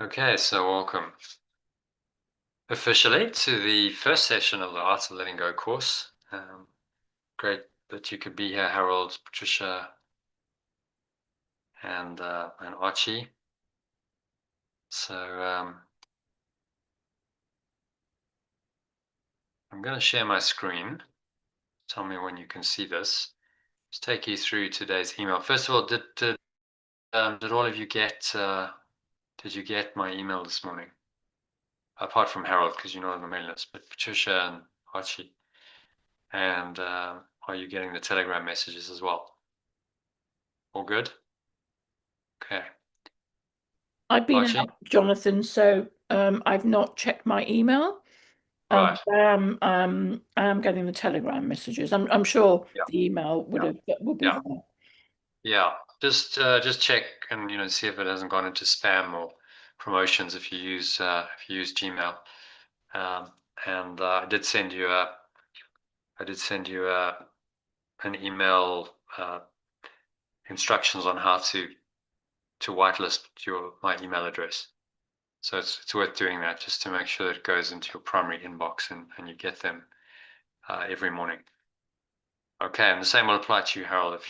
Okay, so welcome officially to the first session of the Art of Letting Go course. Great that you could be here, Harold, Patricia, and Archie. So I'm going to share my screen. Tell me when you can see this. Just take you through today's email. First of all, did all of you get did you get my email this morning? Apart from Harold, because you're not on the mailing list, but Patricia and Archie. And are you getting the Telegram messages as well? All good? Okay. I've been Archie? out, Jonathan, so I've not checked my email. Right. I am getting the Telegram messages. I'm sure Yeah. the email Yeah. would be Yeah. there. Yeah. Just check and see if it hasn't gone into spam or promotions if you use Gmail. Um, and I did send you an email instructions on how to whitelist my email address. So it's worth doing that just to make sure that it goes into your primary inbox and you get them every morning. Okay, and the same will apply to you, Harold.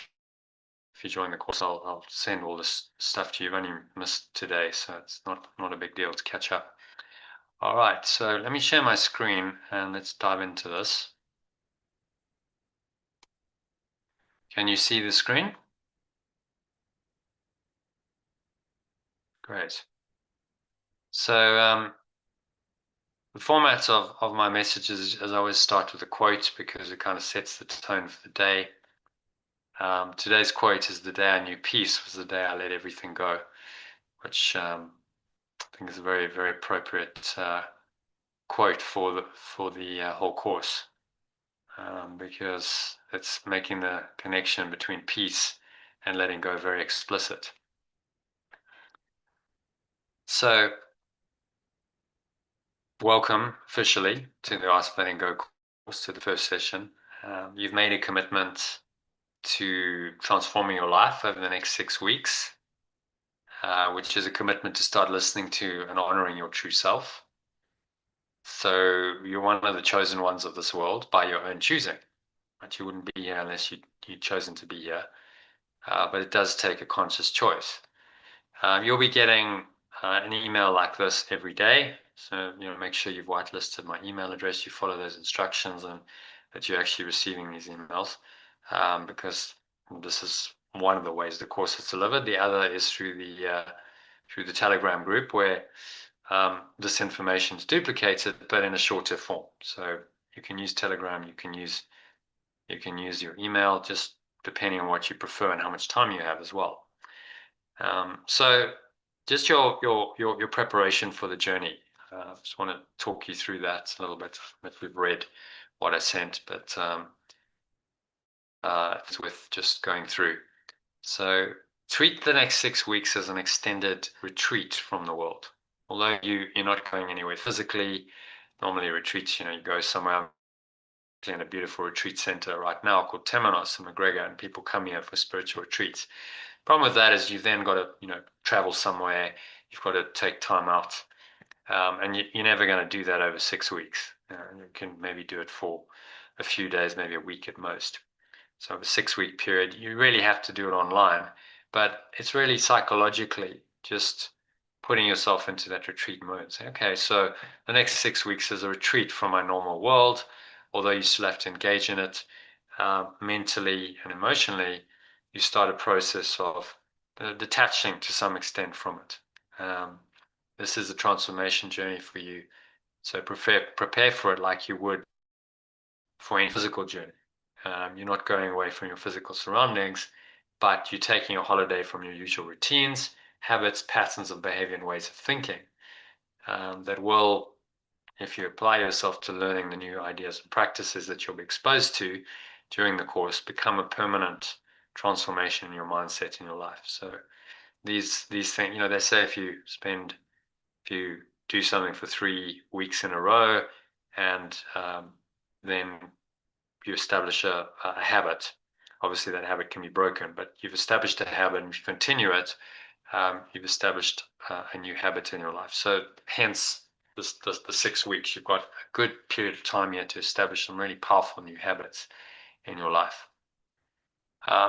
If you join the course, I'll send all this stuff to you. You've only missed today, so it's not a big deal to catch up. All right, so let me share my screen and let's dive into this. Can you see the screen? Great. So the format of my messages is I always start with a quote because it kind of sets the tone for the day. Today's quote is, "The day I knew peace was the day I let everything go," which I think is a very, very appropriate quote for the whole course, because it's making the connection between peace and letting go very explicit. So, welcome officially to the Art of Letting Go course, to the first session. You've made a commitment to transforming your life over the next 6 weeks, which is a commitment to start listening to and honoring your true self. So you're one of the chosen ones of this world by your own choosing. But you wouldn't be here unless you'd chosen to be here. But it does take a conscious choice. You'll be getting an email like this every day. So make sure you've whitelisted my email address, you follow those instructions, and that you're actually receiving these emails, because this is one of the ways the course is delivered. The other is through the Telegram group, where this information is duplicated, but in a shorter form. So you can use Telegram, you can use your email, just depending on what you prefer and how much time you have as well. So just your preparation for the journey. I just want to talk you through that a little bit. If we've read what I sent, but it's worth just going through. So treat the next 6 weeks as an extended retreat from the world. Although you're not going anywhere physically, normally retreats, you go somewhere. In a beautiful retreat center right now called Temenos in McGregor, and people come here for spiritual retreats. Problem with that is you've then got to travel somewhere. You've got to take time out, and you're never going to do that over 6 weeks. You can maybe do it for a few days, maybe a week at most. So over a 6 week period, you really have to do it online, but it's really psychologically just putting yourself into that retreat mode. Say, okay, so the next 6 weeks is a retreat from my normal world, although you still have to engage in it mentally and emotionally. You start a process of detaching to some extent from it. This is a transformation journey for you, so prepare for it like you would for any physical journey. You're not going away from your physical surroundings, but you're taking a holiday from your usual routines, habits, patterns of behavior, and ways of thinking that will, if you apply yourself to learning the new ideas and practices that you'll be exposed to during the course, become a permanent transformation in your mindset in your life. So these things, they say if you do something for 3 weeks in a row, and then you establish a habit. Obviously, that habit can be broken, but you've established a habit and you continue it. you've established a new habit in your life. So hence the 6 weeks, you've got a good period of time here to establish some really powerful new habits in your life.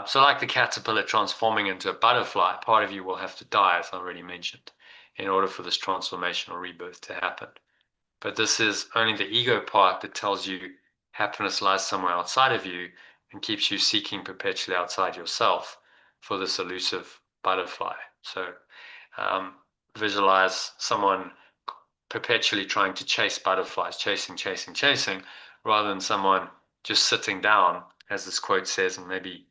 So like the caterpillar transforming into a butterfly, part of you will have to die, as I already mentioned, in order for this transformation or rebirth to happen. But this is only the ego part that tells you happiness lies somewhere outside of you and keeps you seeking perpetually outside yourself for this elusive butterfly. So visualize someone perpetually trying to chase butterflies, chasing, rather than someone just sitting down, as this quote says, and maybe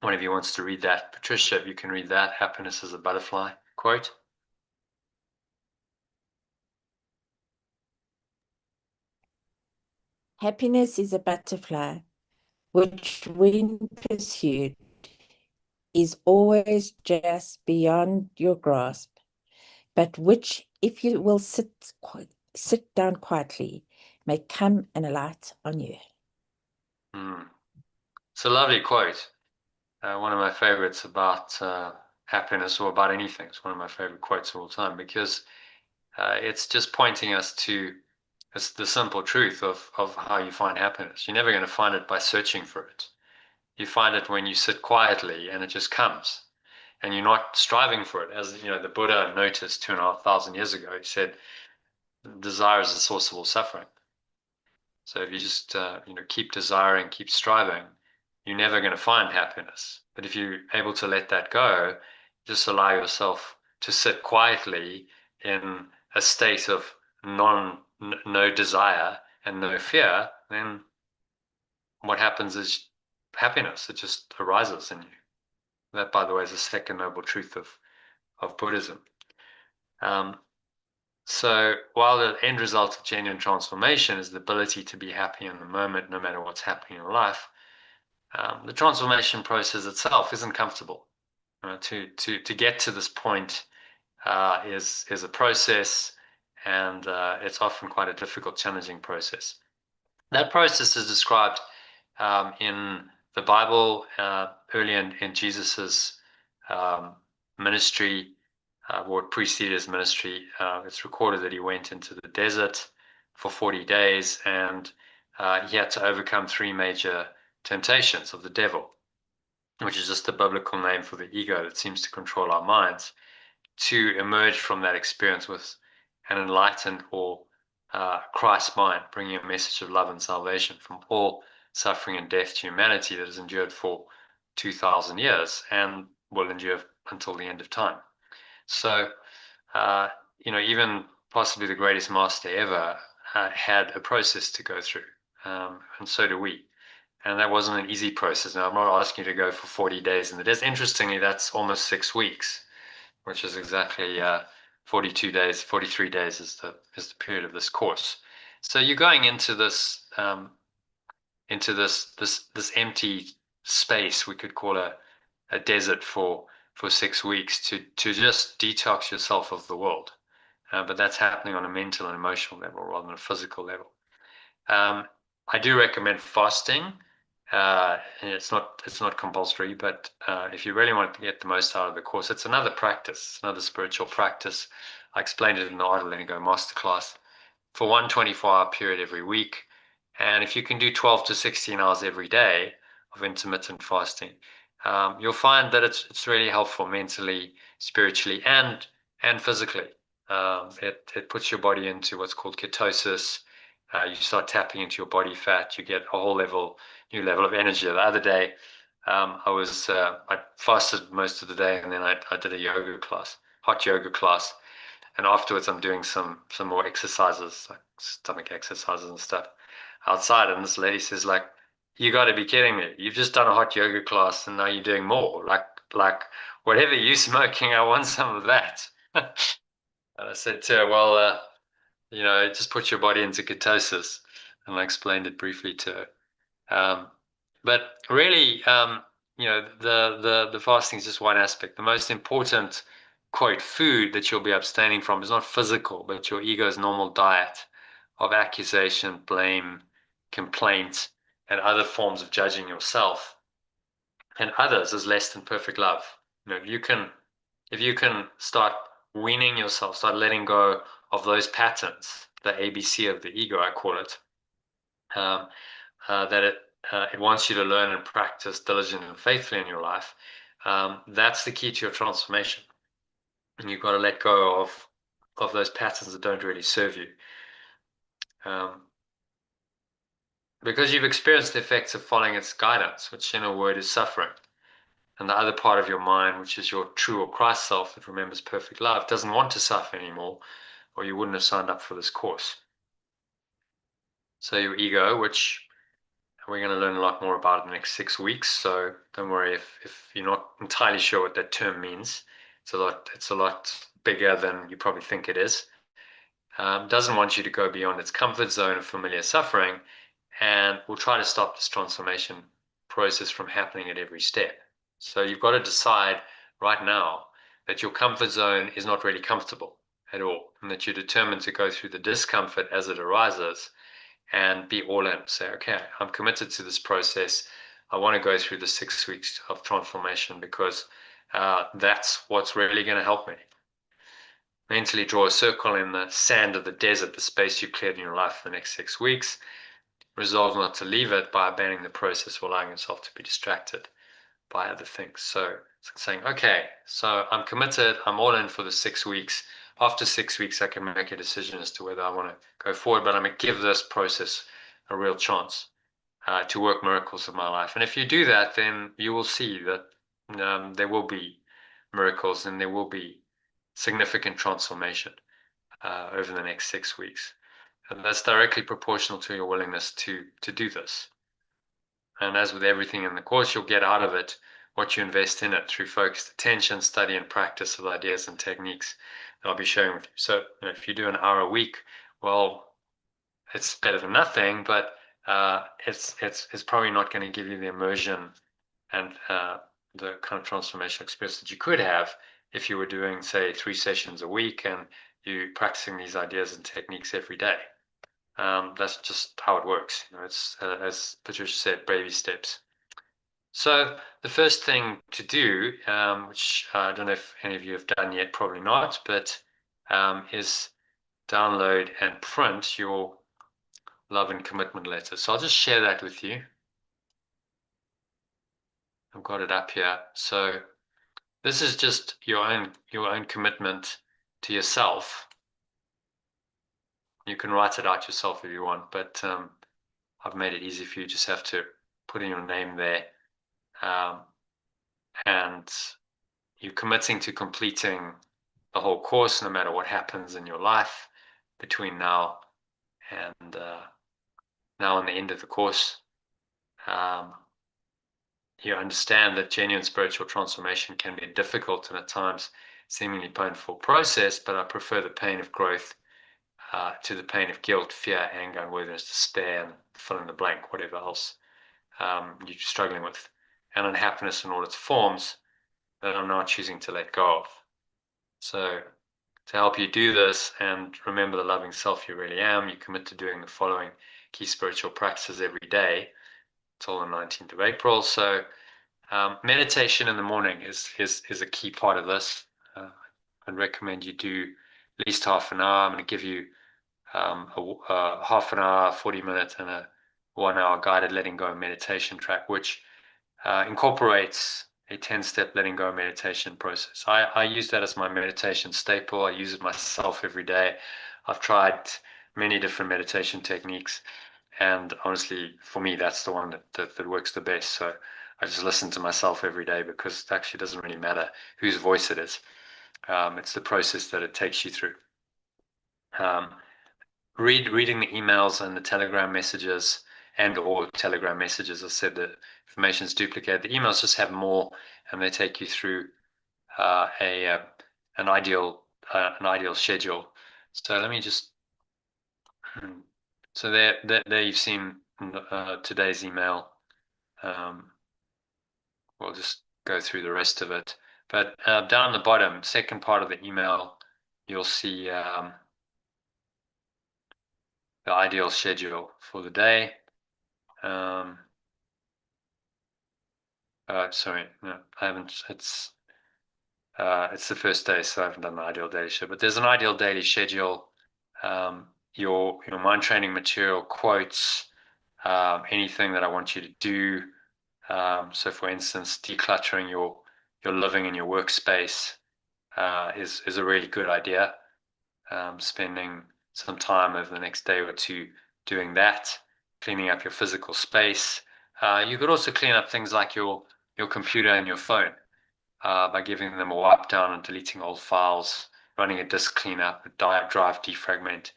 one of you wants to read that. Patricia, if you can read that, happiness is a butterfly quote. Happiness is a butterfly, which when pursued is always just beyond your grasp, but which, if you will sit down quietly, may come and alight on you. It's a lovely quote. One of my favorites about happiness, or about anything. It's one of my favorite quotes of all time, because it's just pointing us to the simple truth of how you find happiness. You're never going to find it by searching for it. You find it when you sit quietly and it just comes. And you're not striving for it. As you know, the Buddha noticed 2,500 years ago, he said, desire is the source of all suffering. So if you just keep desiring, keep striving, you're never going to find happiness. But if you're able to let that go, just allow yourself to sit quietly in a state of no desire and no fear, then what happens is happiness. It just arises in you. That, by the way, is the second noble truth of Buddhism. So while the end result of genuine transformation is the ability to be happy in the moment, no matter what's happening in your life, the transformation process itself isn't comfortable. To get to this point is a process, and it's often quite a difficult, challenging process. That process is described in the Bible early in Jesus's ministry, what preceded his ministry. It's recorded that he went into the desert for 40 days, and he had to overcome 3 major temptations of the devil, which is just a biblical name for the ego that seems to control our minds, to emerge from that experience with an enlightened or Christ mind, bringing a message of love and salvation from all suffering and death to humanity that has endured for 2,000 years and will endure until the end of time. So, even possibly the greatest master ever had a process to go through, and so do we. And that wasn't an easy process. Now, I'm not asking you to go for 40 days in the desert. Interestingly, that's almost 6 weeks, which is exactly 42 days, 43 days is the period of this course. So you're going into this this empty space, we could call a desert for 6 weeks, to just detox yourself of the world. But that's happening on a mental and emotional level rather than a physical level. I do recommend fasting. And it's not compulsory, but if you really want to get the most out of the course, it's another practice, another spiritual practice. I explained it in the Art of Letting Go masterclass, for one 24-hour period every week. And if you can do 12 to 16 hours every day of intermittent fasting, you'll find that it's really helpful mentally, spiritually, and physically. It puts your body into what's called ketosis. You start tapping into your body fat. You get a whole new level of energy. The other day, I fasted most of the day, and then I did a yoga class, hot yoga class, and afterwards I'm doing some more exercises, like stomach exercises and stuff outside. And this lady says, like, you got to be kidding me! You've just done a hot yoga class, and now you're doing more. Like whatever you're smoking, I want some of that. And I said to her, well, just put your body into ketosis, and I explained it briefly to her. But really, the fasting is just one aspect. The most important, quote, food that you'll be abstaining from is not physical, but your ego's normal diet of accusation, blame, complaint, and other forms of judging yourself and others as less than perfect love. You can if you can start weaning yourself, start letting go of those patterns, the ABC of the ego, I call it, that it wants you to learn and practice diligently and faithfully in your life. That's the key to your transformation. And you've got to let go of those patterns that don't really serve you. Because you've experienced the effects of following its guidance, which in a word is suffering. And the other part of your mind, which is your true or Christ self that remembers perfect love, doesn't want to suffer anymore, or you wouldn't have signed up for this course. So your ego, which we're going to learn a lot more about in the next 6 weeks. So don't worry if you're not entirely sure what that term means. It's a lot bigger than you probably think it is. Doesn't want you to go beyond its comfort zone of familiar suffering, and will try to stop this transformation process from happening at every step. So you've got to decide right now that your comfort zone is not really comfortable at all, and that you're determined to go through the discomfort as it arises and be all in. Say, okay, I'm committed to this process. I want to go through the 6 weeks of transformation because that's what's really going to help me. Mentally draw a circle in the sand of the desert, the space you've cleared in your life for the next 6 weeks. Resolve not to leave it by abandoning the process or allowing yourself to be distracted by other things. So it's like saying, okay, so I'm committed, I'm all in for the 6 weeks. After 6 weeks, I can make a decision as to whether I want to go forward, but I'm going to give this process a real chance to work miracles in my life. And if you do that, then you will see that there will be miracles and there will be significant transformation over the next 6 weeks. And that's directly proportional to your willingness to do this. And as with everything in the course, you'll get out of it what you invest in it through focused attention, study, and practice of ideas and techniques that I'll be sharing with you. So if you do an hour a week, well, it's better than nothing, but it's probably not going to give you the immersion and the kind of transformational experience that you could have if you were doing, say, 3 sessions a week and you practicing these ideas and techniques every day. That's just how it works. It's as Patricia said, baby steps. So the first thing to do, which I don't know if any of you have done yet, probably not, but is download and print your love and commitment letter. So I'll just share that with you. I've got it up here. So this is just your own commitment to yourself. You can write it out yourself if you want, but I've made it easy for you. You just have to put in your name there. And you're committing to completing the whole course no matter what happens in your life between now and the end of the course. You understand that genuine spiritual transformation can be a difficult and at times seemingly painful process, but I prefer the pain of growth to the pain of guilt, fear, anger, unworthiness, despair, and fill in the blank, whatever else you're struggling with, and unhappiness in all its forms that I'm now choosing to let go of. So to help you do this and remember the loving self you really am, you commit to doing the following key spiritual practices every day until the 19th of April. So meditation in the morning is a key part of this. I'd recommend you do at least half an hour. I'm going to give you a half an hour, 40 minutes, and a 1 hour guided letting go meditation track, which incorporates a 10-step letting go meditation process. I use that as my meditation staple. I use it myself every day. I've tried many different meditation techniques, and honestly, for me, that's the one that works the best. So I just listen to myself every day because it actually doesn't really matter whose voice it is. It's the process that it takes you through. Reading the emails and the Telegram messages or Telegram messages. I said the information is duplicated. The emails just have more, and they take you through an ideal schedule. So let me just. So there you've seen today's email. We'll just go through the rest of it. But down the bottom, second part of the email, you'll see the ideal schedule for the day. Sorry, no, I haven't. It's the first day, so I haven't done the ideal daily schedule. But there's an ideal daily schedule. Your mind training material, quotes, anything that I want you to do. So, for instance, decluttering your living and your workspace is a really good idea. Spending some time over the next day or two doing that, cleaning up your physical space. You could also clean up things like your computer and your phone by giving them a wipe down and deleting old files, running a disk cleanup, a drive defragment.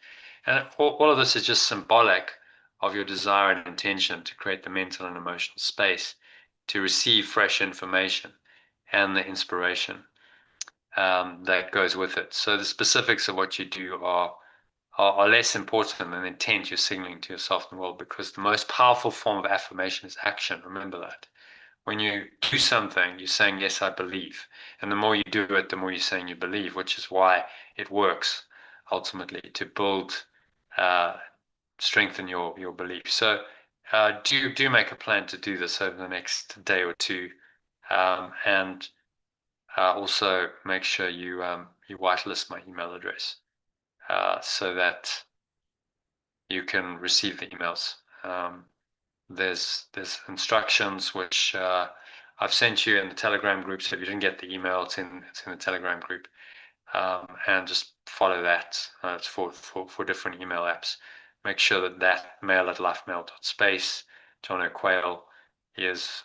And all of this is just symbolic of your desire and intention to create the mental and emotional space to receive fresh information and the inspiration that goes with it. So the specifics of what you do are less important than the intent you're signaling to yourself in the world, because the most powerful form of affirmation is action. Remember that. When you do something, you're saying, yes, I believe. And the more you do it, the more you're saying you believe, which is why it works ultimately to build, strengthen your belief. So do make a plan to do this over the next day or two. And also make sure you whitelist my email address so that you can receive the emails. There's instructions which I've sent you in the Telegram group. So if you didn't get the email, it's in the Telegram group, and just follow that. It's for different email apps. Make sure that mail@lifemail.space, John O'Quayle, is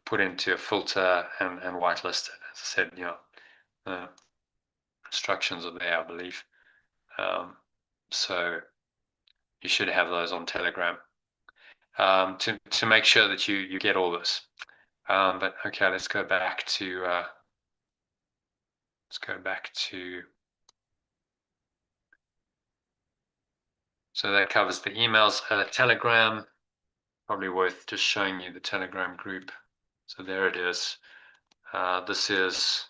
put into a filter and whitelisted. As I said, the instructions are there, I believe. So you should have those on Telegram to make sure that you get all this. But okay, let's go back to so that covers the emails. Telegram, probably worth just showing you the Telegram group. So there it is. This is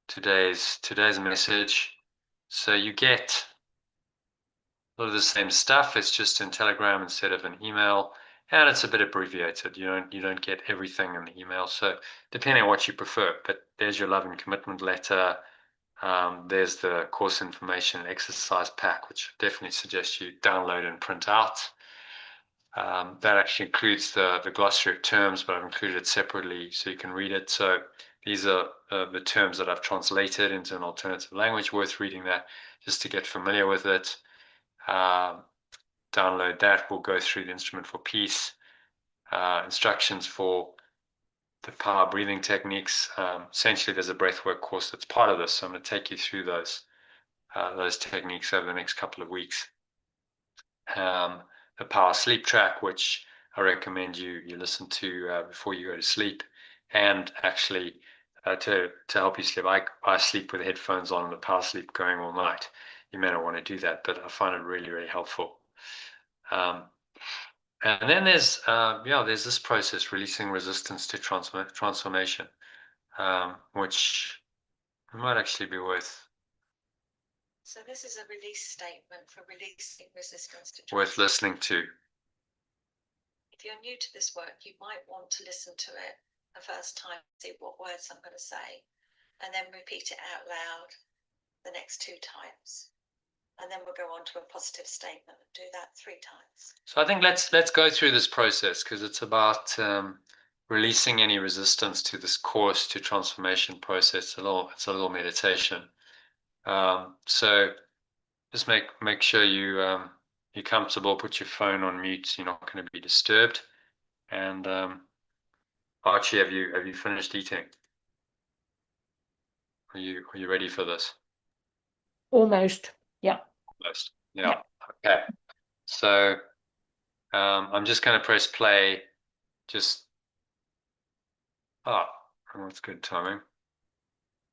today's message. So you get a lot of the same stuff. It's just in Telegram instead of an email, and it's a bit abbreviated. You don't get everything in the email. So depending on what you prefer. But there's your love and commitment letter. There's the course information exercise pack, which I definitely suggest you download and print out. That actually includes the glossary of terms, but I've included it separately so you can read it. So these are the terms that I've translated into an alternative language. Worth reading that just to get familiar with it. Download that. We'll go through the instrument for peace, instructions for the power breathing techniques. Essentially, there's a breathwork course that's part of this. So I'm going to take you through those techniques over the next couple of weeks. The power sleep track, which I recommend you listen to before you go to sleep, and actually to help you sleep. I sleep with headphones on and the power sleep going all night. You may not want to do that, but I find it really, really helpful. And then there's this process, releasing resistance to transformation, which might actually be worth. So this is a release statement for releasing resistance to worth listening to. If you're new to this work, you might want to listen to it the first time, see what words I'm going to say, and then repeat it out loud the next 2 times. And then we'll go on to a positive statement and do that 3 times. So I think let's go through this process, because it's about releasing any resistance to this course to transformation process. It's a little meditation. So just make sure you're comfortable. Put your phone on mute so you're not going to be disturbed. And Archie, have you finished eating? Are you ready for this? Almost. Yeah. Almost. Yeah. Okay. So I'm just going to press play. That's good timing.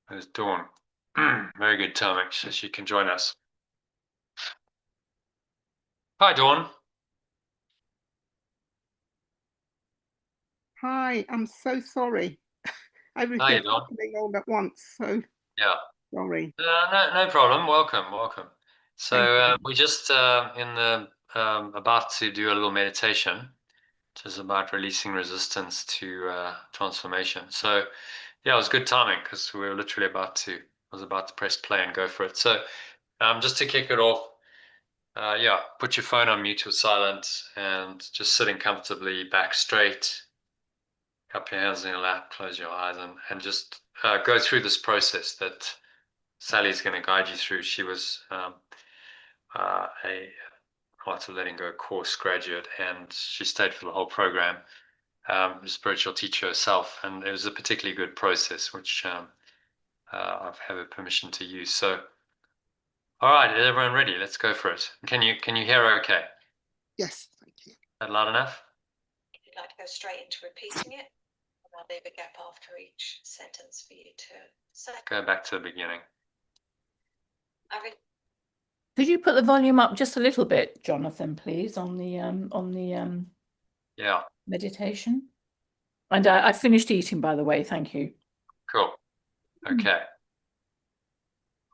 There's Dawn. Very good timing. So she can join us. Hi, Dawn. Hi, I'm so sorry. Everything's happening all at once, so yeah. Sorry. No problem. Welcome. So we just about to do a little meditation, which is about releasing resistance to transformation. So Yeah, it was good timing because we were literally I was about to press play and go for it. So just to kick it off, yeah, put your phone on mute or silent and just sitting comfortably, back straight, cup your hands in your lap, close your eyes, and just go through this process that Sally's going to guide you through. She was a Art of Letting Go course graduate, and she stayed for the whole program. A spiritual teacher herself, and it was a particularly good process, which I've had her permission to use. So, all right, is everyone ready? Let's go for it. Can you hear okay? Yes, thank you. Is that loud enough? If you'd like to go straight into repeating it, and I'll leave a gap after each sentence for you to say. Go back to the beginning. Could you put the volume up just a little bit, Jonathan, please, on the Yeah, meditation? And I finished eating, by the way. Thank you. cool. Okay.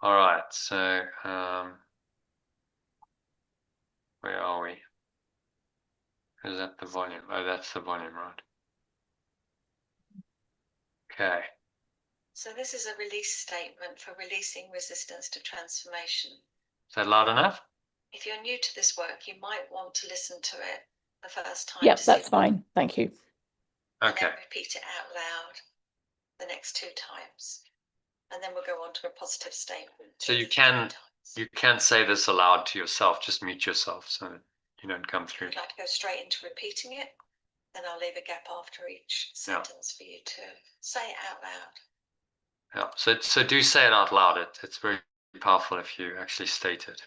All right. So, where are we? Is that the volume? Oh, that's the volume, right? Okay. So this is a release statement for releasing resistance to transformation. Is that loud enough? If you're new to this work, you might want to listen to it the first time. Yep, that's fine. Thank you. Okay. And then repeat it out loud the next 2 times. And then we'll go on to a positive statement. So you can say this aloud to yourself. Just mute yourself so that you don't come through. If you'd like to go straight into repeating it, then I'll leave a gap after each sentence for you to say it out loud. Yeah. So do say it out loud. It's very powerful if you actually state it.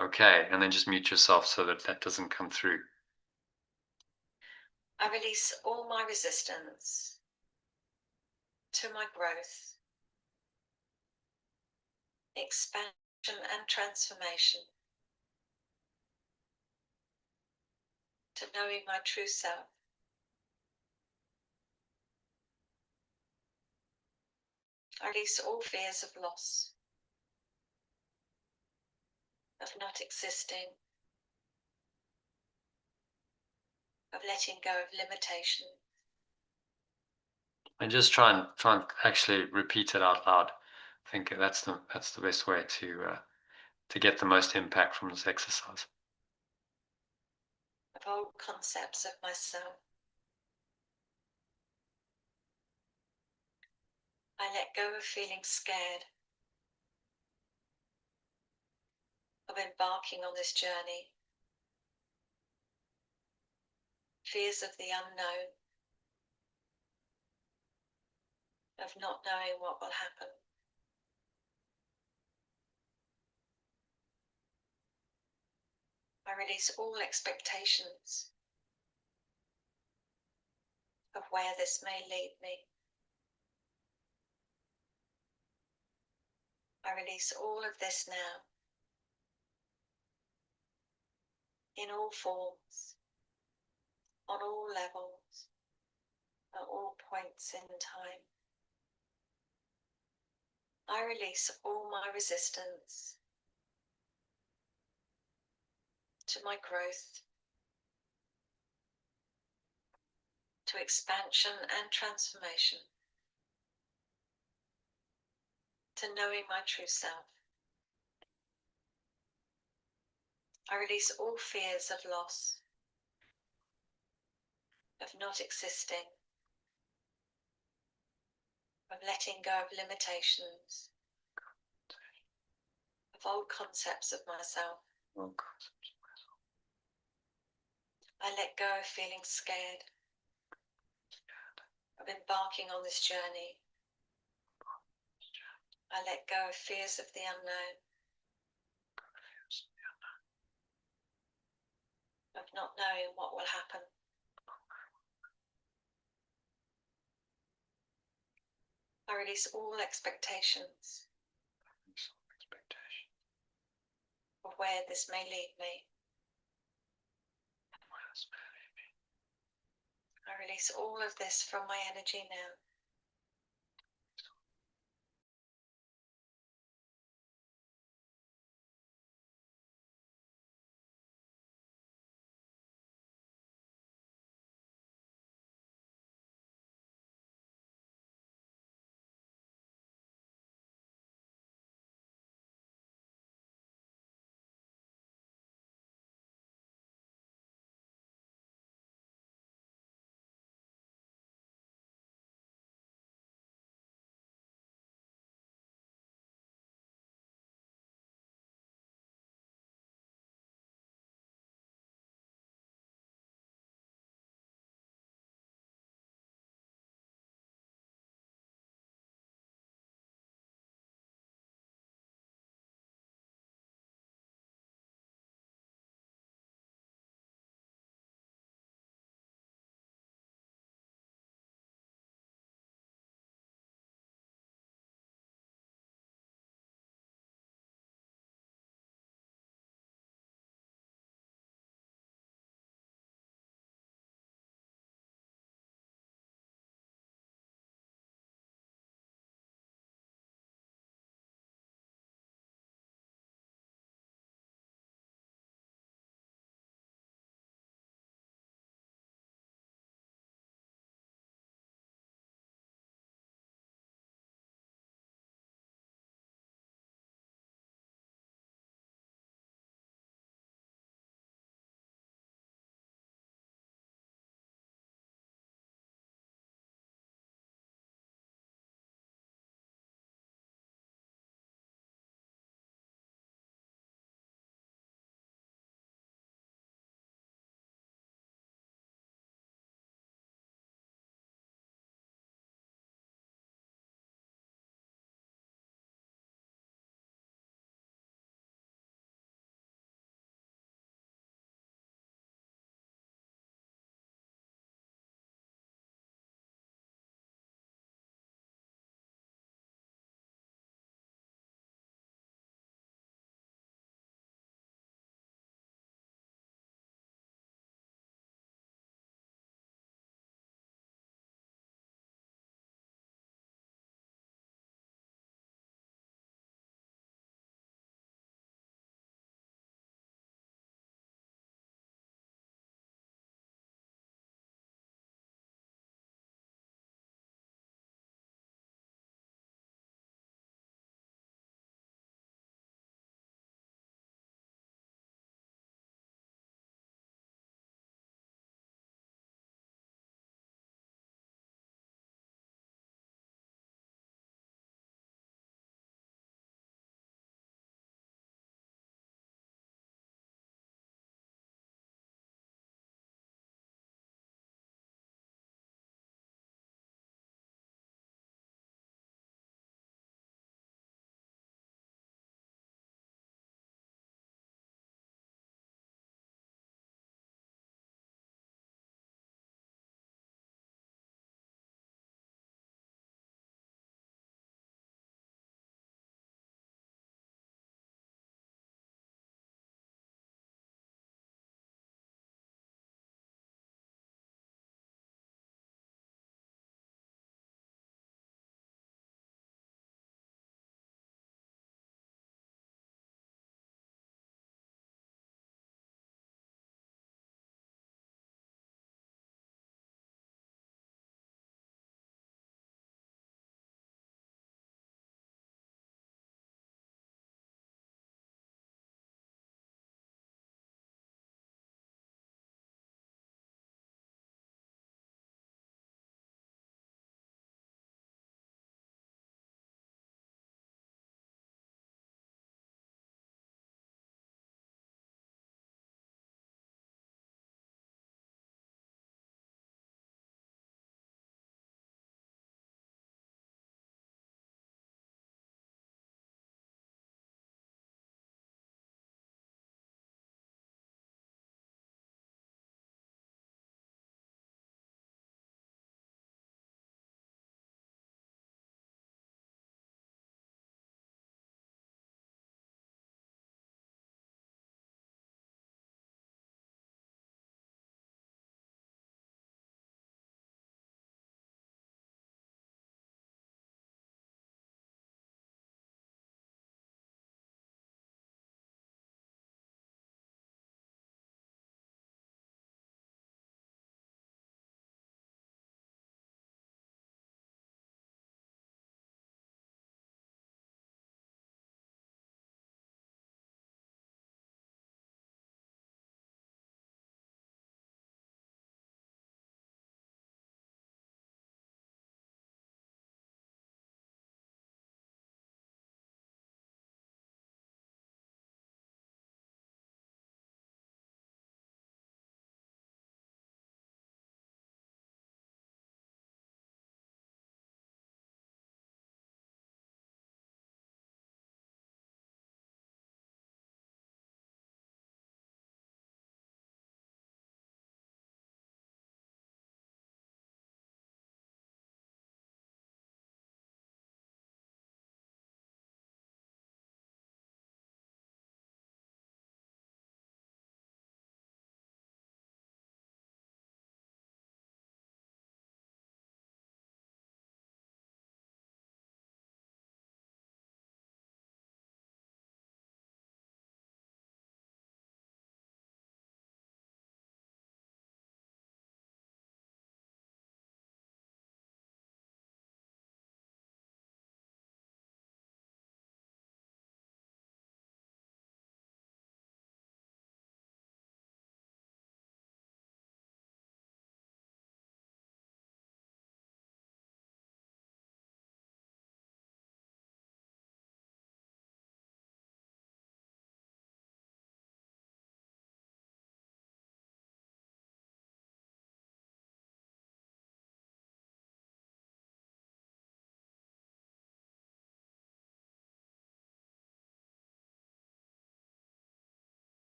Okay, and then just mute yourself so that that doesn't come through. I release all my resistance to my growth, expansion and transformation, to knowing my true self. I release all fears of loss, of not existing, of letting go of limitation. And just try and actually repeat it out loud. I think that's the best way to get the most impact from this exercise. Of old concepts of myself. I let go of feeling scared, of embarking on this journey. Fears of the unknown, of not knowing what will happen. I release all expectations of where this may lead me. I release all of this now, in all forms, on all levels, at all points in time. I release all my resistance to my growth, to expansion and transformation, to knowing my true self. I release all fears of loss, of not existing, of letting go of limitations, of old concepts of myself. I let go of feeling scared, of embarking on this journey. I let go of fears of the unknown, of not knowing what will happen. I release all expectations of where this may lead me. I release all of this from my energy now.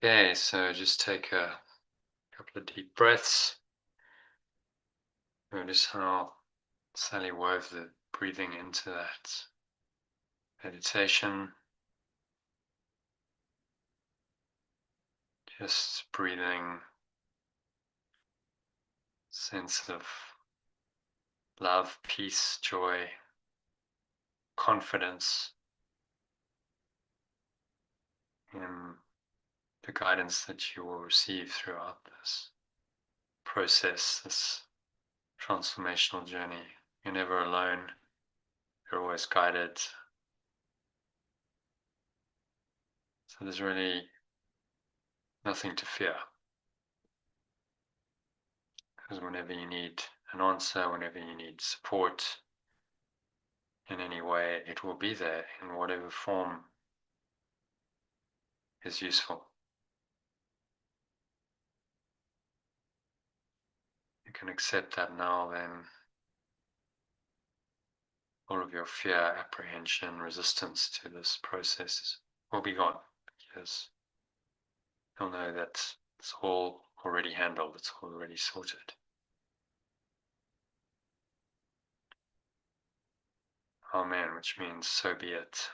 Okay, so just take a couple of deep breaths. Notice how Sally wove the breathing into that meditation. Just breathing, sense of love, peace, joy, confidence in the guidance that you will receive throughout this process, this transformational journey. You're never alone. You're always guided. So there's really nothing to fear. Because whenever you need an answer, whenever you need support in any way, it will be there in whatever form is useful. You can accept that now, then all of your fear, apprehension, resistance to this process will be gone, because you'll know that it's all already handled, it's already sorted. Amen, which means so be it.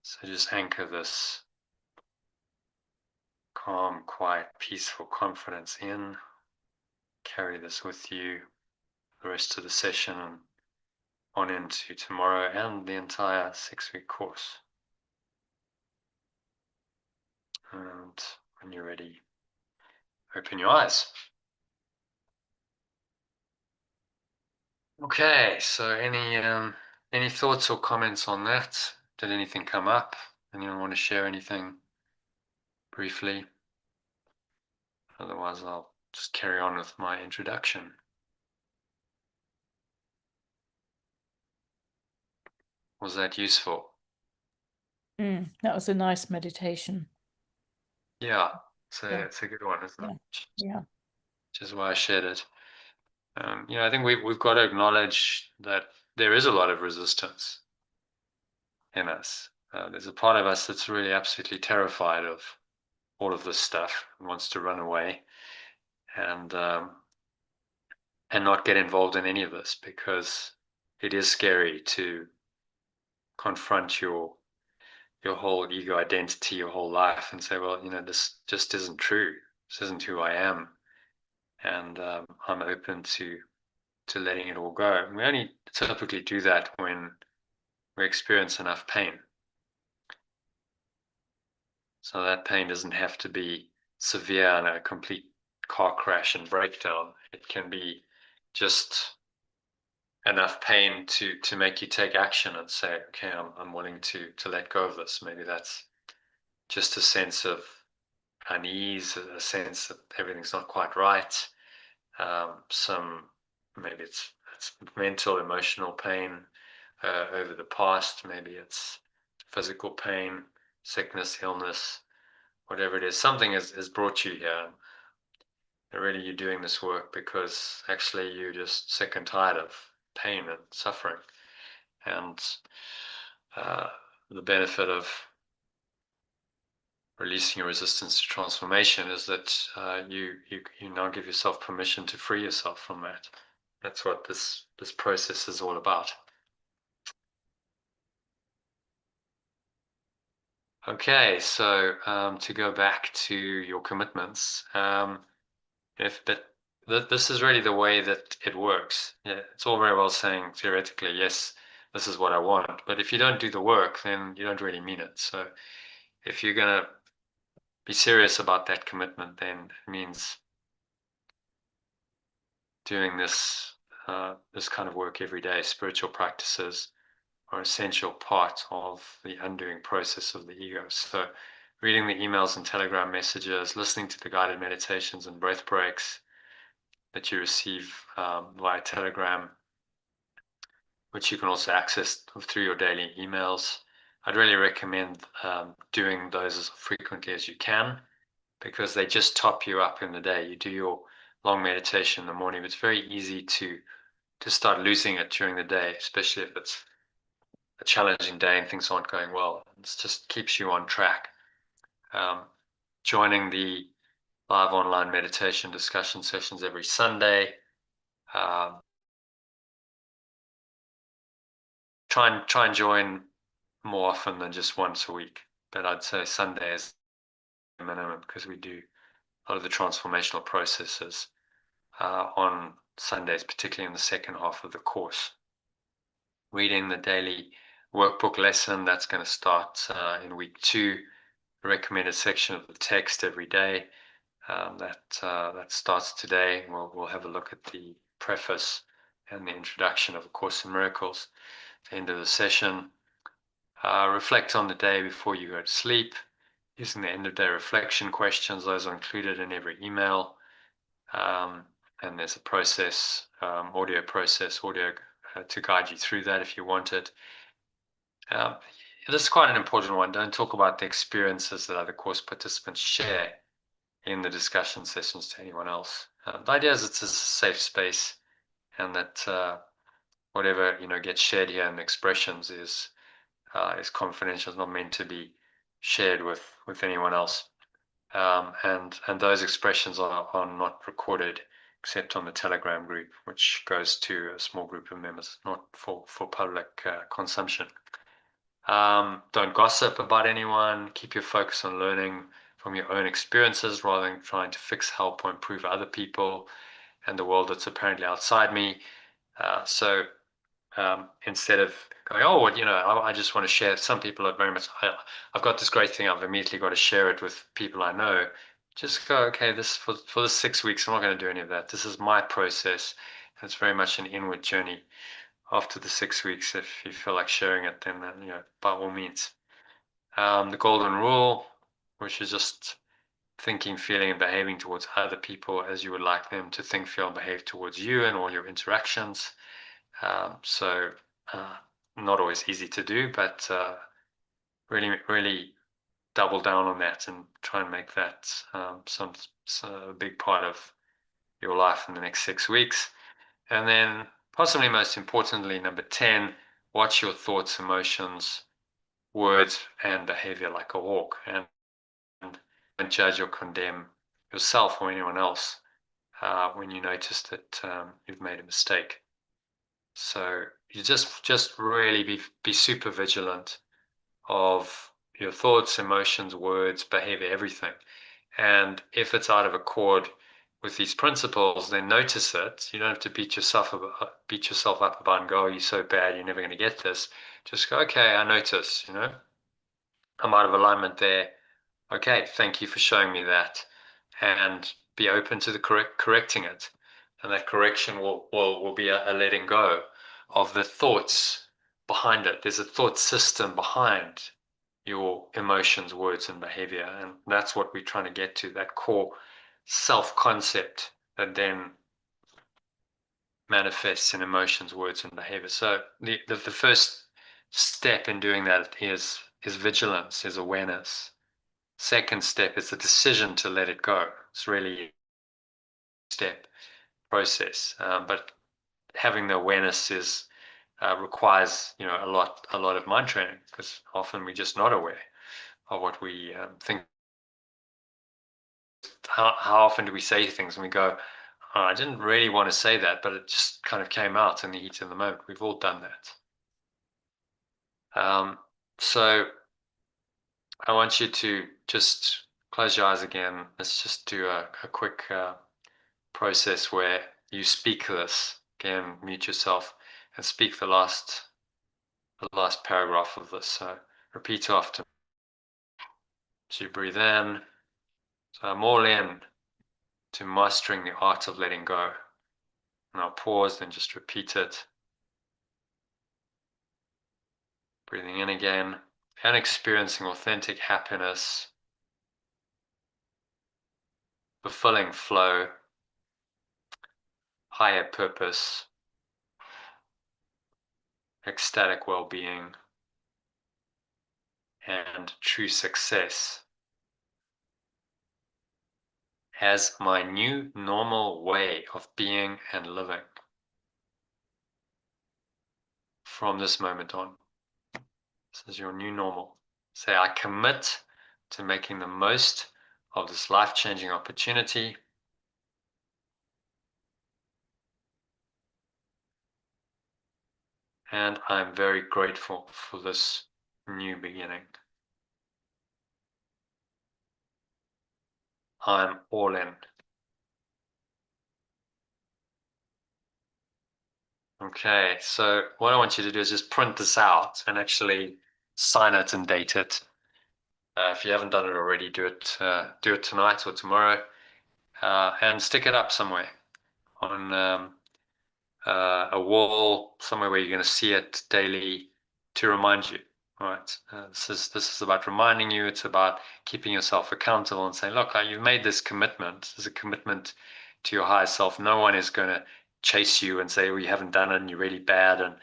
So just anchor this calm, quiet, peaceful confidence in. Carry this with you the rest of the session and on into tomorrow and the entire 6-week course. And when you're ready, open your eyes. Okay, so any thoughts or comments on that? Did anything come up? Anyone want to share anything briefly? Otherwise, I'll just carry on with my introduction. Was that useful? That was a nice meditation. Yeah, so Yeah. it's a good one, isn't it? Yeah. Which is why I shared it. I think we've got to acknowledge that there is a lot of resistance in us. There's a part of us that's really absolutely terrified of all of this stuff and wants to run away and not get involved in any of this, because it is scary to confront your whole ego identity, your whole life, and say, well, this just isn't true. This isn't who I am, and I'm open to letting it all go. And we only typically do that when we experience enough pain. So that pain doesn't have to be severe and a complete car crash and breakdown. It can be just enough pain to make you take action and say, okay, I'm willing to let go of this. Maybe that's just a sense of unease, a sense that everything's not quite right. Maybe it's mental, emotional pain over the past. Maybe it's physical pain, sickness, illness, whatever it is. Something has brought you here. And really, you're doing this work because actually you're just sick and tired of pain and suffering. And the benefit of releasing your resistance to transformation is that you now give yourself permission to free yourself from that. That's what this process is all about. Okay, so to go back to your commitments, this is really the way that it works. Yeah, it's all very well saying theoretically, yes, this is what I want, but if you don't do the work, then you don't really mean it. So if you're going to be serious about that commitment, then it means doing this kind of work every day. Spiritual practices are an essential part of the undoing process of the ego. So reading the emails and Telegram messages, listening to the guided meditations and breath breaks that you receive via Telegram, which you can also access through your daily emails. I'd really recommend doing those as frequently as you can, because they just top you up in the day. You do your long meditation in the morning, but it's very easy to start losing it during the day, especially if it's a challenging day and things aren't going well. It just keeps you on track. Joining the live online meditation discussion sessions every Sunday. Try and join more often than just once a week, but I'd say Sunday is the minimum, because we do a lot of the transformational processes on Sundays, particularly in the second half of the course. Reading the daily workbook lesson, that's going to start in week 2. The recommended section of the text every day, that starts today. We'll have a look at the preface and the introduction of A Course in Miracles at the end of the session. Reflect on the day before you go to sleep, using the end of day reflection questions. Those are included in every email. And there's a process, audio to guide you through that if you want it. This is quite an important one. Don't talk about the experiences that other course participants share in the discussion sessions to anyone else. The idea is it's a safe space, and that whatever gets shared here in expressions is confidential. It's not meant to be shared with anyone else. And those expressions are not recorded except on the Telegram group, which goes to a small group of members, not for public consumption. Don't gossip about anyone. Keep your focus on learning from your own experiences rather than trying to fix, help, or improve other people and the world that's apparently outside me. So instead of going, oh, I just want to share. Some people are very much, I've got this great thing, I've immediately got to share it with people I know. Just go, okay, this for the 6 weeks, I'm not going to do any of that. This is my process. And it's very much an inward journey. After the 6 weeks, if you feel like sharing it, then by all means. The golden rule, which is just thinking, feeling, and behaving towards other people as you would like them to think, feel, and behave towards you in all your interactions. Not always easy to do, but really double down on that and try and make that a big part of your life in the next 6 weeks. And then possibly most importantly, number 10, watch your thoughts, emotions, words, and behavior like a hawk, and don't judge or condemn yourself or anyone else when you notice that you've made a mistake. So you just really be super vigilant of your thoughts, emotions, words, behavior, everything. And if it's out of accord with these principles, then notice it. You don't have to beat yourself up about and go, oh, you're so bad, you're never going to get this. Just go, okay, I notice, I'm out of alignment there. Okay, thank you for showing me that. And be open to the correcting it. And that correction will be a letting go of the thoughts behind it. There's a thought system behind your emotions, words, and behavior. And that's what we're trying to get to, that core self-concept that then manifests in emotions, words, and behavior. So the first step in doing that is vigilance, is awareness. Second step is the decision to let it go. It's really a step process, but having the awareness requires a lot of mind training, because often we're just not aware of what we think. How often do we say things and we go, oh, I didn't really want to say that, but it just kind of came out in the heat of the moment. We've all done that. So I want you to just close your eyes again. Let's just do a quick process where you speak this. Again, mute yourself and speak the last paragraph of this. So repeat after me. So you breathe in. So I'm all in to mastering the art of letting go. And I'll pause, then just repeat it. Breathing in again and experiencing authentic happiness, fulfilling flow, higher purpose, ecstatic well-being, and true success as my new normal way of being and living from this moment on. This is your new normal. Say, I commit to making the most of this life-changing opportunity. And I'm very grateful for this new beginning. I'm all in. Okay, so what I want you to do is just print this out and actually sign it and date it. If you haven't done it already, do it tonight or tomorrow, and stick it up somewhere on a wall, somewhere where you're going to see it daily to remind you. Right. This is about reminding you. It's about keeping yourself accountable and saying, look, you've made this commitment. This is a commitment to your higher self. No one is going to chase you and say, well, you haven't done it and you're really bad. And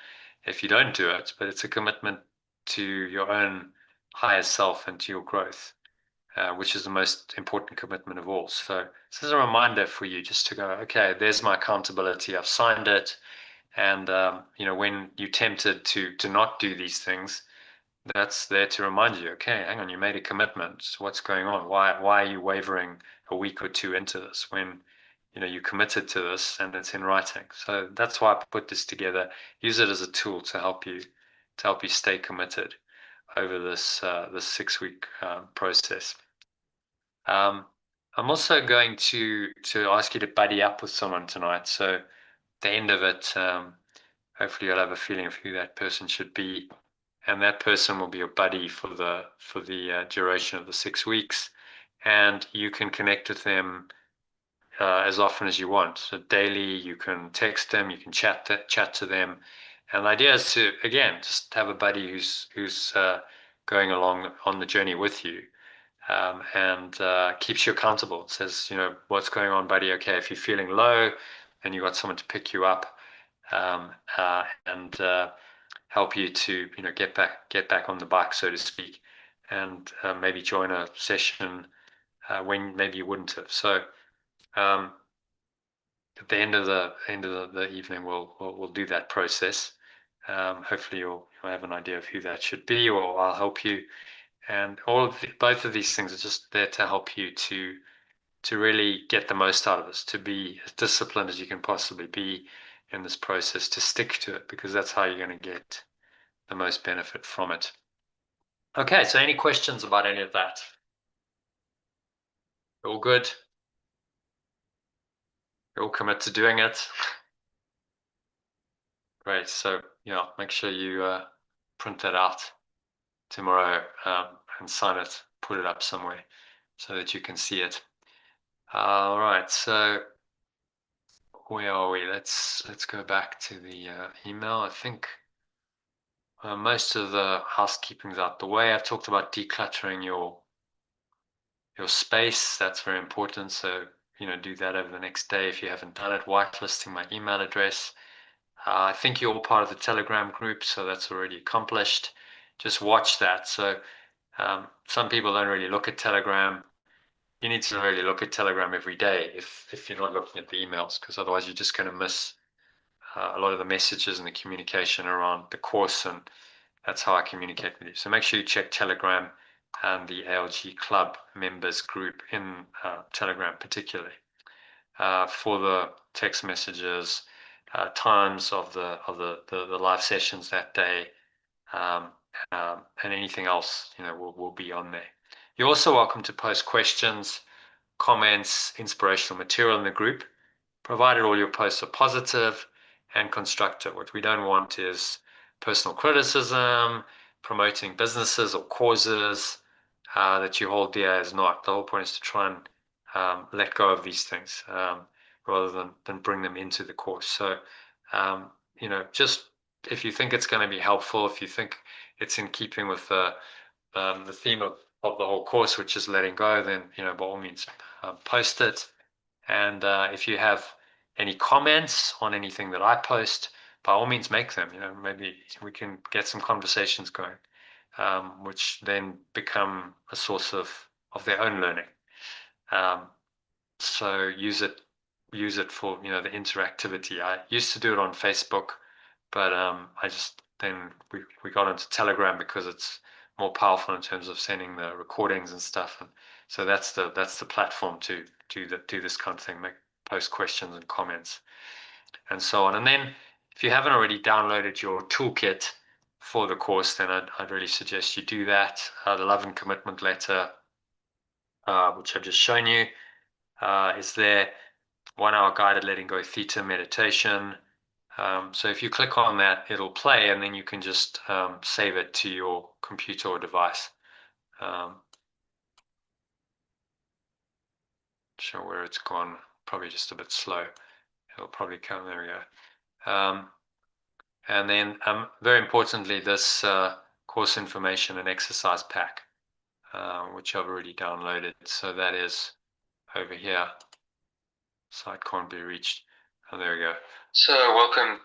if you don't do it, but it's a commitment to your own higher self and to your growth, which is the most important commitment of all. So this is a reminder for you just to go, okay, there's my accountability. I've signed it. And when you're tempted to not do these things, that's there to remind you, okay, hang on, you made a commitment. So what's going on? Why are you wavering a week or two into this when you committed to this and it's in writing? So that's why I put this together. Use it as a tool to help you stay committed over this 6-week process. I'm also going to ask you to buddy up with someone tonight. So at the end of it, hopefully you'll have a feeling of who that person should be, and that person will be your buddy for the duration of the 6 weeks, and you can connect with them as often as you want. So daily, you can text them, you can chat to them, and the idea is to again just have a buddy who's going along on the journey with you. And keeps you accountable. It says, what's going on, buddy? Okay, if you're feeling low, then you got someone to pick you up and help you to, get back on the bike, so to speak, and maybe join a session when maybe you wouldn't have. So at the end of the evening, we'll do that process. Hopefully, you'll have an idea of who that should be, or I'll help you. And both of these things are just there to help you to really get the most out of this, to be as disciplined as you can possibly be in this process, to stick to it, because that's how you're going to get the most benefit from it. Okay, so any questions about any of that? All good? You're all commit to doing it? Great. So, make sure you print that out tomorrow and sign it, put it up somewhere so that you can see it. All right, so where are we? Let's go back to the email. I think most of the housekeeping's out the way. I've talked about decluttering your space. That's very important. So do that over the next day if you haven't done it. Whitelisting my email address. I think you're all part of the Telegram group, so that's already accomplished. Just watch that. So some people don't really look at Telegram. You need to really look at Telegram every day if you're not looking at the emails, because otherwise you're just going to miss a lot of the messages and the communication around the course, and that's how I communicate with you. So make sure you check Telegram and the AOLG Club members group in Telegram particularly for the text messages, times of the live sessions that day, and anything else will be on there. You're also welcome to post questions, comments, inspirational material in the group, provided all your posts are positive and constructive. What we don't want is personal criticism, promoting businesses or causes that you hold dear as not. The whole point is to try and let go of these things rather than bring them into the course. So, just if you think it's going to be helpful, if you think it's in keeping with the theme of the whole course, which is letting go, then by all means post it. And if you have any comments on anything that I post, by all means make them. Maybe we can get some conversations going, which then become a source of their own learning. So use it for the interactivity. I used to do it on Facebook, but I just then we got into Telegram because it's more powerful in terms of sending the recordings and stuff. And so that's the platform to do this kind of thing, post questions and comments and so on. And then if you haven't already downloaded your toolkit for the course, then I'd really suggest you do that. The Love and Commitment Letter, which I've just shown you, is there. 1 hour guided letting go theta meditation. So if you click on that, it'll play, and then you can just save it to your computer or device. Show where it's gone. Probably just a bit slow. It'll probably come. There we go. And then very importantly, this course information and exercise pack, which I've already downloaded. So that is over here. Site can't be reached. Oh, there we go. So welcome.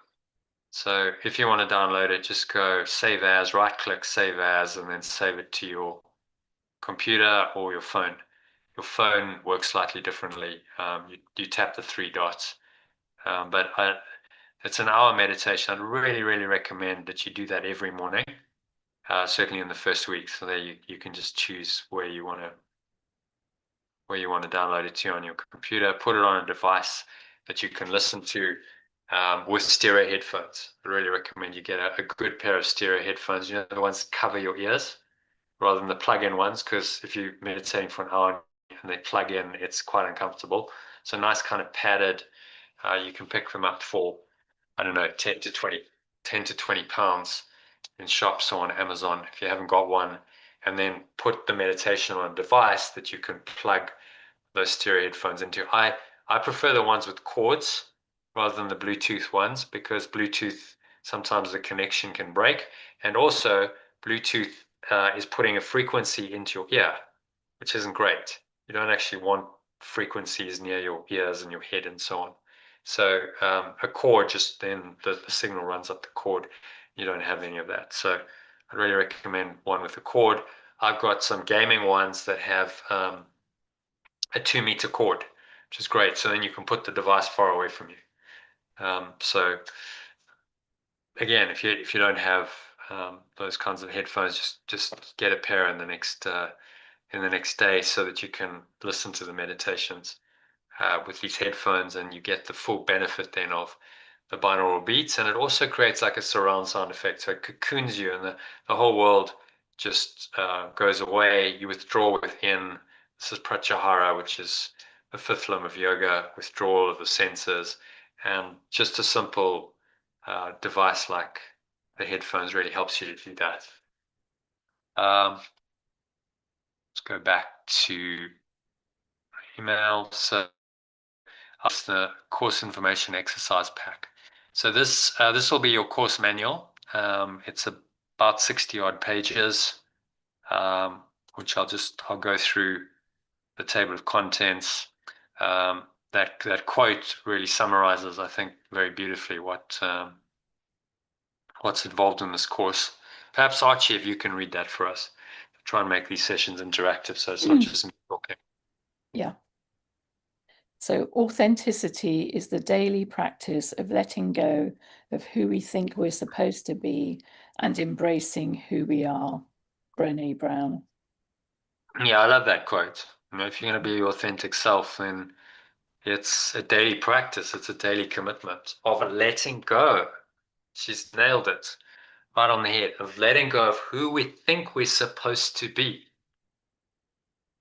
So if you want to download it, just go save as, right click, save as, and then save it to your computer or your phone. Your phone works slightly differently. You tap the 3 dots, but it's an hour meditation. I'd really, really recommend that you do that every morning, certainly in the first week. So there you can just choose where you want to download it to on your computer, put it on a device that you can listen to with stereo headphones. I really recommend you get a good pair of stereo headphones, you know, the ones that cover your ears rather than the plug-in ones, because if you're meditating for an hour and they plug in, it's quite uncomfortable. So nice kind of padded, you can pick them up for, I don't know, 10 to 20 pounds in shops or on Amazon if you haven't got one, and then put the meditation on a device that you can plug those stereo headphones into. I prefer the ones with cords rather than the Bluetooth ones, because Bluetooth, sometimes the connection can break. And also Bluetooth is putting a frequency into your ear, which isn't great. You don't actually want frequencies near your ears and your head and so on. So a cord, just then the signal runs up the cord. You don't have any of that. So I really recommend one with a cord. I've got some gaming ones that have a 2-meter cord, which is great. So then you can put the device far away from you. So again, if you don't have those kinds of headphones, just get a pair in the next day so that you can listen to the meditations with these headphones, and you get the full benefit then of the binaural beats. And it also creates like a surround sound effect, so it cocoons you, and the whole world just goes away. You withdraw within. This is pratyahara, which is the 5th limb of yoga, withdrawal of the senses. And just a simple device like the headphones really helps you to do that. Let's go back to email. So that's the course information exercise pack. So this will be your course manual. It's about 60 odd pages, which I'll go through the table of contents. That quote really summarizes, I think, very beautifully what's involved in this course. Perhaps Archie, if you can read that for us, try and make these sessions interactive, so it's not just me talking. Yeah. So authenticity is the daily practice of letting go of who we think we're supposed to be and embracing who we are. Brené Brown. Yeah, I love that quote. You know, if you're going to be your authentic self, then it's a daily practice. It's a daily commitment of letting go. She's nailed it right on the head, of letting go of who we think we're supposed to be.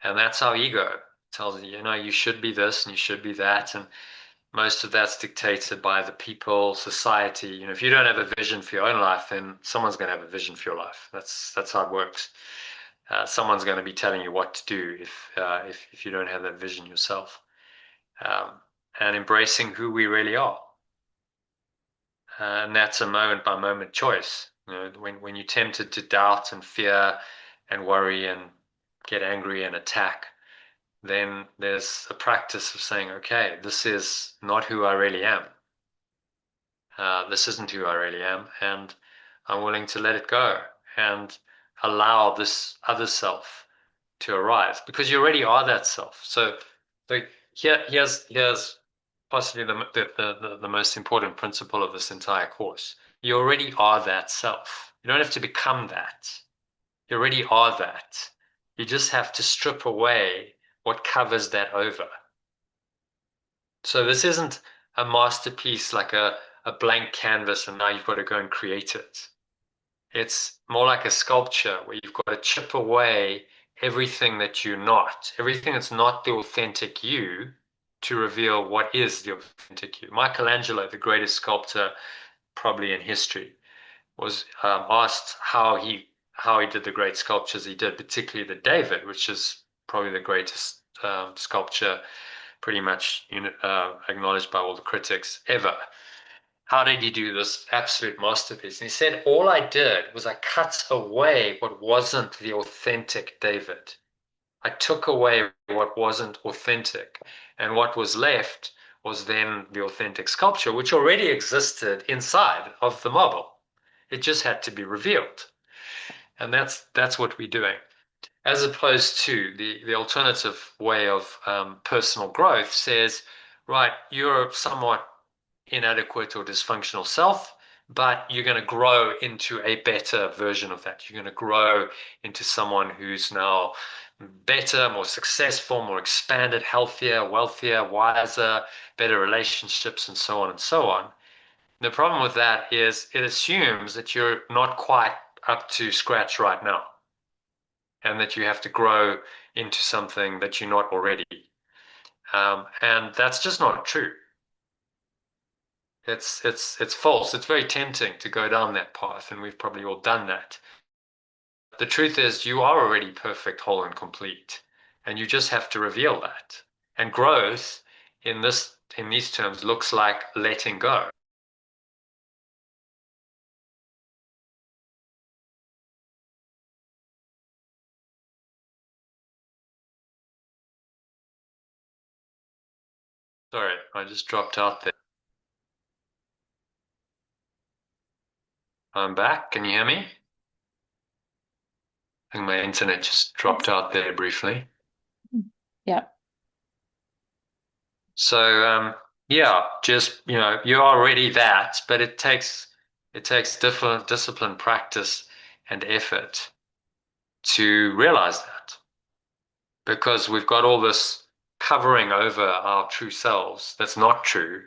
And that's our ego. It tells you, you know, you should be this and you should be that. And most of that's dictated by the people, society. You know, if you don't have a vision for your own life, then someone's going to have a vision for your life. That's how it works. Someone's going to be telling you what to do if you don't have that vision yourself. And embracing who we really are. And that's a moment by moment choice. You know, when you're tempted to doubt and fear and worry and get angry and attack, then there's a practice of saying, okay, this is not who I really am. This isn't who I really am, and I'm willing to let it go and allow this other self to arise, because you already are that self. So here's possibly the most important principle of this entire course. You already are that self. You don't have to become that. You already are that. You just have to strip away what covers that over. So this isn't a masterpiece like a blank canvas and now you've got to go and create it. It's more like a sculpture where you've got to chip away everything that you're not, everything that's not the authentic you, to reveal what is the authentic you. Michelangelo, the greatest sculptor probably in history, was asked how he did the great sculptures he did, particularly the David, which is probably the greatest sculpture, pretty much acknowledged by all the critics ever. How did he do this absolute masterpiece? And he said, all I did was I cut away what wasn't the authentic David. I took away what wasn't authentic, and what was left was then the authentic sculpture, which already existed inside of the marble. It just had to be revealed. And that's what we're doing. As opposed to the alternative way of personal growth says, right, you're somewhat inadequate or dysfunctional self, but you're going to grow into a better version of that. You're going to grow into someone who's now better, more successful, more expanded, healthier, wealthier, wiser, better relationships, and so on and so on. The problem with that is it assumes that you're not quite up to scratch right now, and that you have to grow into something that you're not already. And that's just not true. It's false. It's very tempting to go down that path, and we've probably all done that. The truth is you are already perfect, whole, and complete, and you just have to reveal that. And growth in these terms looks like letting go. Sorry, I just dropped out there. I'm back. Can you hear me? I think my internet just dropped out there briefly. Yeah. So yeah, just you're already that, but it takes different discipline, practice, and effort to realize that, because we've got all this covering over our true selves that's not true,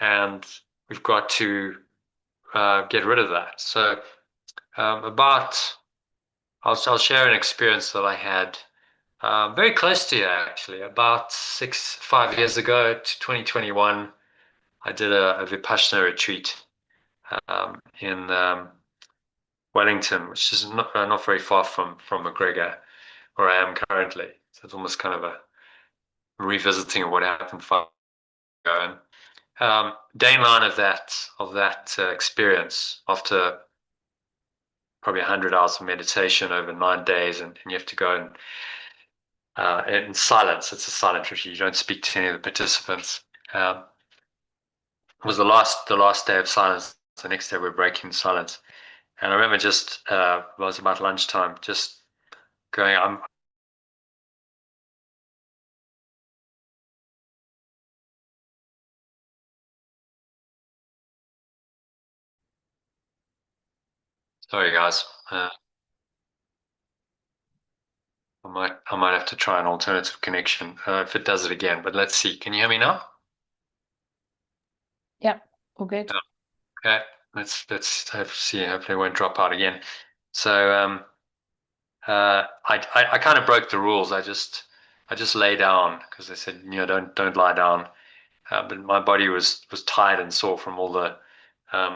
and we've got to get rid of that. So I'll share an experience that I had very close to you, actually. About 5 years ago, to 2021, I did a Vipassana retreat in Wellington, which is not very far from McGregor, where I am currently. So it's almost kind of a revisiting of what happened 5 years ago. And day 9 of that experience, after probably 100 hours of meditation over 9 days, and you have to go in silence. It's a silent retreat. You don't speak to any of the participants. It was the last day of silence. The next day we're breaking silence. And I remember just, it was about lunchtime, just going, sorry guys, I might have to try an alternative connection if it does it again, but let's see. Can you hear me now? Yeah, all good. Okay, let's see. Hopefully it won't drop out again. So I kind of broke the rules. I just lay down because they said don't lie down. But my body was tired and sore from all the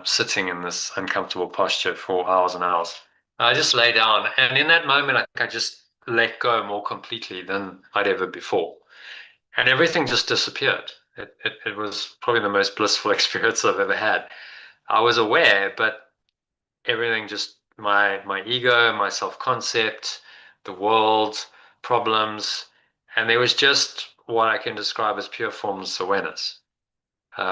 sitting in this uncomfortable posture for hours and hours. I just lay down, and in that moment, I just let go more completely than I'd ever before, and everything just disappeared. It was probably the most blissful experience I've ever had. I was aware, but everything just my ego, my self-concept, the world, problems, and there was just what I can describe as pure formless awareness,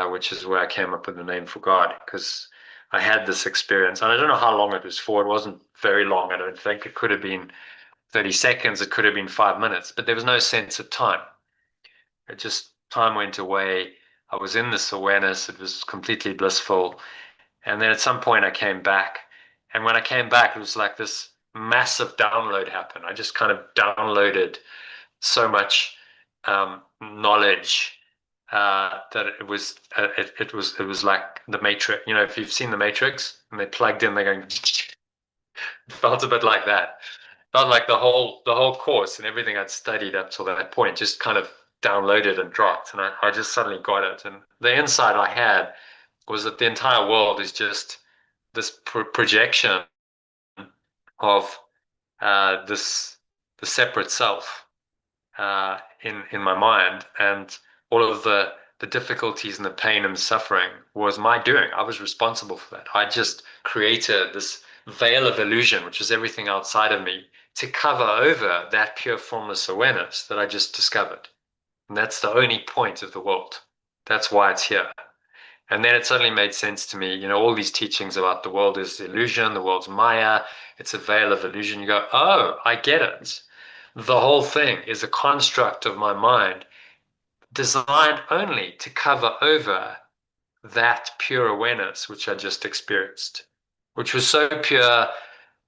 which is where I came up with the name for God, because I had this experience, and I don't know how long it was for. It wasn't very long. I don't think it could have been 30 seconds. It could have been 5 minutes, but there was no sense of time. It just, time went away. I was in this awareness. It was completely blissful. And then at some point I came back, and when I came back, it was like this massive download happened. I just kind of downloaded so much knowledge that it was like the Matrix. You know, if you've seen the Matrix and they plugged in, they're going. It felt a bit like that. Felt like the whole course and everything I'd studied up till that point just kind of downloaded and dropped, and I just suddenly got it. And the insight I had was that the entire world is just this projection of the separate self in my mind, and all of the difficulties and the pain and the suffering was my doing. I was responsible for that. I just created this veil of illusion, which is everything outside of me, to cover over that pure formless awareness that I just discovered. And that's the only point of the world. That's why it's here. And then it suddenly made sense to me, you know, all these teachings about the world is illusion, the world's Maya, it's a veil of illusion. You go, oh, I get it. The whole thing is a construct of my mind designed only to cover over that pure awareness which I just experienced, which was so pure,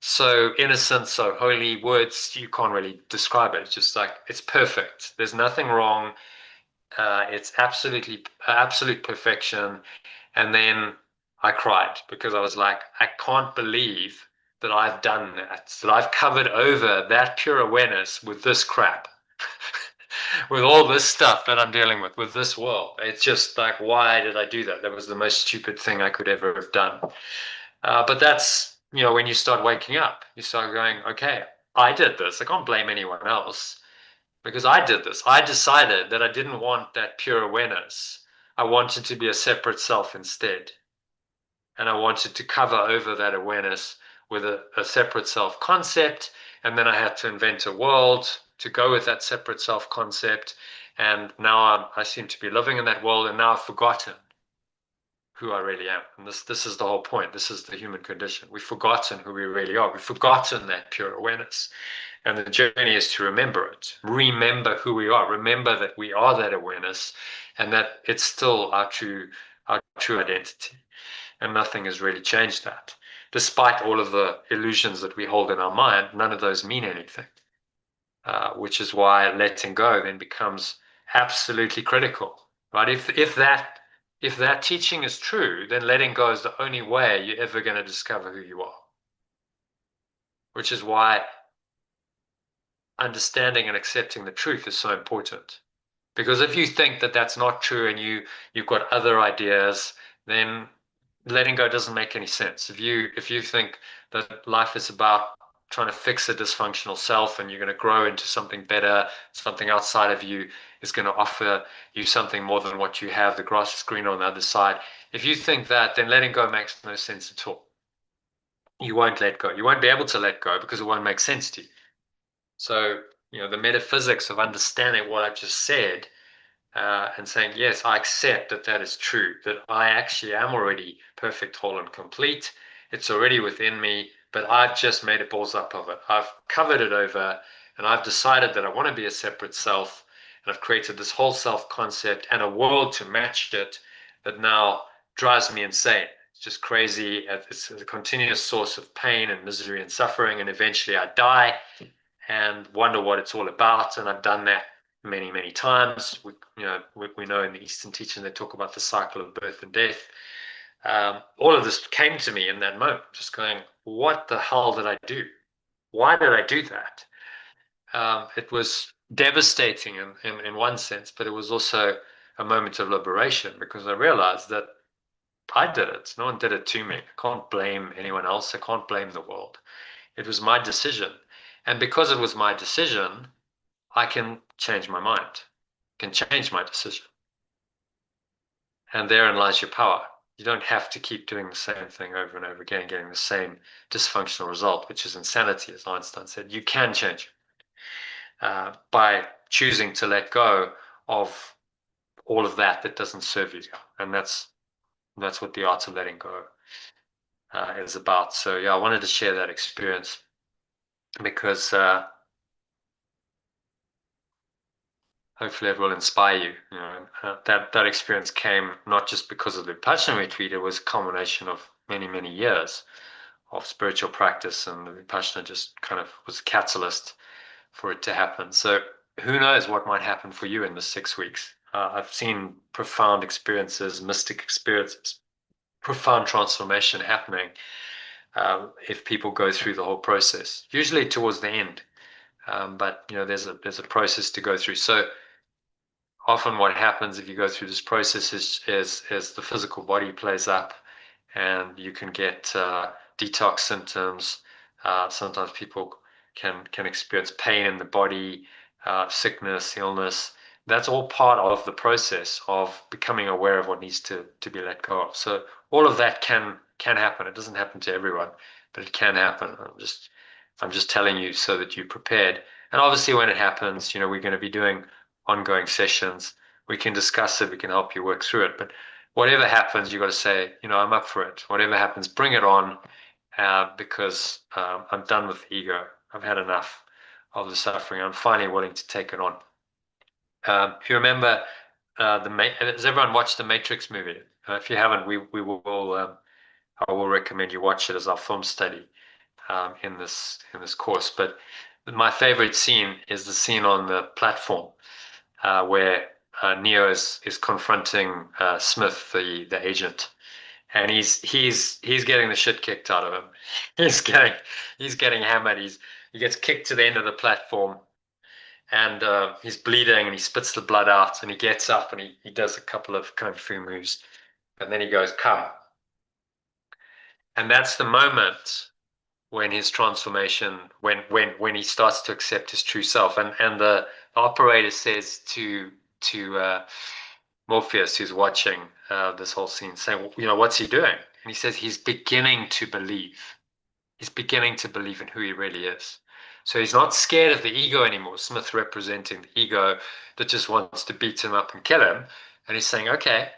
so innocent, so holy. Words, you can't really describe it. It's just like, it's perfect. There's nothing wrong. It's absolute perfection. And then I cried because I was like, I can't believe that I've done that I've covered over that pure awareness with this crap, with all this stuff that I'm dealing with this world. It's just like, why did I do that? That was the most stupid thing I could ever have done. But that's, you know, when you start waking up, you start going, okay, I did this. I can't blame anyone else because I did this. I decided that I didn't want that pure awareness. I wanted to be a separate self instead. And I wanted to cover over that awareness with a separate self concept. And then I had to invent a world to go with that separate self concept. And now I seem to be living in that world, and now I've forgotten who I really am. And this is the whole point. This is the human condition. We've forgotten who we really are. We've forgotten that pure awareness. And the journey is to remember it. Remember who we are. Remember that we are that awareness, and that it's still our true identity. And nothing has really changed that. Despite all of the illusions that we hold in our mind, none of those mean anything. Which is why letting go then becomes absolutely critical, right? If that teaching is true, then letting go is the only way you're ever going to discover who you are. Which is why understanding and accepting the truth is so important. Because if you think that that's not true and you've got other ideas, then letting go doesn't make any sense. If you think that life is about trying to fix a dysfunctional self and you're going to grow into something better, something outside of you is going to offer you something more than what you have, the grass is greener on the other side. If you think that, then letting go makes no sense at all. You won't let go. You won't be able to let go because it won't make sense to you. So, you know, the metaphysics of understanding what I've just said and saying, yes, I accept that that is true, that I actually am already perfect, whole, and complete. It's already within me, but I've just made a balls up of it. I've covered it over, and I've decided that I want to be a separate self, and I've created this whole self concept and a world to match it that now drives me insane. It's just crazy. It's a continuous source of pain and misery and suffering, and eventually I die and wonder what it's all about. And I've done that many times. We know in the Eastern teaching they talk about the cycle of birth and death. All of this came to me in that moment, just going, what the hell did I do? Why did I do that? It was devastating in one sense, but it was also a moment of liberation because I realized that I did it. No one did it to me. I can't blame anyone else. I can't blame the world. It was my decision. And because it was my decision, I can change my mind, can change my decision. And therein lies your power. You don't have to keep doing the same thing over and over again, getting the same dysfunctional result, which is insanity, as Einstein said. You can change by choosing to let go of all of that doesn't serve you. And that's what the art of letting go is about. So yeah, I wanted to share that experience because hopefully it will inspire you. That experience came not just because of the Vipassana retreat, it was a culmination of many, many years of spiritual practice, and the Vipassana just kind of was a catalyst for it to happen. So who knows what might happen for you in the 6 weeks. I've seen profound experiences, mystic experiences, profound transformation happening if people go through the whole process, usually towards the end. But there's a process to go through. So often what happens if you go through this process is the physical body plays up, and you can get detox symptoms. Sometimes people can experience pain in the body, sickness, illness. That's all part of the process of becoming aware of what needs to be let go of. So all of that can happen. It doesn't happen to everyone, but it can happen. I'm just telling you so that you're prepared. And obviously when it happens, we're going to be doing ongoing sessions. We can discuss it. We can help you work through it. But whatever happens, you got to say, I'm up for it. Whatever happens, bring it on, because I'm done with the ego. I've had enough of the suffering. I'm finally willing to take it on. If you remember, has everyone watched the Matrix movie? If you haven't, I will recommend you watch it as our film study in this course. But my favorite scene is the scene on the platform where Neo is confronting Smith, the agent, and he's getting the shit kicked out of him. He's getting hammered. He gets kicked to the end of the platform, and he's bleeding, and he spits the blood out, and he gets up and he does a couple of kung fu moves, and then he goes, "Come." And that's the moment when his transformation, when he starts to accept his true self, and the operator says to Morpheus, who's watching this whole scene, saying, what's he doing? And he says he's beginning to believe. He's beginning to believe in who he really is. So he's not scared of the ego anymore. Smith representing the ego that just wants to beat him up and kill him. And he's saying, okay,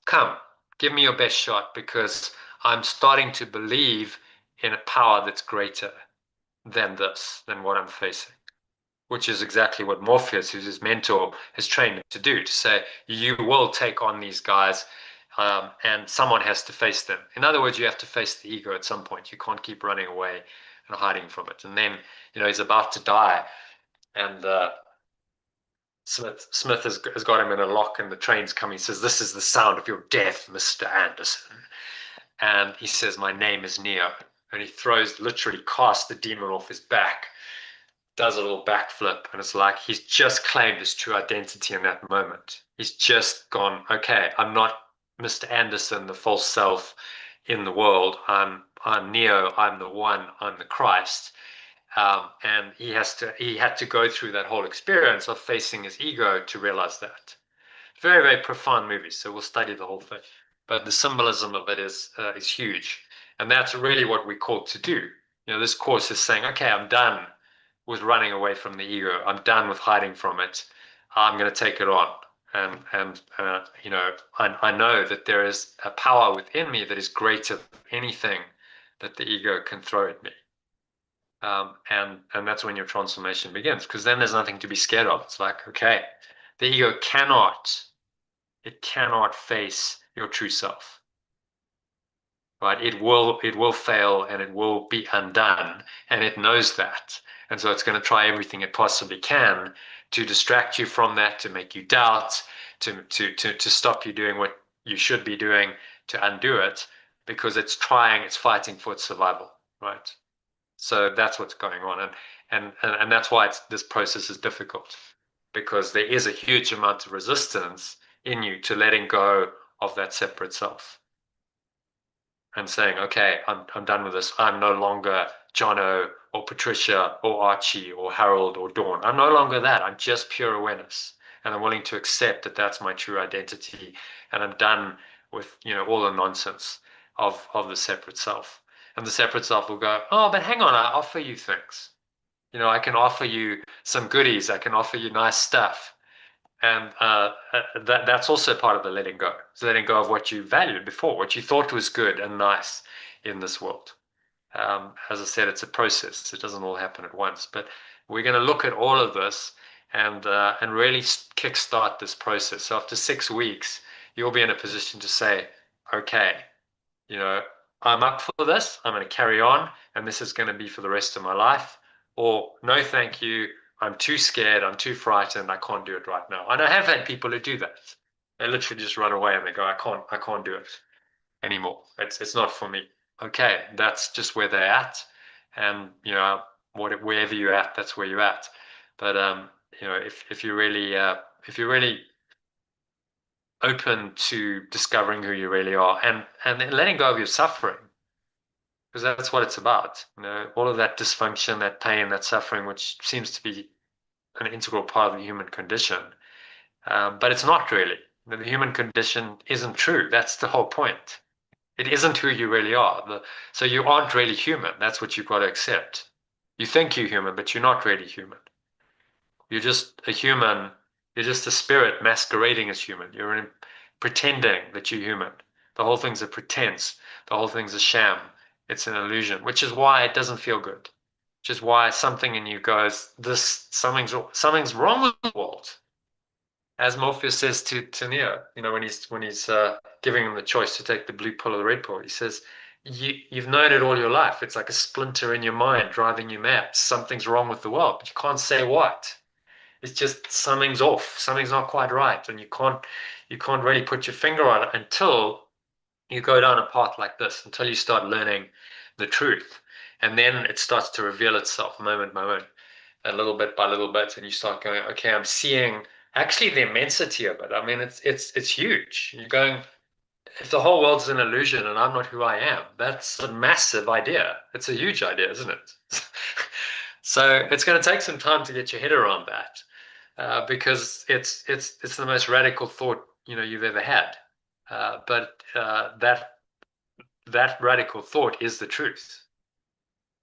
come, give me your best shot, because I'm starting to believe in a power that's greater than what I'm facing, which is exactly what Morpheus, who's his mentor, has trained him to do, to say, you will take on these guys, and someone has to face them. In other words, you have to face the ego at some point. You can't keep running away and hiding from it. And then, he's about to die, and Smith has got him in a lock, and the train's coming. He says, "This is the sound of your death, Mr. Anderson." And he says, "My name is Neo." And he literally casts the demon off his back, does a little backflip, and it's like he's just claimed his true identity in that moment. He's just gone, okay, I'm not Mr. Anderson, the false self in the world. I'm Neo. I'm the one. I'm the Christ. And he had to go through that whole experience of facing his ego to realize that. Very, very profound movie. So we'll study the whole thing. But the symbolism of it is huge. And that's really what we're called to do. This course is saying, okay, I'm done with running away from the ego. I'm done with hiding from it. I'm going to take it on. And I know that there is a power within me that is greater than anything that the ego can throw at me. And that's when your transformation begins, because then there's nothing to be scared of. It's like, okay, the ego cannot face your true self. Right? It will fail, and it will be undone, and it knows that. And so it's going to try everything it possibly can to distract you from that, to make you doubt, to stop you doing what you should be doing, to undo it, because it's fighting for its survival, right? So that's what's going on, and that's why this process is difficult, because there is a huge amount of resistance in you to letting go of that separate self and saying, okay, I'm done with this. I'm no longer Jono or Patricia or Archie or Harold or Dawn. I'm no longer that. I'm just pure awareness, and I'm willing to accept that that's my true identity, and I'm done with all the nonsense of the separate self. And the separate self will go, oh, but hang on, I offer you things. I can offer you some goodies. I can offer you nice stuff. And that's also part of the letting go. It's letting go of what you valued before, what you thought was good and nice in this world. As I said, it's a process. It doesn't all happen at once. But we're going to look at all of this and really kickstart this process. So after 6 weeks, you'll be in a position to say, okay, I'm up for this, I'm going to carry on, and this is going to be for the rest of my life, or no, thank you, I'm too scared, I'm too frightened, I can't do it right now. And I have had people who do that. They literally just run away and they go, I can't do it anymore. It's not for me. Okay, that's just where they're at, and wherever you're at, that's where you're at. But if you're really open to discovering who you really are, and letting go of your suffering, because that's what it's about. All of that dysfunction, that pain, that suffering, which seems to be an integral part of the human condition, but it's not really. The human condition isn't true. That's the whole point. It isn't who you really are. So you aren't really human. That's what you've got to accept. You think you're human, but you're not really human. You're just a human. You're just a spirit masquerading as human. You're pretending that you're human. The whole thing's a pretense. The whole thing's a sham. It's an illusion, which is why it doesn't feel good. Which is why something in you goes, something's wrong with the world. As Morpheus says to Neo, when he's giving him the choice to take the blue pill or the red pill, he says, you've known it all your life. It's like a splinter in your mind driving you mad. Something's wrong with the world, but you can't say what. It's just something's off. Something's not quite right, and you can't really put your finger on it until you go down a path like this, until you start learning the truth, and then it starts to reveal itself moment by moment, a little bit by little bit, and you start going, okay, I'm seeing actually the immensity of it. I mean, it's huge. You're going, if the whole world's an illusion and I'm not who I am, that's a massive idea. It's a huge idea, isn't it? So it's going to take some time to get your head around that, because it's the most radical thought you've ever had. But that radical thought is the truth,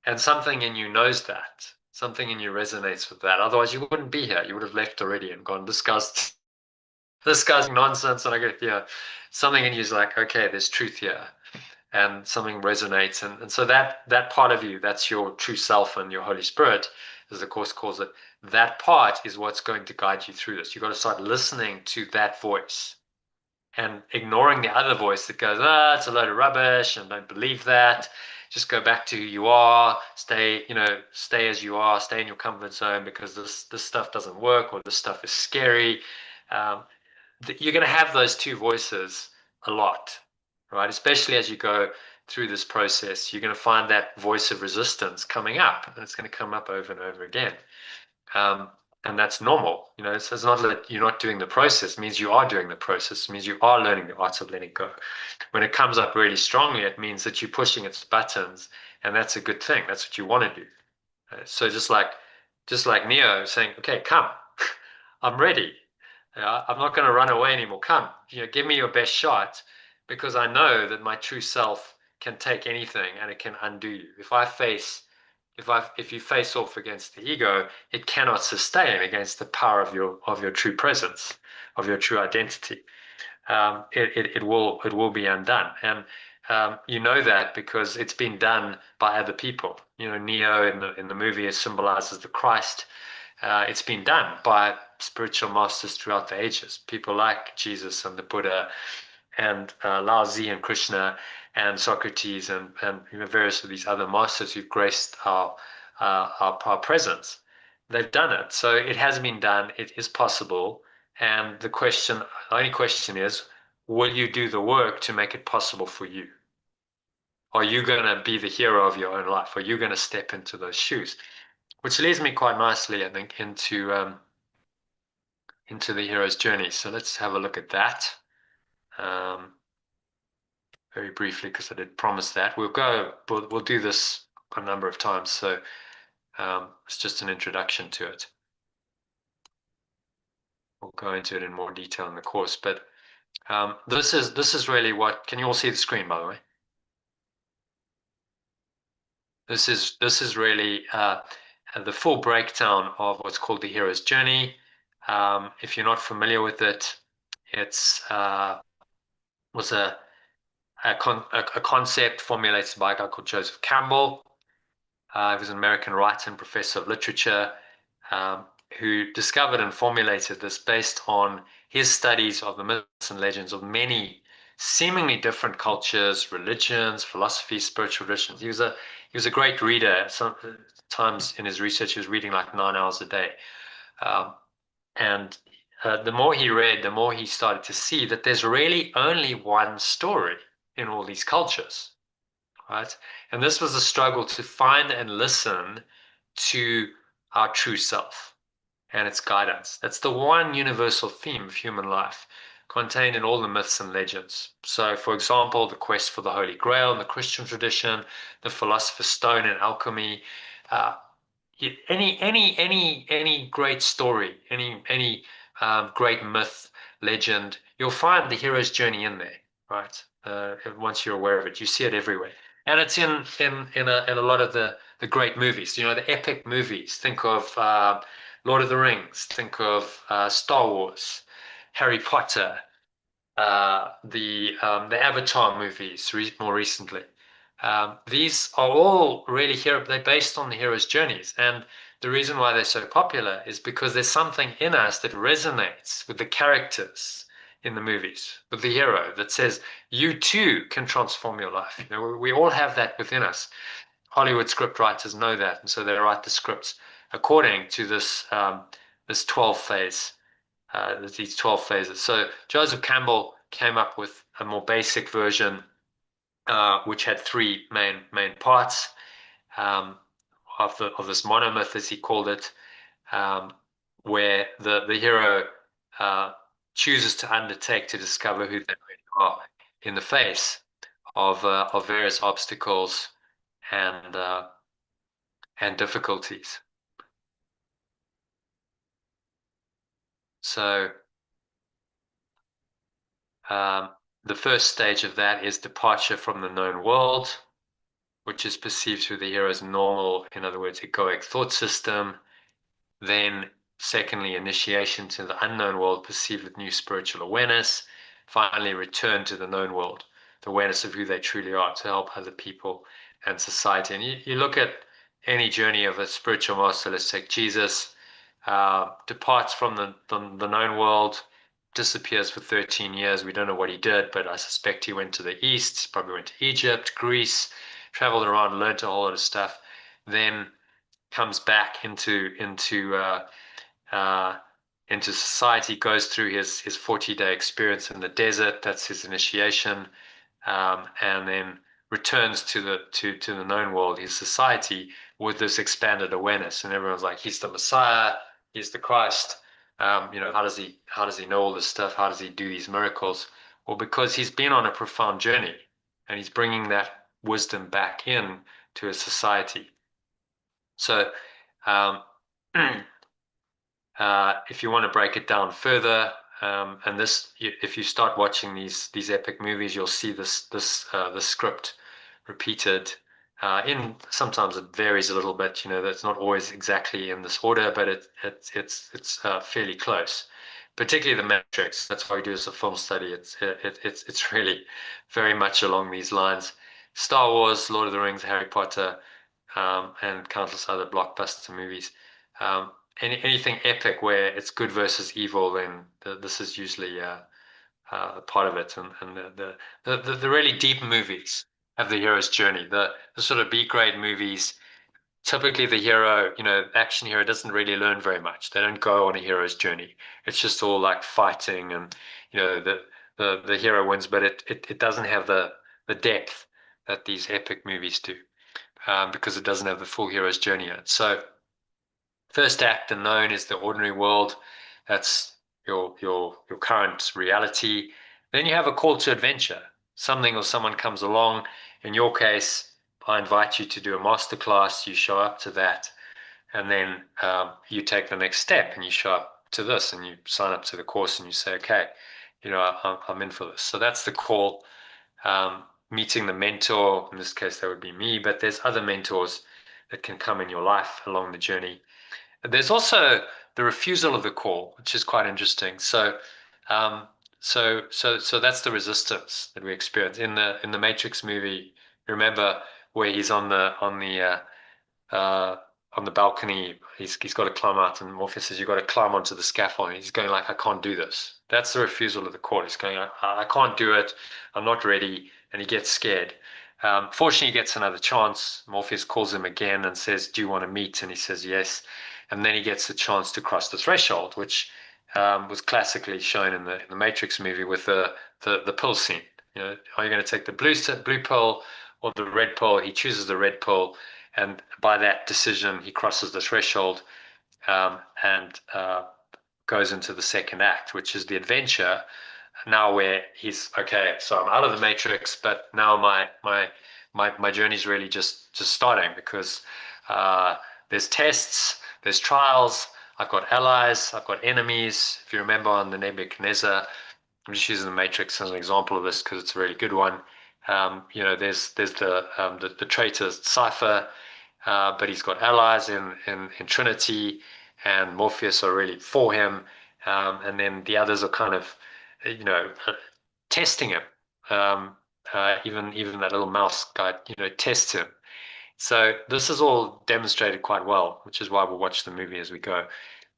and something in you knows that. Something in you resonates with that. Otherwise, you wouldn't be here. You would have left already and gone, this guy's nonsense. And I go, yeah, something in you is like, okay, there's truth here. And something resonates. And so that part of you, that's your true self and your Holy Spirit, as the Course calls it, that part is what's going to guide you through this. You've got to start listening to that voice and ignoring the other voice that goes, it's a load of rubbish and don't believe that. Just go back to who you are, stay as you are, stay in your comfort zone, because this stuff doesn't work, or this stuff is scary. You're going to have those two voices a lot, right? Especially as you go through this process, you're going to find that voice of resistance coming up, and it's going to come up over and over again. And that's normal. It's not that you're not doing the process. It means you are doing the process. It means you are learning the art of letting go. When it comes up really strongly, it means that you're pushing its buttons, and that's a good thing. That's what you want to do. So just like Neo saying, okay, come, I'm ready. I'm not going to run away anymore. Come, give me your best shot, because I know that my true self can take anything and it can undo you. If you face off against the ego, it cannot sustain against the power of your true presence, of your true identity. It will be undone, and that because it's been done by other people. Neo in the movie symbolizes the Christ. It's been done by spiritual masters throughout the ages, people like Jesus and the Buddha and Lao Tzu and Krishna and Socrates and various of these other masters who've graced our presence. They've done it. So it has been done. It is possible. And the only question is, will you do the work to make it possible for you? Are you going to be the hero of your own life? Are you going to step into those shoes? Which leads me quite nicely, I think, into the hero's journey. So let's have a look at that. Very briefly, because I did promise that. We'll do this a number of times, so it's just an introduction to it. We'll go into it in more detail in the course, but this is really what. Can you all see the screen, by the way? This is really the full breakdown of what's called the hero's journey. If you're not familiar with it, it's was a concept formulated by a guy called Joseph Campbell. He was an American writer and professor of literature who discovered and formulated this based on his studies of the myths and legends of many seemingly different cultures, religions, philosophies, spiritual traditions. He was a great reader. Sometimes in his research, he was reading like 9 hours a day. And the more he read, the more he started to see that there's really only one story in all these cultures, right? And this was a struggle to find and listen to our true self and its guidance. That's the one universal theme of human life contained in all the myths and legends. So, for example, the quest for the Holy Grail in the Christian tradition, the Philosopher's Stone in alchemy, uh, any great story, any great myth, legend, you'll find the hero's journey in there, right? Once you're aware of it, you see it everywhere, and it's in a lot of the great movies. You know, the epic movies. Think of Lord of the Rings. Think of Star Wars, Harry Potter, the Avatar movies more recently. These are all really they're based on the hero's journeys. And the reason why they're so popular is because there's something in us that resonates with the characters in the movies, with the hero that says, you too can transform your life. You know, we all have that within us. Hollywood script writers know that. And so they write the scripts according to this 12 phase, these 12 phases. So Joseph Campbell came up with a more basic version which had three main parts of this monomyth, as he called it, where the hero chooses to undertake to discover who they really are in the face of various obstacles and difficulties. So the first stage of that is departure from the known world, which is perceived through the hero's normal, in other words, egoic thought system. Then, secondly, initiation to the unknown world, perceived with new spiritual awareness. Finally, return to the known world, the awareness of who they truly are to help other people and society. And you look at any journey of a spiritual master, let's take Jesus, departs from the known world, disappears for 13 years. We don't know what he did, but I suspect he went to the east, probably went to Egypt, Greece, traveled around, learned a whole lot of stuff, then comes back into society, goes through his 40-day experience in the desert. That's his initiation, and then returns to the known world, his society, with this expanded awareness. And everyone's like, he's the Messiah, he's the Christ. How does he know all this stuff? How does he do these miracles? Well, because he's been on a profound journey, and he's bringing that wisdom back in to his society. So, if you want to break it down further, and if you start watching these epic movies, you'll see this script repeated. Sometimes it varies a little bit. That's not always exactly in this order, but it's fairly close. Particularly the Matrix. That's why we do as a film study. It's really very much along these lines. Star Wars, Lord of the Rings, Harry Potter, and countless other blockbuster movies. Anything epic where it's good versus evil, then this is usually part of it. And the really deep movies have the hero's journey. The sort of B-grade movies, typically the hero, action hero doesn't really learn very much. They don't go on a hero's journey. It's just all like fighting, and the hero wins, but it doesn't have the depth that these epic movies do, because it doesn't have the full hero's journey in it. So first act, and known, is the ordinary world. That's your current reality. Then you have a call to adventure. Something or someone comes along. In your case, I invite you to do a masterclass. You show up to that, and then you take the next step, and you show up to this, and you sign up to the course, and you say, okay, I'm in for this. So that's the call. Meeting the mentor. In this case, that would be me, but there's other mentors that can come in your life along the journey. There's also the refusal of the call, which is quite interesting. So that's the resistance that we experience in the Matrix movie. Remember where he's on the on the balcony. He's got to climb out, and Morpheus says, "You've got to climb onto the scaffold." And he's going like, "I can't do this." That's the refusal of the court. He's going, I can't do it. I'm not ready. And he gets scared. Fortunately, he gets another chance. Morpheus calls him again and says, "Do you want to meet?" And he says, "Yes." And then he gets the chance to cross the threshold, which was classically shown in the Matrix movie with the pill scene. You know, are you going to take the blue pill or the red pill? He chooses the red pill, and by that decision, he crosses the threshold and goes into the second act, which is the adventure. Now where he's okay, so I'm out of the Matrix, but now my journey's really just starting, because there's tests, there's trials. I've got allies, I've got enemies. If you remember on the Nebuchadnezzar, I'm just using the Matrix as an example of this because it's a really good one. You know, there's the traitor Cypher, but he's got allies in Trinity, and Morpheus are really for him, and then the others are kind of, you know, testing him. Even that little mouse guy, you know, tests him. So this is all demonstrated quite well, which is why we'll watch the movie as we go.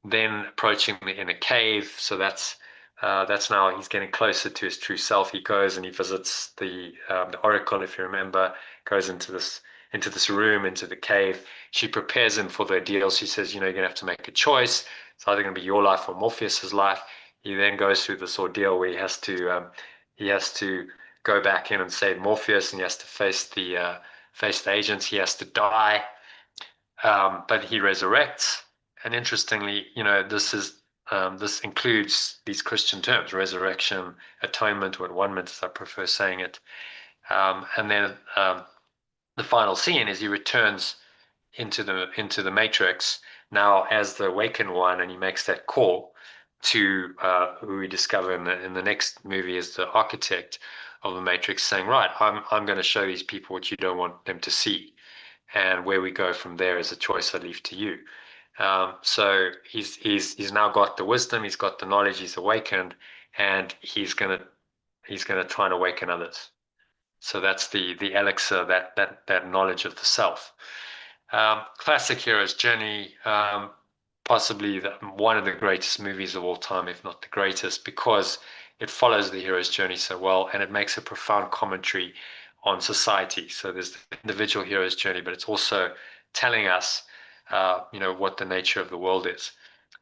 Then approaching the inner cave, so that's now he's getting closer to his true self. He goes and he visits the oracle, if you remember, goes into this room, into the cave. She prepares him for the ordeal. She says, you know, you're gonna have to make a choice. It's either gonna be your life or Morpheus's life. He then goes through this ordeal where he has to go back in and save Morpheus, and he has to face the agents. He has to die, but he resurrects. And interestingly, you know, this includes these Christian terms: resurrection, atonement, or atonement, as I prefer saying it. And then the final scene is he returns into the Matrix now as the awakened one, and he makes that call to who we discover in the next movie is the architect of the Matrix, saying, "Right, I'm going to show these people what you don't want them to see, and where we go from there is a choice I leave to you." So he's now got the wisdom, he's got the knowledge, he's awakened, and he's gonna try and awaken others. So that's the elixir, that knowledge of the self. Classic hero's journey, possibly one of the greatest movies of all time, if not the greatest, because it follows the hero's journey so well, and it makes a profound commentary on society. So there's the individual hero's journey, but it's also telling us, you know, what the nature of the world is.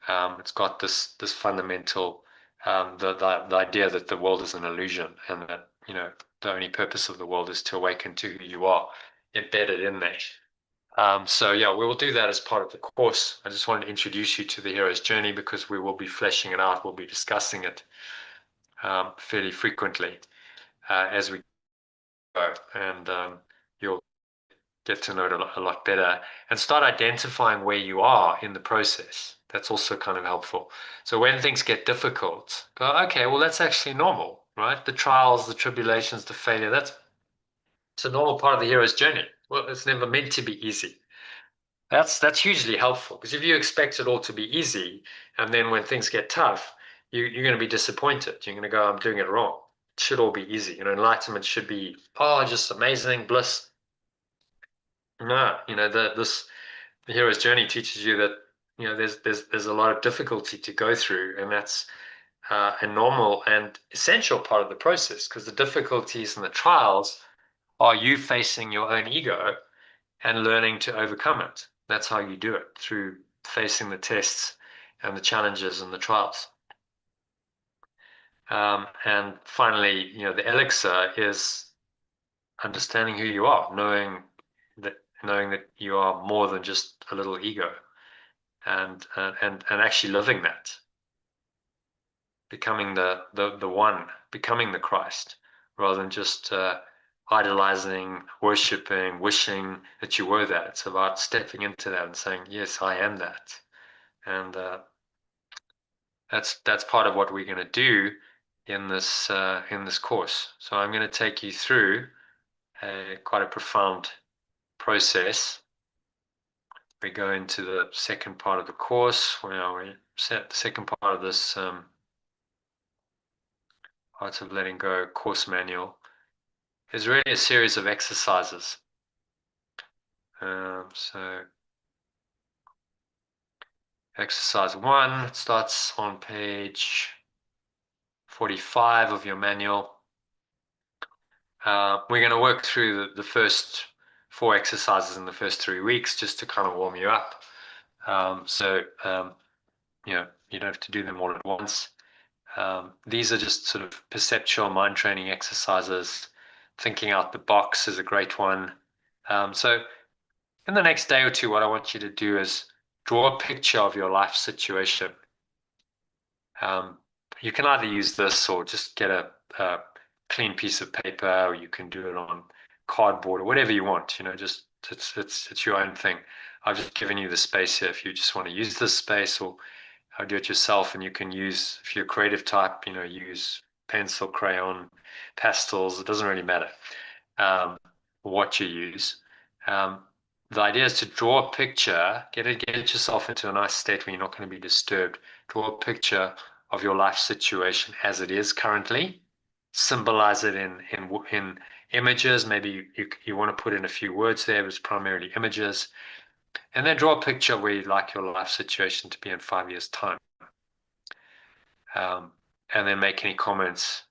It's got this fundamental, the idea that the world is an illusion, and that, you know, the only purpose of the world is to awaken to who you are, embedded in that. So yeah, we will do that as part of the course. I just wanted to introduce you to the hero's journey because we will be fleshing it out. We'll be discussing it fairly frequently as we go, and you'll get to know it a lot better and start identifying where you are in the process. That's also kind of helpful. So when things get difficult, go, okay, well, that's actually normal, right? The trials, the tribulations, the failure, it's a normal part of the hero's journey. Well, it's never meant to be easy. That's hugely helpful, because if you expect it all to be easy, and then when things get tough, you're going to be disappointed. You're going to go, I'm doing it wrong. It should all be easy. You know, enlightenment should be, oh, just amazing bliss. No, you know, the hero's journey teaches you that, you know, there's a lot of difficulty to go through, and that's a normal and essential part of the process, because the difficulties and the trials are you facing your own ego and learning to overcome it. That's how you do it, through facing the tests and the challenges and the trials. And finally, you know, the elixir is understanding who you are, knowing that you are more than just a little ego, and actually living that, becoming the one, becoming the Christ, rather than just idolizing, worshipping, wishing that you were that. It's about stepping into that and saying, yes, I am that. And that's part of what we're going to do in this course. So I'm going to take you through quite a profound process. We go into the second part of the course. Where we set the second part of this Art of Letting Go course manual is really a series of exercises. So Exercise 1 starts on page 45 of your manual. We're going to work through the first 4 exercises in the first 3 weeks just to kind of warm you up. You know, you don't have to do them all at once. These are just sort of perceptual mind training exercises. Thinking out the box is a great one. So in the next day or two, what I want you to do is draw a picture of your life situation. You can either use this or just get a clean piece of paper, or you can do it on cardboard or whatever you want. You know, just it's your own thing. I've just given you the space here. If you just want to use this space, or do it yourself, and you can use, if you're a creative type, you know, use pencil, crayon, pastels. It doesn't really matter what you use. The idea is to draw a picture, get yourself into a nice state where you're not going to be disturbed. Draw a picture of your life situation as it is currently. Symbolize it in images. Maybe you want to put in a few words there, but it's primarily images. And then draw a picture where you'd like your life situation to be in 5 years' time. And then make any comments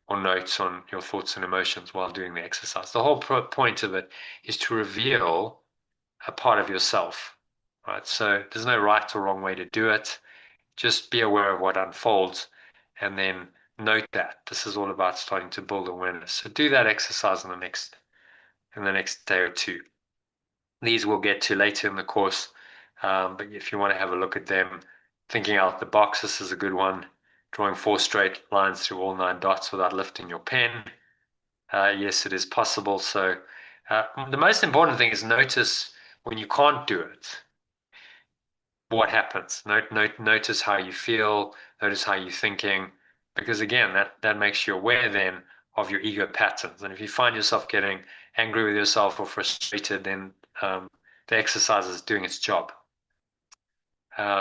or notes on your thoughts and emotions while doing the exercise. The whole point of it is to reveal a part of yourself, right? So there's no right or wrong way to do it. Just be aware of what unfolds and then note that. This is all about starting to build awareness. So do that exercise in the next day or two. These we'll get to later in the course, but if you want to have a look at them, thinking out the box, this is a good one. Drawing 4 straight lines through all 9 dots without lifting your pen. Yes, it is possible. So the most important thing is notice when you can't do it, what happens. Notice how you feel, notice how you're thinking, because again, that makes you aware then of your ego patterns. And if you find yourself getting angry with yourself or frustrated, then the exercise is doing its job.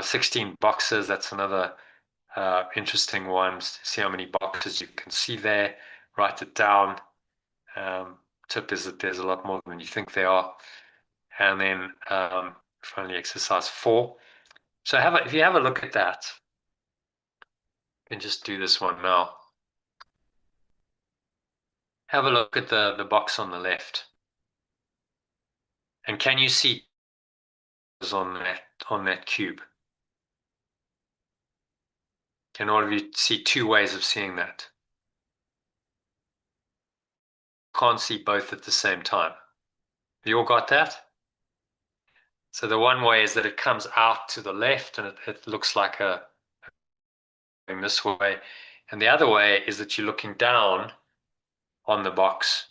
16 boxes, that's another interesting one. See how many boxes you can see there, write it down. Tip is that there's a lot more than you think there are. And then finally exercise 4. So if you have a look at that, you can just do this one now. Have a look at the box on the left. And can you see on that cube? Can all of you see 2 ways of seeing that? Can't see both at the same time. You all got that? So the one way is that it comes out to the left and it looks like going this way. And the other way is that you're looking down on the box,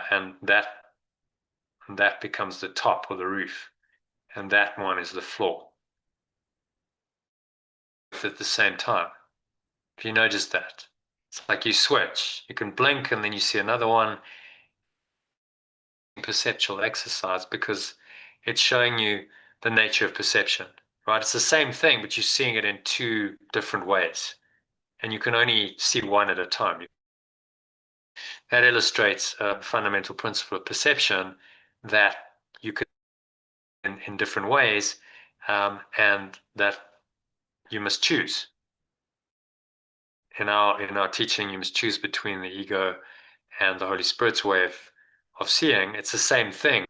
and that becomes the top or the roof, and that one is the floor. At the same time, if you notice that, it's like you switch. You can blink and then you see another one. Perceptual exercise, because it's showing you the nature of perception, right? It's the same thing, but you're seeing it in 2 different ways, and you can only see one at a time. That illustrates a fundamental principle of perception, that you could in different ways, and that you must choose. In our teaching, you must choose between the ego and the Holy Spirit's way of seeing. It's the same thing.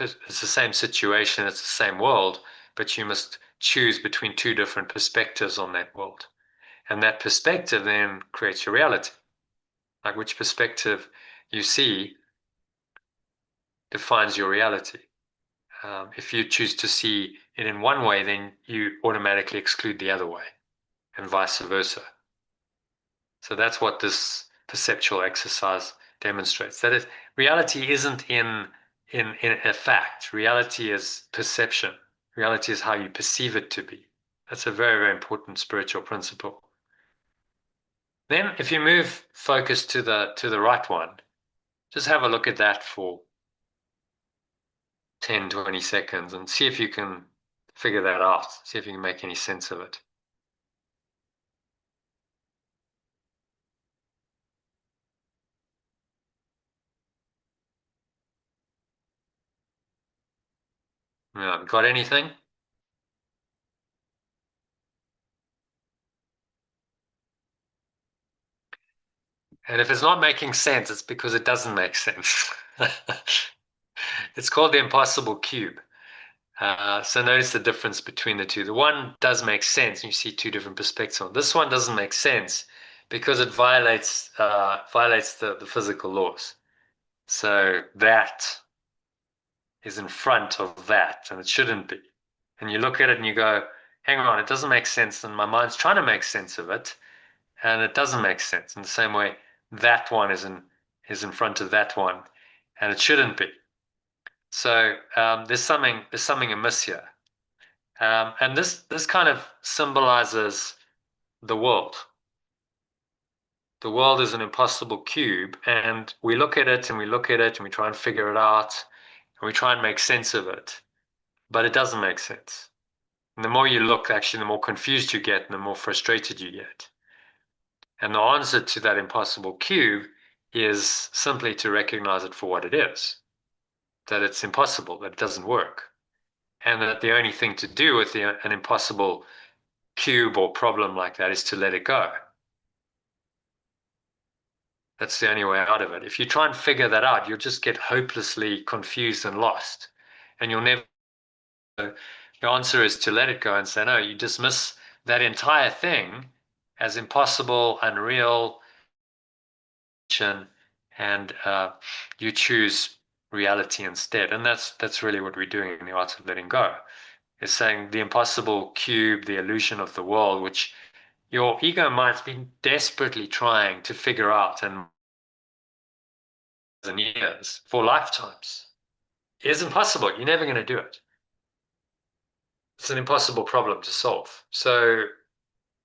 It's the same situation, it's the same world, but you must choose between 2 different perspectives on that world. And that perspective then creates your reality. Like which perspective you see defines your reality. If you choose to see it in one way, then you automatically exclude the other way, and vice versa. So that's what this perceptual exercise demonstrates. That reality isn't in a fact. Reality is perception. Reality is how you perceive it to be. That's a very, very important spiritual principle. Then if you move focus to the right one, just have a look at that for 10, 20 seconds and see if you can figure that out. See if you can make any sense of it. Yeah, got anything? And if it's not making sense, it's because it doesn't make sense. It's called the impossible cube. So notice the difference between the two. The one does make sense, and you see two different perspectives on it. This one doesn't make sense because it violates the physical laws. So that is in front of that, and it shouldn't be. And you look at it and you go, hang on, it doesn't make sense, and my mind's trying to make sense of it, and it doesn't make sense. In the same way, that one is in front of that one, and it shouldn't be. So there's something amiss here. And this kind of symbolizes the world. The world is an impossible cube, and we look at it and we look at it and we try and figure it out and we try and make sense of it, but it doesn't make sense. And the more you look, actually, the more confused you get and the more frustrated you get. And the answer to that impossible cube is simply to recognize it for what it is, that it's impossible, that it doesn't work, and that the only thing to do with an impossible cube or problem like that is to let it go. That's the only way out of it. If you try and figure that out, you'll just get hopelessly confused and lost. And you'll never. Your answer is to let it go and say, no, you dismiss that entire thing as impossible, unreal, and you choose reality instead. And that's really what we're doing in the art of letting go. Is saying the impossible cube, the illusion of the world, which your ego mind's been desperately trying to figure out and years for lifetimes, is impossible. You're never going to do it. It's an impossible problem to solve. So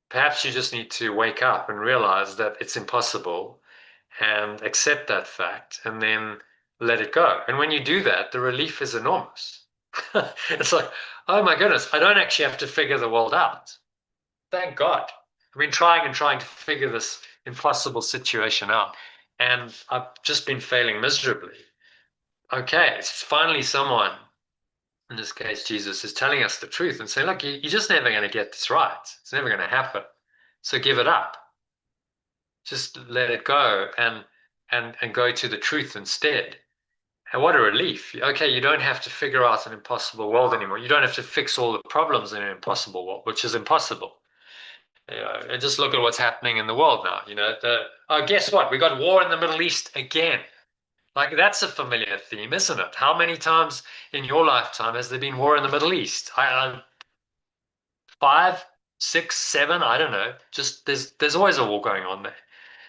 perhaps you just need to wake up and realize that it's impossible and accept that fact and then let it go. And when you do that, the relief is enormous. It's like, oh my goodness, I don't actually have to figure the world out. Thank God. I've been trying to figure this impossible situation out, and I've just been failing miserably. Okay, it's finally someone, in this case Jesus, is telling us the truth and saying, look, you're just never going to get this right. It's never going to happen. So give it up. Just let it go and go to the truth instead. And what a relief. Okay, you don't have to figure out an impossible world anymore. You don't have to fix all the problems in an impossible world, which is impossible. And just look at what's happening in the world now. Guess what? We got war in the Middle East again. Like, that's a familiar theme, isn't it? How many times in your lifetime has there been war in the Middle East? 5, 6, 7, I don't know. Just there's always a war going on there.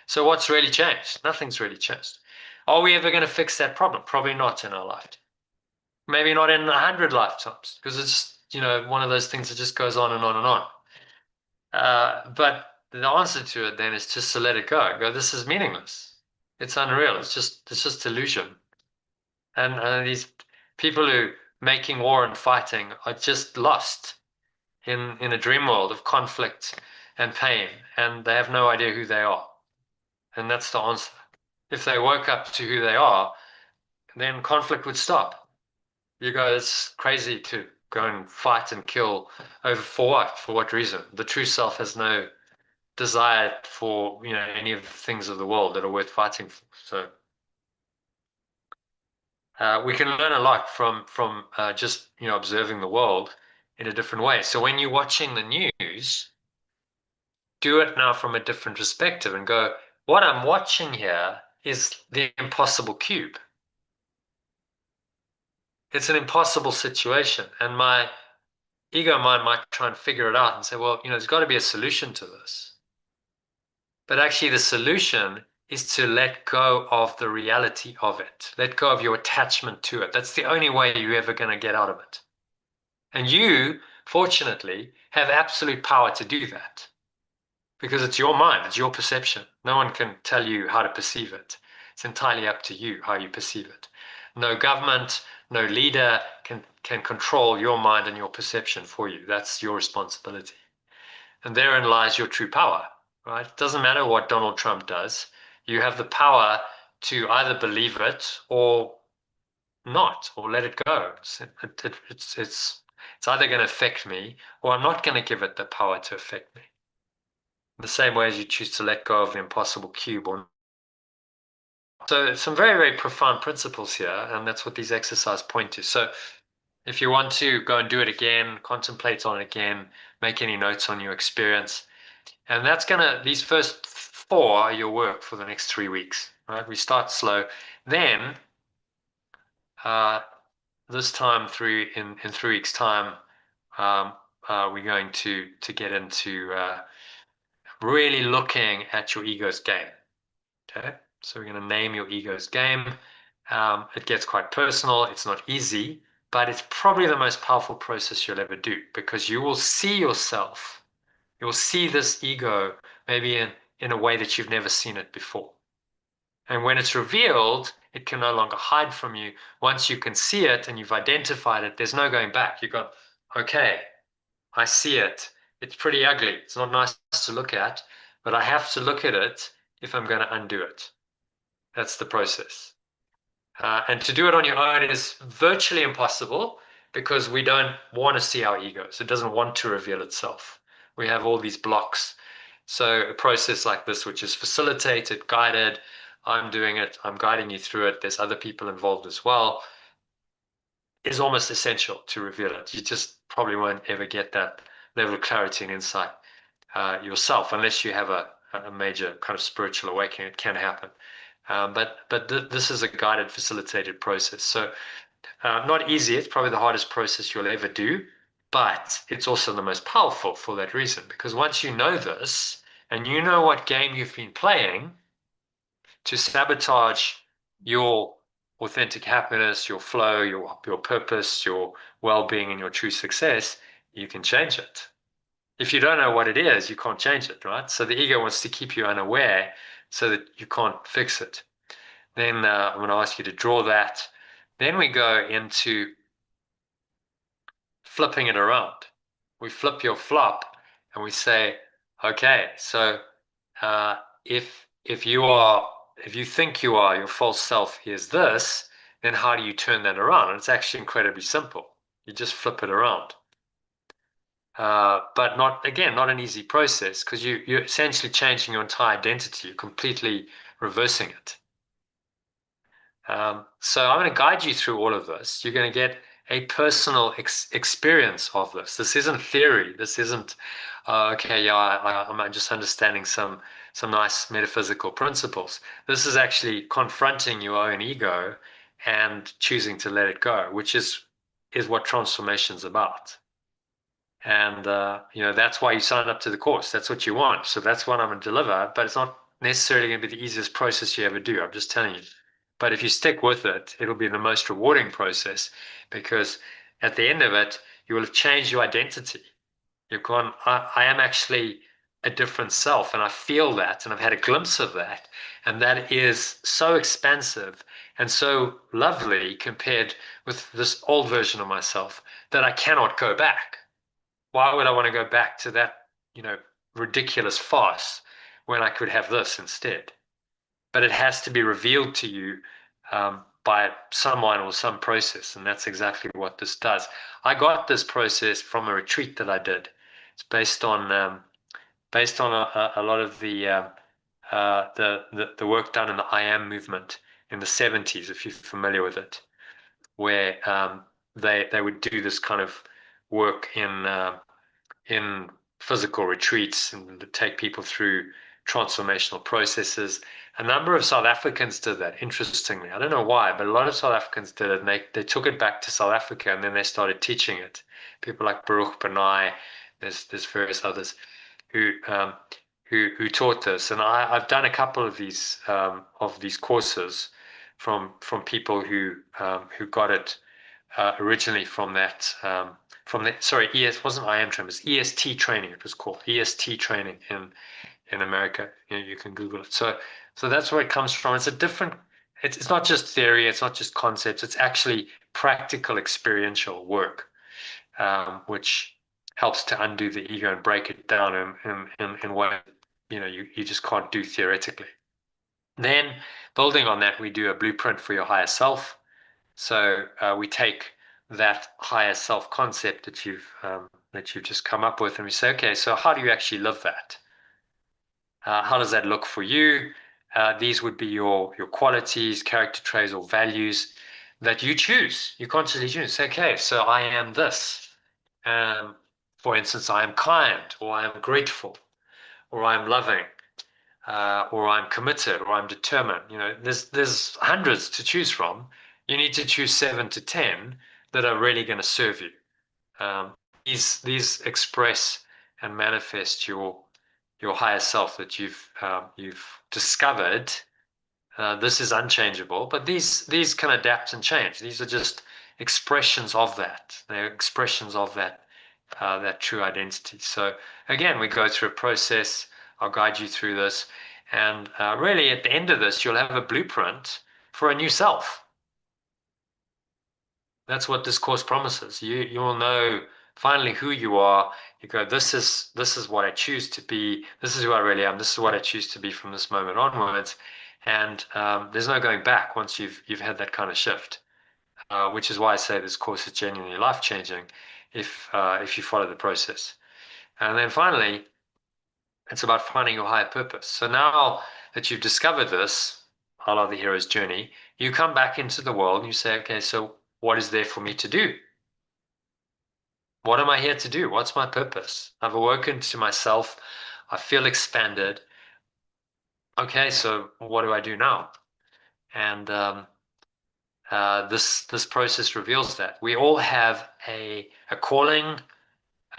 So what's really changed? Nothing's really changed. Are we ever going to fix that problem? Probably not in our lifetime. Maybe not in 100 lifetimes, because it's one of those things that just goes on and on and on. But the answer to it then is just to let it go. Go, this is meaningless. It's unreal. It's just illusion. And these people who making war and fighting are just lost in a dream world of conflict and pain, and they have no idea who they are. And that's the answer. If they woke up to who they are, then conflict would stop. You go, it's crazy to go and fight and kill over for what? For what reason? The true self has no desire for any of the things of the world that are worth fighting for. So we can learn a lot from just observing the world in a different way. So when you're watching the news, do it now from a different perspective and go, what I'm watching here is the impossible cube. It's an impossible situation, and my ego mind might try and figure it out and say, well, there's got to be a solution to this. But actually the solution is to let go of the reality of it. Let go of your attachment to it. That's the only way you're ever going to get out of it. And you, fortunately, have absolute power to do that, because it's your mind, it's your perception. No one can tell you how to perceive it. It's entirely up to you how you perceive it. No government, no leader can control your mind and your perception for you. That's your responsibility. And therein lies your true power, right? It doesn't matter what Donald Trump does. You have the power to either believe it or not, or let it go. It's either going to affect me, or I'm not going to give it the power to affect me. The same way as you choose to let go of the impossible cube or So some very, very profound principles here, and that's what these exercises point to. So if you want to go and do it again, contemplate on it again, make any notes on your experience, and these first 4 are your work for the next 3 weeks, right? We start slow. Then this time in 3 weeks time, we're going to get into really looking at your ego's game. Okay, so we're going to name your ego's game. It gets quite personal. It's not easy, but it's probably the most powerful process you'll ever do, because you will see yourself. You will see this ego maybe in a way that you've never seen it before. And when it's revealed, it can no longer hide from you. Once you can see it and you've identified it, there's no going back. You go, okay, I see it. It's pretty ugly. It's not nice to look at, but I have to look at it if I'm going to undo it. That's the process. And to do it on your own is virtually impossible, because we don't want to see our egos. It doesn't want to reveal itself. We have all these blocks. So a process like this, which is facilitated, guided, I'm doing it, I'm guiding you through it, there's other people involved as well, is almost essential to reveal it. You just probably won't ever get that level of clarity and insight yourself, unless you have a major kind of spiritual awakening. It can happen. This is a guided, facilitated process. So not easy. It's probably the hardest process you'll ever do, but it's also the most powerful for that reason. Because once you know this, and you know what game you've been playing to sabotage your authentic happiness, your flow, your purpose, your well-being, and your true success, you can change it. If you don't know what it is, you can't change it, right? So the ego wants to keep you unaware so that you can't fix it. Then I'm going to ask you to draw that. Then we go into flipping it around. We flip your flop and we say, okay, so if you think your false self is this, then how do you turn that around? And it's actually incredibly simple. You just flip it around. But not an easy process, because you're essentially changing your entire identity. You're completely reversing it. So I'm going to guide you through all of this. You're going to get a personal experience of this. This isn't theory. This isn't, okay, yeah, I'm just understanding some nice metaphysical principles. This is actually confronting your own ego and choosing to let it go, which is what transformation's about. And that's why you signed up to the course. That's what you want. So that's what I'm going to deliver. But it's not necessarily going to be the easiest process you ever do. I'm just telling you. But if you stick with it, it'll be the most rewarding process, because at the end of it, you will have changed your identity. You've gone, I am actually a different self, and I feel that, and I've had a glimpse of that. And that is so expansive and so lovely compared with this old version of myself that I cannot go back. Why would I want to go back to that, ridiculous farce when I could have this instead? But it has to be revealed to you by someone or some process, and that's exactly what this does. I got this process from a retreat that I did. It's based on a lot of the work done in the ACIM movement in the 70s, if you're familiar with it, where they would do this kind of work in physical retreats and take people through transformational processes. A number of South Africans did that, interestingly. I don't know why, but a lot of South Africans did it, and they took it back to South Africa, and then they started teaching it. People like Baruch Benai, there's various others who taught this. And I've done a couple of these courses from people who got it originally from that it wasn't IM training, it was EST training. It was called EST training in America. You can Google it. So that's where it comes from. It's not just theory, it's not just concepts, it's actually practical experiential work, which helps to undo the ego and break it down in what you just can't do theoretically. Then, building on that, we do a blueprint for your higher self. So we take that higher self concept that you've just come up with, and we say, okay, so how do you actually live that? How does that look for you? These would be your qualities, character traits, or values that you choose. You consciously choose. Say, okay, so I am this. For instance, I am kind, or I am grateful, or I am loving, or I'm committed, or I'm determined. You know, there's hundreds to choose from. You need to choose 7 to 10 that are really going to serve you. These express and manifest your higher self that you've discovered. This is unchangeable, but these can adapt and change. These are just expressions of that. They're expressions of that true identity. So again, we go through a process. I'll guide you through this, and really at the end of this, you'll have a blueprint for a new self. That's what this course promises. You will know finally who you are. You go, this is what I choose to be. This is who I really am. This is what I choose to be from this moment onwards. And there's no going back once you've had that kind of shift. Which is why I say this course is genuinely life-changing if you follow the process. And then finally, it's about finding your higher purpose. So now that you've discovered this, I love the hero's journey, you come back into the world and you say, okay, so what is there for me to do? What am I here to do? What's my purpose? I've awoken to myself. I feel expanded. Okay, so what do I do now? And this process reveals that we all have a calling,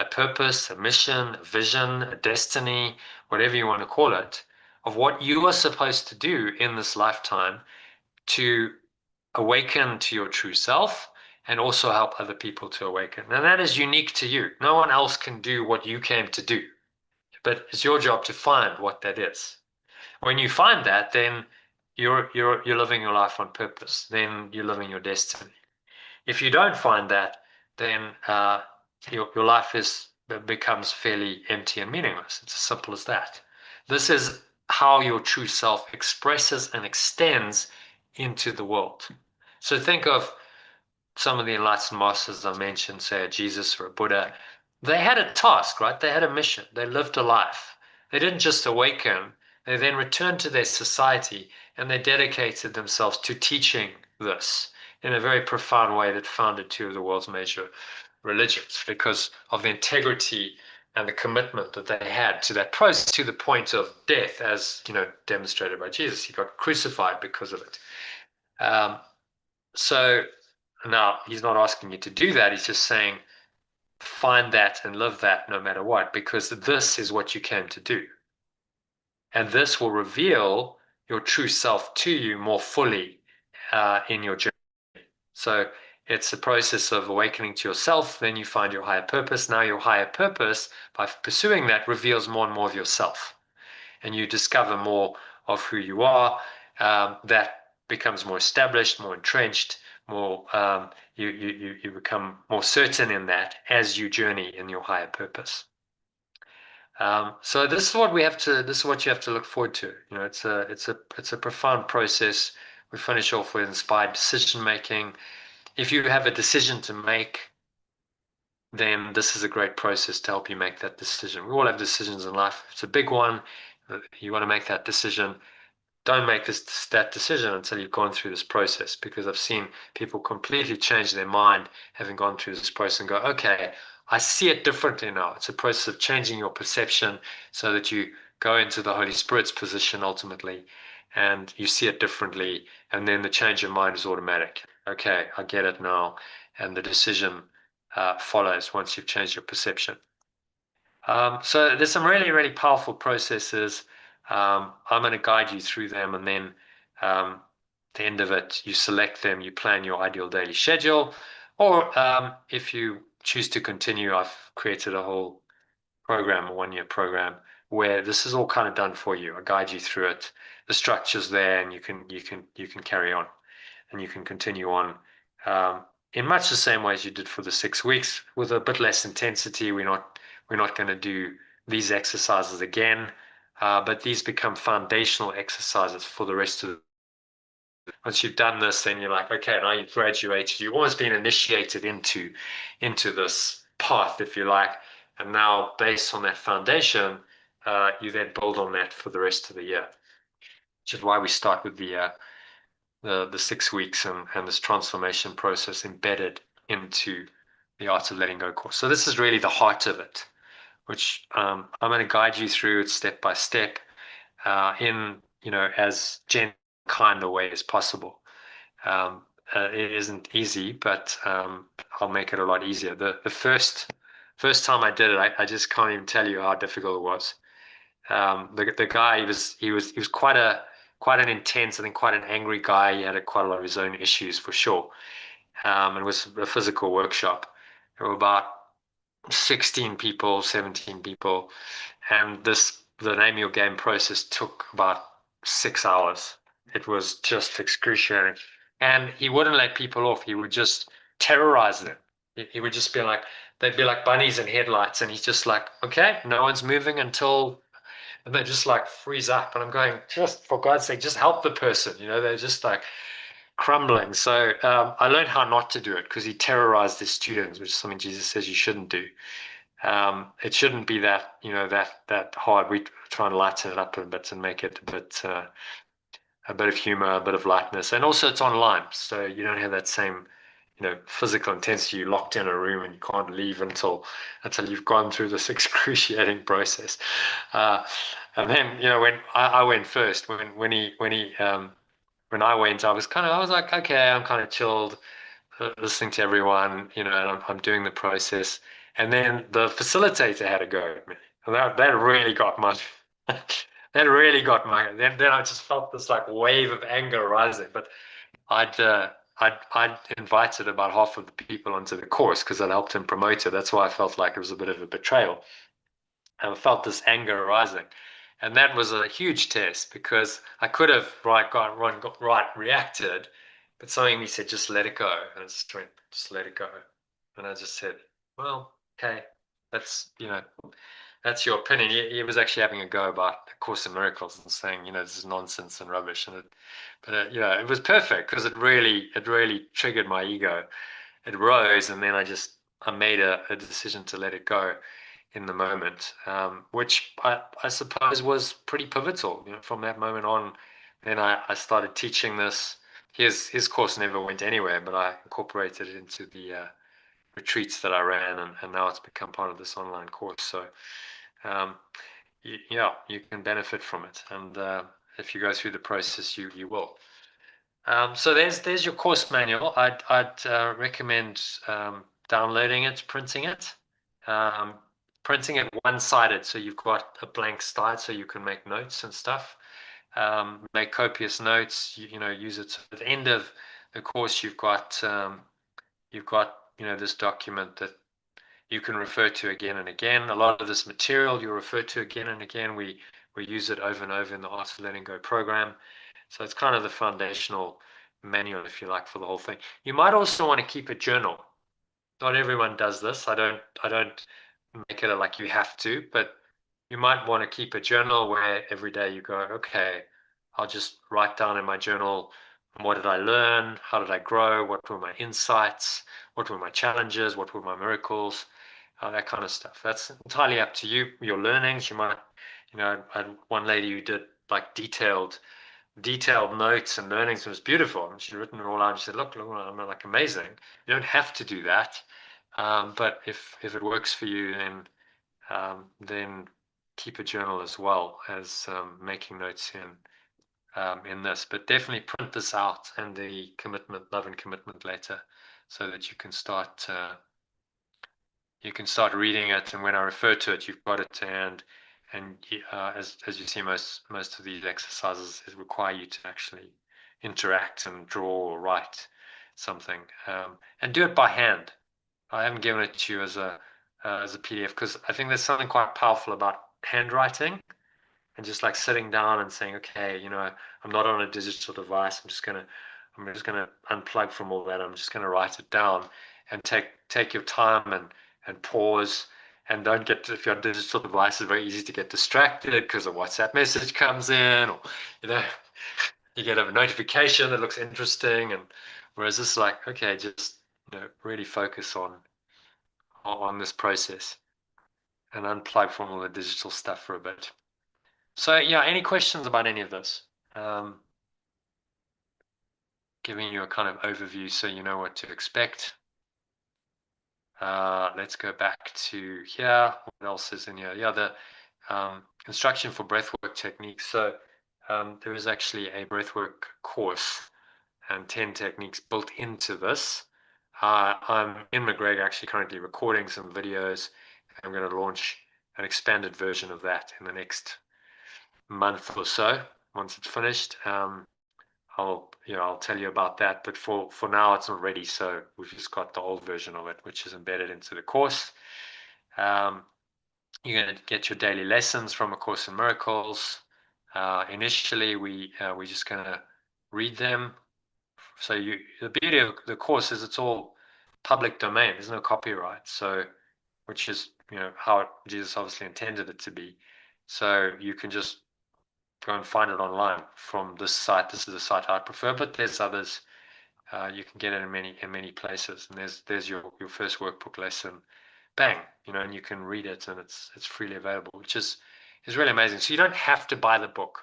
a purpose, a mission, a vision, a destiny, whatever you want to call it, of what you are supposed to do in this lifetime to awaken to your true self and also help other people to awaken. And that is unique to you. No one else can do what you came to do, but it's your job to find what that is. When you find that, then you're living your life on purpose. Then you're living your destiny. If you don't find that, then your life becomes fairly empty and meaningless. It's as simple as that. This is how your true self expresses and extends into the world. So think of some of the enlightened masters I mentioned, say a Jesus or a Buddha. They had a task, right? They had a mission. They lived a life. They didn't just awaken. They then returned to their society and they dedicated themselves to teaching this in a very profound way that founded two of the world's major religions because of the integrity and the commitment that they had to that process, to the point of death, as demonstrated by Jesus. He got crucified because of it. So now he's not asking you to do that. He's just saying, find that and live that no matter what, because this is what you came to do. And this will reveal your true self to you more fully in your journey. So it's a process of awakening to yourself. Then you find your higher purpose. Now your higher purpose, by pursuing that, reveals more and more of yourself. And you discover more of who you are. That becomes more established, more entrenched, more you become more certain in that as you journey in your higher purpose. So this is what you have to look forward to. It's a profound process. We finish off with inspired decision making. If you have a decision to make, then this is a great process to help you make that decision. We all have decisions in life. If it's a big one, you want to make that decision. Don't make that decision until you've gone through this process, because I've seen people completely change their mind having gone through this process and go, okay, I see it differently now. It's a process of changing your perception so that you go into the Holy Spirit's position ultimately and you see it differently, and then the change of mind is automatic. Okay, I get it now, and the decision follows once you've changed your perception. So there's some really, really powerful processes. I'm going to guide you through them, and then at the end of it, you select them, you plan your ideal daily schedule, or if you choose to continue, I've created a whole program, a 1-year program, where this is all kind of done for you. I guide you through it. The structure's there, and you can carry on, and you can continue on in much the same way as you did for the 6 weeks, with a bit less intensity. We're not going to do these exercises again, but these become foundational exercises for the rest of the. Once you've done this, then you're like, okay, now you've graduated. You've almost been initiated into this path, if you like. And now, based on that foundation, you then build on that for the rest of the year. which is why we start with the 6 weeks and this transformation process embedded into the Art of Letting Go course. So this is really the heart of it, which I'm going to guide you through it step by step in, as gentle, kind a way as possible. It isn't easy, but I'll make it a lot easier. The first time I did it, I just can't even tell you how difficult it was. The guy, he was quite an intense, I think quite an angry guy. He had quite a lot of his own issues for sure. It was a physical workshop. There were about 16 people, 17 people, and the name your game process took about 6 hours. It was just excruciating. And he wouldn't let people off. He would just terrorize them. He would just be like, they'd be like bunnies in headlights. And he's just like, okay, no one's moving until, and they just like freeze up. And I'm going, just for God's sake, just help the person. They're just like crumbling. So I learned how not to do it because he terrorized his students, which is something Jesus says you shouldn't do. It shouldn't be that, that hard. We try and lighten it up a bit and make it a bit of humor, a bit of lightness. And also it's online, so you don't have that same, physical intensity. You're locked in a room and you can't leave until you've gone through this excruciating process. And then, when I went first, when I went, I was like, okay, I'm kind of chilled, listening to everyone, and I'm doing the process. And then the facilitator had a go at me. And that really got my then I just felt this like wave of anger rising. But I'd invited about half of the people onto the course because I'd helped him promote it. That's why I felt like it was a bit of a betrayal. And I felt this anger rising. And that was a huge test because I could have reacted, but something in me said, just let it go. And I just went, just let it go. And I just said, well, okay, that's your opinion. He was actually having a go about A Course in Miracles and saying, this is nonsense and rubbish. But it was perfect because it really triggered my ego. It rose, and then I made a decision to let it go in the moment, which I suppose was pretty pivotal. From that moment on, then I started teaching this. His course never went anywhere, but I incorporated it into the retreats that I ran, and now it's become part of this online course. So you can benefit from it, and if you go through the process, you will. So there's your course manual. I'd recommend downloading it, printing it. Printing it one-sided, so you've got a blank side so you can make notes and stuff. Make copious notes, use it. So at the end of the course, you've got this document that you can refer to again and again. A lot of this material you refer to again and again. We use it over and over in the Art of Letting Go program. So it's kind of the foundational manual, if you like, for the whole thing. You might also want to keep a journal. Not everyone does this. I don't make it like you have to, but you might want to keep a journal where every day you go, okay, I'll just write down in my journal, what did I learn? How did I grow? What were my insights? What were my challenges? What were my miracles? That kind of stuff. That's entirely up to you. Your learnings, you might, I had one lady who did like detailed notes and learnings. It was beautiful. And she'd written it all out. And she said, look, I'm like amazing. You don't have to do that. But if it works for you, then keep a journal as well as making notes in this. But definitely print this out and the love and commitment letter, so that you can start reading it. And when I refer to it, you've got it to hand. And as you see, most of these exercises require you to actually interact and draw or write something, and do it by hand. I haven't given it to you as a PDF because I think there's something quite powerful about handwriting and just like sitting down and saying, okay, I'm not on a digital device. I'm just gonna unplug from all that. I'm just gonna write it down and take your time and pause. And don't get, if you're on digital device, it's very easy to get distracted because a WhatsApp message comes in, or you get a notification that looks interesting. And whereas this is like, okay, just really focus on this process and unplug from all the digital stuff for a bit. So yeah, any questions about any of this? giving you a kind of overview so you know what to expect. Let's go back to here. What else is in here? Yeah, the instruction for breathwork techniques. So there is actually a breathwork course and 10 techniques built into this. I'm in McGregor actually currently recording some videos. I'm going to launch an expanded version of that in the next month or so. Once it's finished, I'll tell you about that. But for now, it's not ready, so we've just got the old version of it, which is embedded into the course. You're going to get your daily lessons from A Course in Miracles. Initially, we're just going to read them. So the beauty of the course is it's all public domain. There's no copyright. So, which is how Jesus obviously intended it to be. So you can just go and find it online from this site. This is the site I prefer, but there's others. You can get it in many places. And there's your first workbook lesson. Bang, and you can read it, and it's freely available, which is really amazing. So you don't have to buy the book.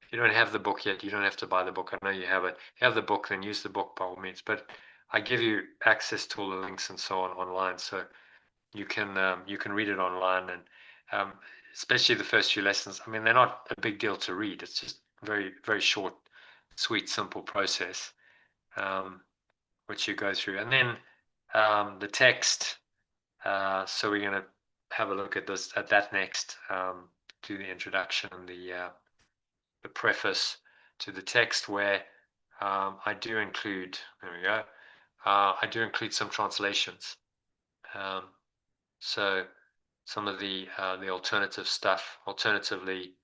If you don't have the book yet, you don't have to buy the book. I know you have it. If you have the book, then use the book by all means. But I give you access to all the links and so on online, so you can read it online, and especially the first few lessons. I mean, they're not a big deal to read. It's just very, very short, sweet, simple process, which you go through, and then the text. So we're going to have a look at that next. Do the introduction and the preface to the text, where I do include. There we go. I do include some translations. So some of the alternative stuff. Alternatively,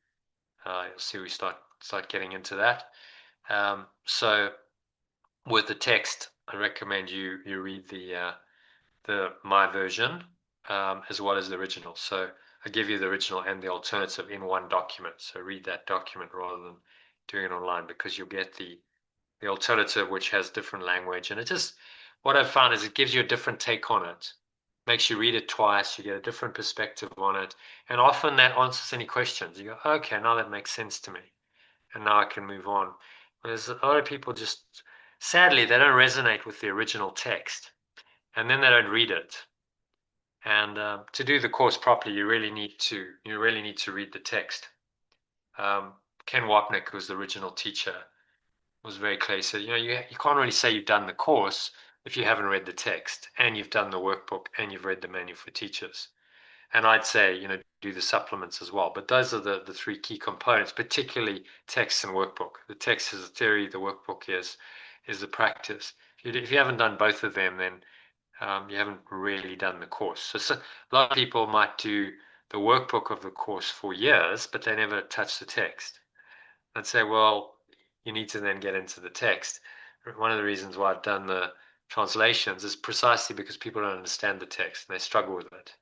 you'll see we start getting into that. So with the text, I recommend you read the my version as well as the original. So I give you the original and the alternative in one document. So read that document rather than doing it online, because you'll get the alternative, which has different language, and what I've found is it gives you a different take on it. Makes you read it twice, you get a different perspective on it, and often that answers any questions. You go, okay, now that makes sense to me, and now I can move on. There's a lot of people sadly, they don't resonate with the original text, and then they don't read it. And to do the course properly, you really need to read the text. Ken Wapnick, who's the original teacher, was very clear. He said, you can't really say you've done the course if you haven't read the text, and you've done the workbook, and you've read the manual for teachers. And I'd say, do the supplements as well. But those are the three key components, particularly text and workbook. The text is the theory, the workbook is the practice. If you haven't done both of them, then you haven't really done the course. So a lot of people might do the workbook of the course for years, but they never touch the text. I'd say, well, you need to then get into the text. One of the reasons why I've done the translations is precisely because people don't understand the text and they struggle with it.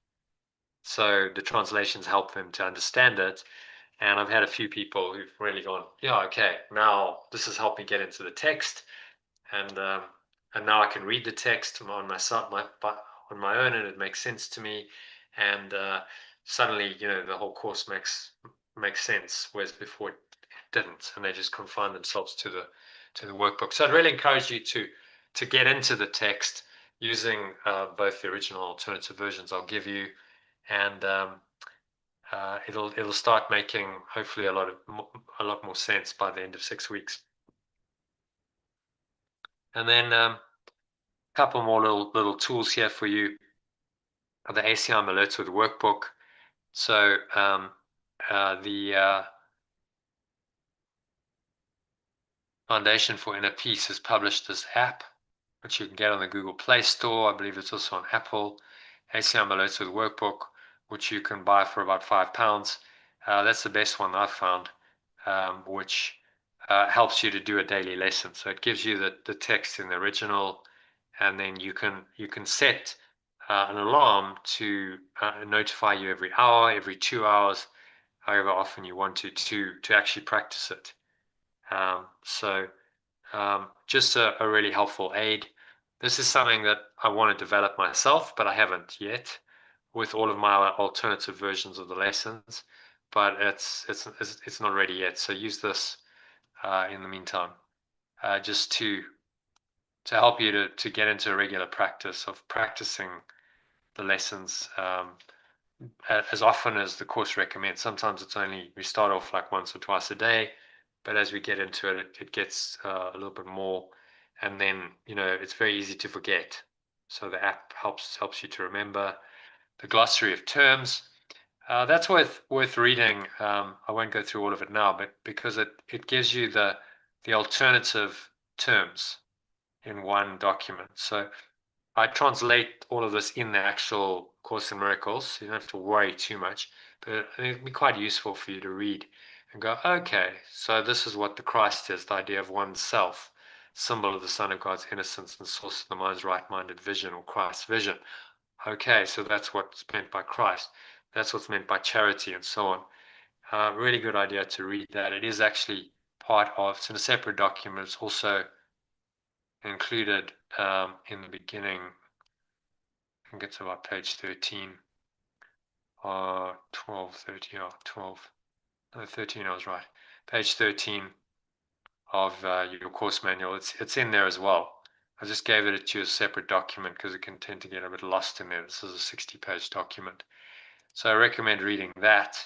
So the translations help them to understand it. And I've had a few people who've really gone, yeah, okay, now this has helped me get into the text, and now I can read the text on my own, and it makes sense to me. And suddenly, the whole course makes sense, whereas before it didn't, and they just confine themselves to the workbook. So I'd really encourage you to get into the text using both the original and alternative versions I'll give you, and it'll start making hopefully a lot more sense by the end of 6 weeks. And then a couple more little tools here for you. The ACIM alerts with the workbook. So the Foundation for Inner Peace has published this app, which you can get on the Google Play Store. I believe it's also on Apple. ACIM alerts with workbook, which you can buy for about £5. That's the best one I've found, which helps you to do a daily lesson. So it gives you the text in the original, and then you can set an alarm to notify you every hour, every 2 hours, however often you want to actually practice it. So just a really helpful aid. This is something that I want to develop myself, but I haven't yet with all of my alternative versions of the lessons, but it's not ready yet. So use this in the meantime, just to help you to get into a regular practice of practicing the lessons as often as the course recommends. Sometimes it's only, we start off like once or twice a day, but as we get into it, it gets a little bit more, and then, you know, it's very easy to forget. So the app helps you to remember. The glossary of terms, that's worth reading. I won't go through all of it now, but because it gives you the alternative terms in one document. So I translate all of this in the actual Course in Miracles, so you don't have to worry too much, but it'd be quite useful for you to read and go, okay, so this is what the Christ is, the idea of oneself, symbol of the Son of God's innocence and source of the mind's right-minded vision, or Christ's vision. Okay, so that's what's meant by Christ. That's what's meant by charity, and so on. Really good idea to read that. It is actually part of, it's in a separate document. It's also included in the beginning. I think it's about page 13, 12, 13, 12, no, 13, I was right. Page 13 of your course manual. It's in there as well. I just gave it to you as a separate document because it can tend to get a bit lost in there. This is a 60-page document. So I recommend reading that.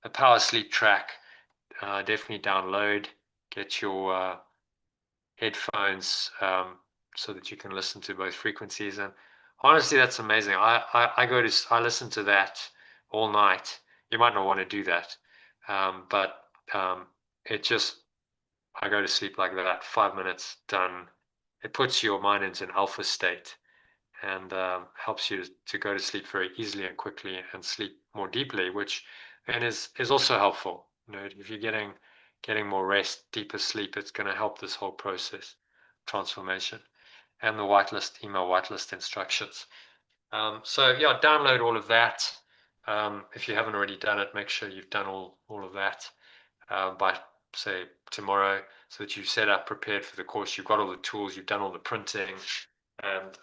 The Power Sleep Track, definitely download. Get your headphones so that you can listen to both frequencies. And honestly, that's amazing. I listen to that all night. You might not want to do that, but it just, I go to sleep like that. 5 minutes, done. It puts your mind into an alpha state and helps you to go to sleep very easily and quickly and sleep more deeply, which then is also helpful. You know, if you're getting more rest, deeper sleep, it's going to help this whole process, transformation. And the whitelist, email whitelist instructions. So yeah, download all of that. If you haven't already done it, make sure you've done all of that by, say, tomorrow, so that you've set up, prepared for the course. You've got all the tools, you've done all the printing, and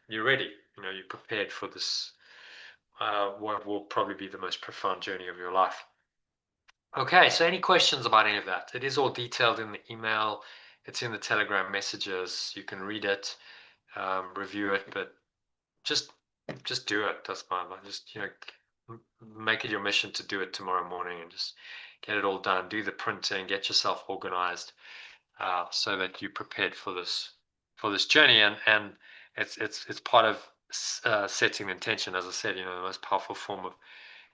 you're ready. You know, you're prepared for this, what will probably be the most profound journey of your life. Okay, so any questions about any of that? It is all detailed in the email. It's in the Telegram messages. You can read it, review it, but just do it. That's my advice. Just, you know, make it your mission to do it tomorrow morning and just get it all done. Do the printing, get yourself organized, so that you're prepared for this journey. And it's part of setting the intention. As I said, you know, the most powerful form of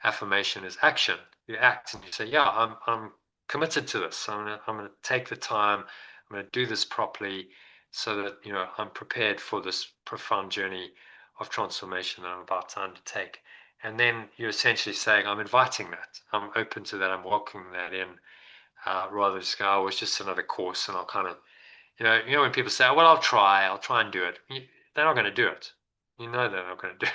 affirmation is action. You act and you say, yeah, I'm committed to this. I'm gonna take the time. I'm gonna do this properly, so that, you know, I'm prepared for this profound journey of transformation that I'm about to undertake. And then you're essentially saying, I'm inviting that. I'm open to that. I'm welcoming that in, rather than just go, oh, it's just another course, and I'll kind of, you know, when people say, well, I'll try and do it. They're not going to do it. You know, they're not going to do it.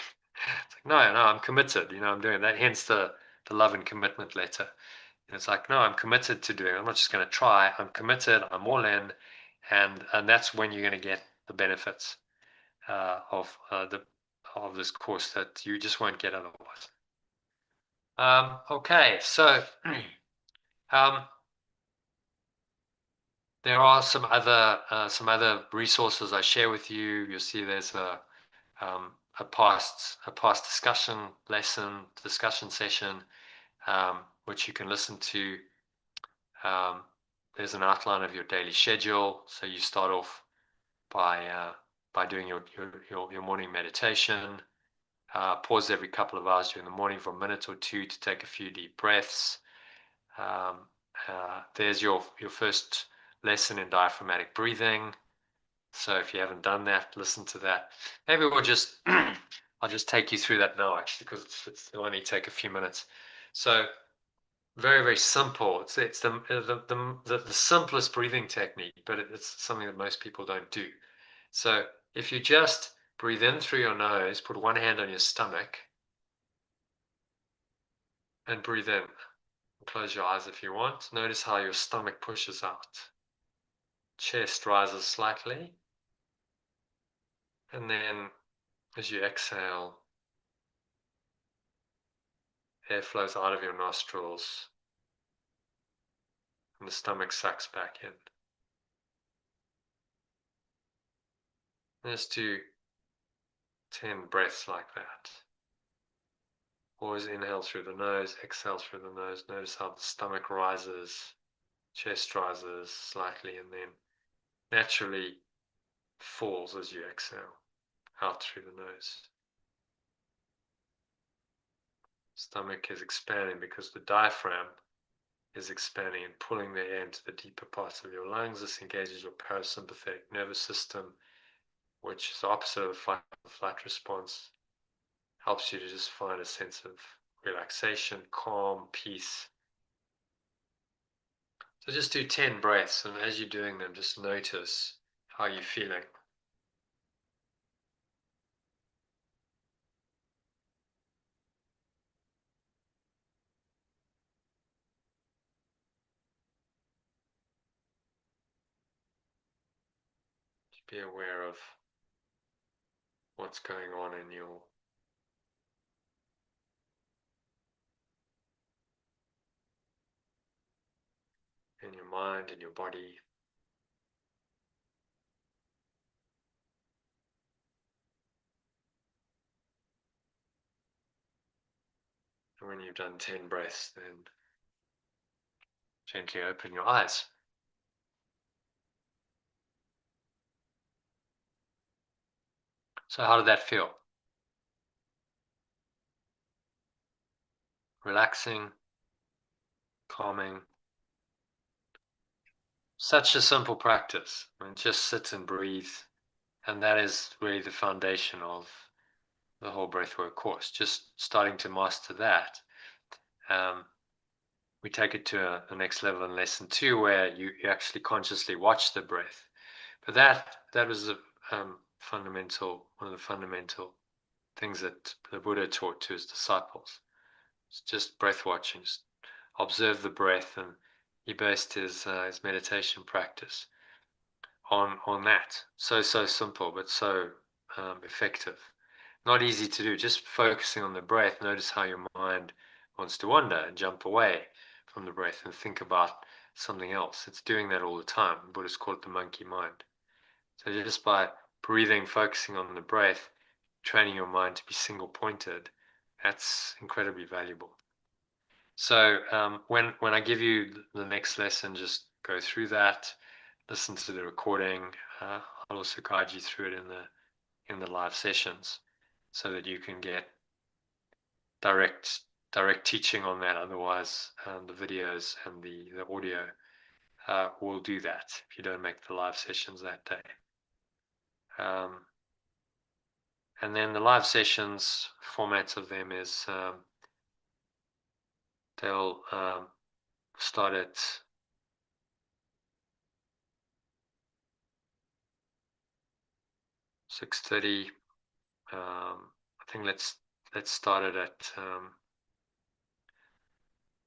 It's like, no, I'm committed. You know, I'm doing that. Hence the love and commitment letter. And it's like, no, I'm committed to doing it. I'm not just going to try. I'm committed. I'm all in, and that's when you're going to get the benefits of this course that you just won't get otherwise. Okay, so there are some other resources I share with you. You'll see there's a past discussion session, which you can listen to. There's an outline of your daily schedule. So you start off by doing your morning meditation. Pause every couple of hours during the morning for a minute or two to take a few deep breaths. There's your first lesson in diaphragmatic breathing. So if you haven't done that, listen to that. Maybe we'll just I'll just take you through that now, actually, because it'll only take a few minutes. So very, very simple. It's the simplest breathing technique, but it's something that most people don't do. So if you just breathe in through your nose, put one hand on your stomach, and breathe in. Close your eyes if you want. Notice how your stomach pushes out. Chest rises slightly. And then as you exhale, air flows out of your nostrils and the stomach sucks back in. Let's do 10 breaths like that. Always inhale through the nose, exhale through the nose. Notice how the stomach rises, chest rises slightly, and then naturally falls as you exhale out through the nose. Stomach is expanding because the diaphragm is expanding and pulling the air into the deeper parts of your lungs. This engages your parasympathetic nervous system, which is the opposite of the fight or flight response. Helps you to just find a sense of relaxation, calm, peace. So just do 10 breaths, and as you're doing them, just notice how you're feeling. Just be aware of what's going on in your mind, in your body. And when you've done 10 breaths, then gently open your eyes. So how did that feel? Relaxing, calming. Such a simple practice. I mean, just sit and breathe. And that is really the foundation of the whole breathwork course. Just starting to master that. We take it to the next level in lesson 2, where you actually consciously watch the breath. But that was one of the fundamental things that the Buddha taught to his disciples. It's just breath watching, just observe the breath, and he based his meditation practice on that. So simple, but so effective. Not easy to do. Just focusing on the breath. Notice how your mind wants to wander and jump away from the breath and think about something else. It's doing that all the time. Buddhists call it the monkey mind. So just by breathing, focusing on the breath, training your mind to be single-pointed, that's incredibly valuable. So when I give you the next lesson, just go through that, listen to the recording. I'll also guide you through it in the live sessions, so that you can get direct teaching on that. Otherwise, the videos and the audio will do that if you don't make the live sessions that day. And then the live sessions, format of them is they'll start at 6:30. I think let's start it at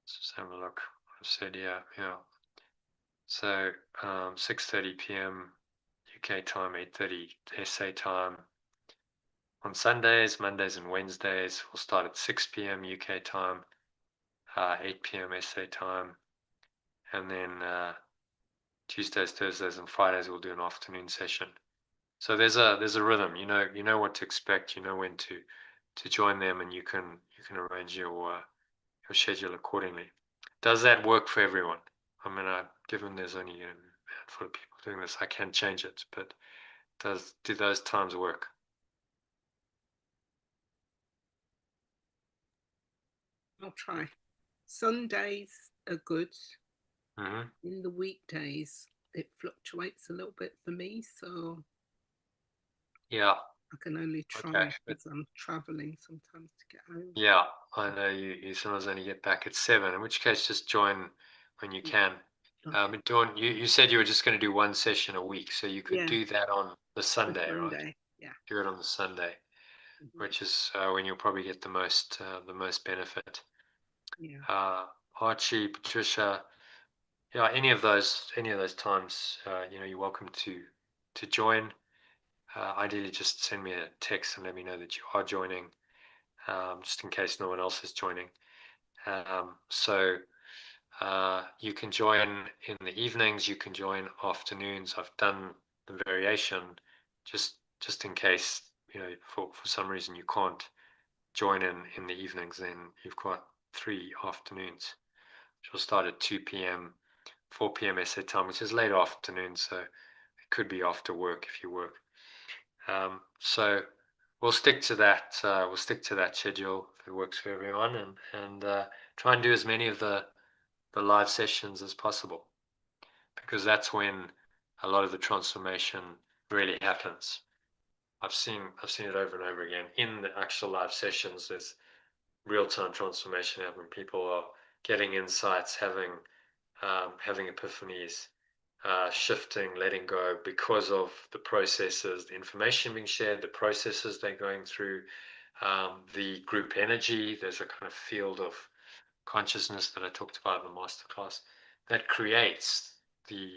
let's just have a look. I said yeah. So 6:30 p.m. UK time, 8:30 SA time. On Sundays, Mondays and Wednesdays, we'll start at 6 p.m. UK time, 8 p.m. SA time. And then Tuesdays, Thursdays and Fridays we'll do an afternoon session. So there's a rhythm. You know what to expect, you know when to join them, and you can arrange your schedule accordingly. Does that work for everyone? I mean, given there's only a handful of people doing this, I can change it, but do those times work? I'll try. Sundays are good. Mm-hmm. In the weekdays, it fluctuates a little bit for me, so yeah, I can only try because I'm traveling sometimes to get home. Yeah, I know you sometimes only get back at 7, in which case just join when you can. Dawn, you said you were just going to do one session a week, so you could do that on the Sunday, right? Yeah. Do it on the Sunday, which is when you'll probably get the most benefit. Yeah. Archie, Patricia, yeah, any of those times, you're welcome to join. Ideally, just send me a text and let me know that you are joining, just in case no one else is joining. So You can join in the evenings, you can join afternoons. I've done the variation just in case, for some reason you can't join in the evenings, then you've got 3 afternoons, which will start at 2 p.m., 4 p.m. SA time, which is late afternoon, so it could be after work if you work. So we'll stick to that. We'll stick to that schedule if it works for everyone, and try and do as many of the live sessions as possible, because that's when a lot of the transformation really happens. I've seen it over and over again in the actual live sessions. There's real-time transformation happening. People are getting insights, having epiphanies, shifting, letting go because of the processes, the information being shared, the processes they're going through, the group energy. There's a kind of field of consciousness that I talked about in the masterclass that creates the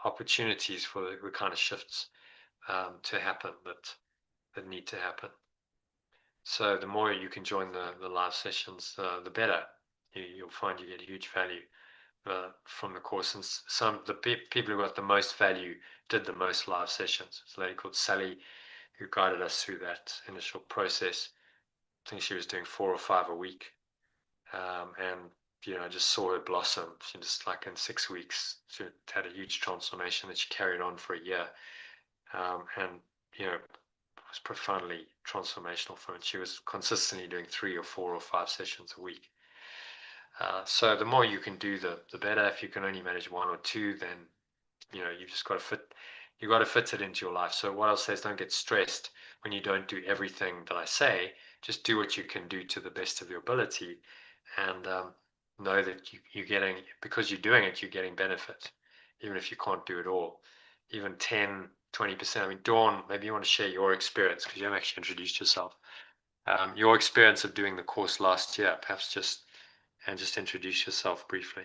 opportunities for the kind of shifts to happen that need to happen. So the more you can join the live sessions, the better. You'll find you get huge value from the course. And some the people who got the most value did the most live sessions. It's a lady called Sally who guided us through that initial process. I think she was doing 4 or 5 a week. And I just saw her blossom. She just, like, in 6 weeks, she had a huge transformation that she carried on for a year. And it was profoundly transformational for her. And she was consistently doing 3 or 4 or 5 sessions a week. So the more you can do, the better. If you can only manage 1 or 2, then you've just got to fit it into your life. So what I'll say is, don't get stressed when you don't do everything that I say. Just do what you can do to the best of your ability, and know that you're getting, because you're doing it, you're getting benefit, even if you can't do it all. Even 10-20%. I mean, Dawn, maybe you want to share your experience, because you haven't actually introduced yourself. Your experience of doing the course last year, perhaps just introduce yourself briefly,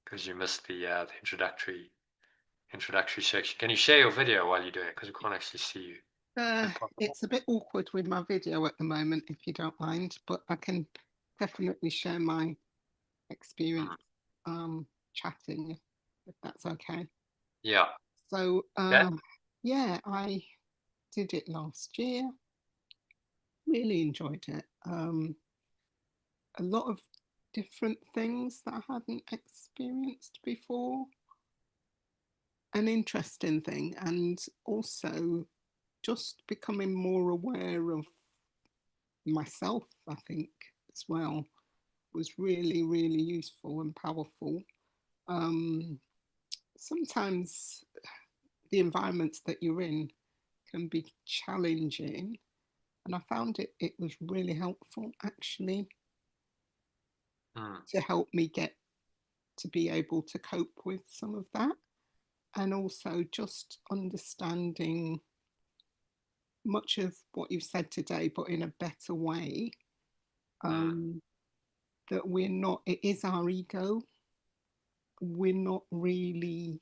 because you missed the introductory section. Can you share your video while you're doing it, because we can't actually see you? It's a bit awkward with my video at the moment, if you don't mind, but I can definitely share my experience chatting, if that's okay. Yeah. So yeah, I did it last year. Really enjoyed it. A lot of different things that I hadn't experienced before. An interesting thing, and also just becoming more aware of myself, I think, as well, was really, really useful and powerful. Sometimes the environments that you're in can be challenging, and I found it was really helpful, actually, to help me get to be able to cope with some of that, and also just understanding much of what you've said today, but in a better way. That it is our ego. We're not really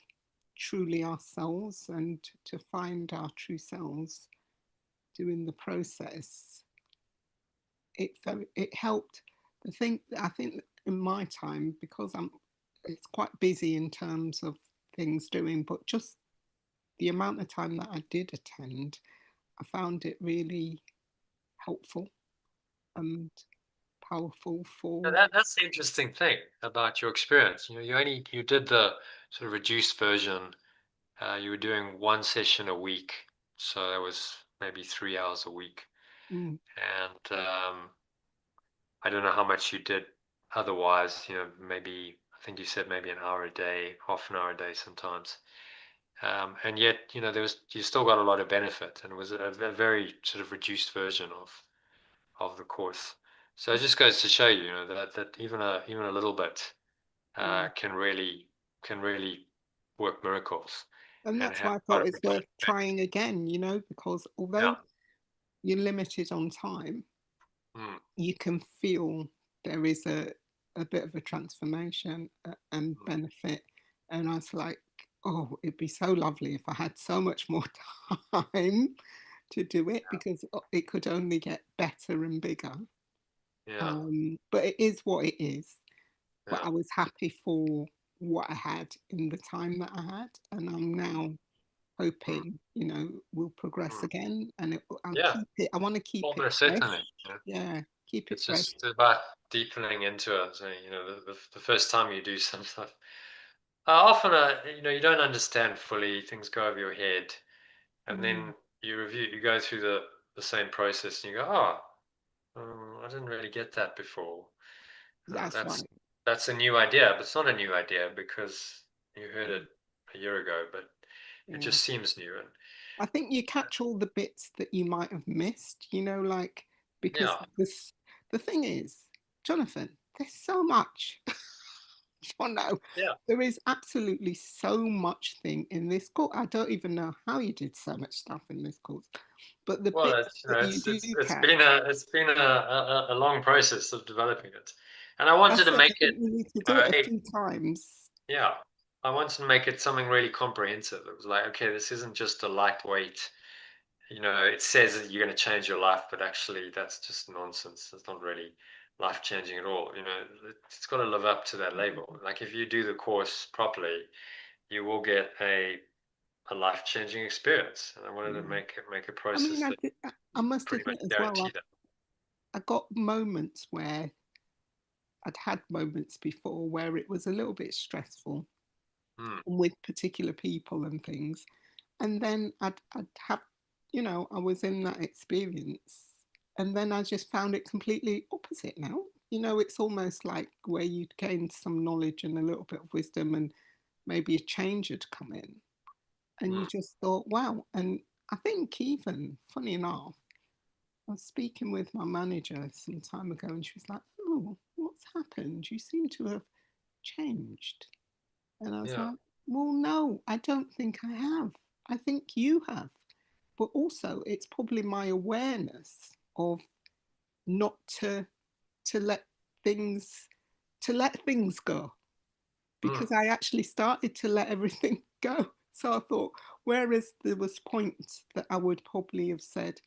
truly ourselves, and to find our true selves during the process, it helped. I think in my time, because it's quite busy in terms of things doing, but just the amount of time that I did attend, I found it really helpful and powerful for. That's the interesting thing about your experience. You did the sort of reduced version. You were doing 1 session a week, so that was maybe 3 hours a week. And I don't know how much you did otherwise. Maybe, I think you said maybe an hour a day, half an hour a day sometimes. And yet, you still got a lot of benefit, and it was a very sort of reduced version of the course. So it just goes to show you, that even a little bit can really work miracles. And that's why I thought it's worth trying again, because although you're limited on time, you can feel there is a bit of a transformation and benefit. And I was like, oh, it'd be so lovely if I had so much more time to do it, because it could only get better and bigger. But it is what it is. but I was happy for what I had in the time that I had, and I'm now hoping, we'll progress again, and I'll keep it. I want to keep it fresh. Certainly. Yeah, keep it It's fresh. just about deepening into it. So, the first time you do some stuff, often, you don't understand fully. Things go over your head, and then you go through the same process, and you go, I didn't really get that before. That's right. That's a new idea, but it's not a new idea because you heard it a year ago, but it just seems new. And I think you catch all the bits that you might have missed, because the thing is, Jonathan, there's so much. There is absolutely so much thing in this course. I don't even know how you did so much stuff in this course, but the bits that you do catch. It's been a long process of developing it, and I wanted to make it. You need to do it a few times. Yeah, I wanted to make it something really comprehensive. It was like, okay, this isn't just a lightweight. It says that you're going to change your life, but actually that's just nonsense. It's not really life changing at all. It's got to live up to that label. Like if you do the course properly, you will get a life changing experience. And I wanted to make a process I must pretty much admit as well, guarantee that. I got moments where I'd had moments before where it was a little bit stressful with particular people and things. And then I'd have, I was in that experience. And then I just found it completely opposite now. It's almost like where you'd gained some knowledge and a little bit of wisdom, and maybe a change had come in. And you just thought, wow. And I think even, funny enough, I was speaking with my manager some time ago, and she was like, oh, what's happened? You seem to have changed. And I was like, well, no, I don't think I have. I think you have. But also, it's probably my awareness of not to let things go, because I actually started to let everything go. So I thought, whereas there was points that I would probably have said,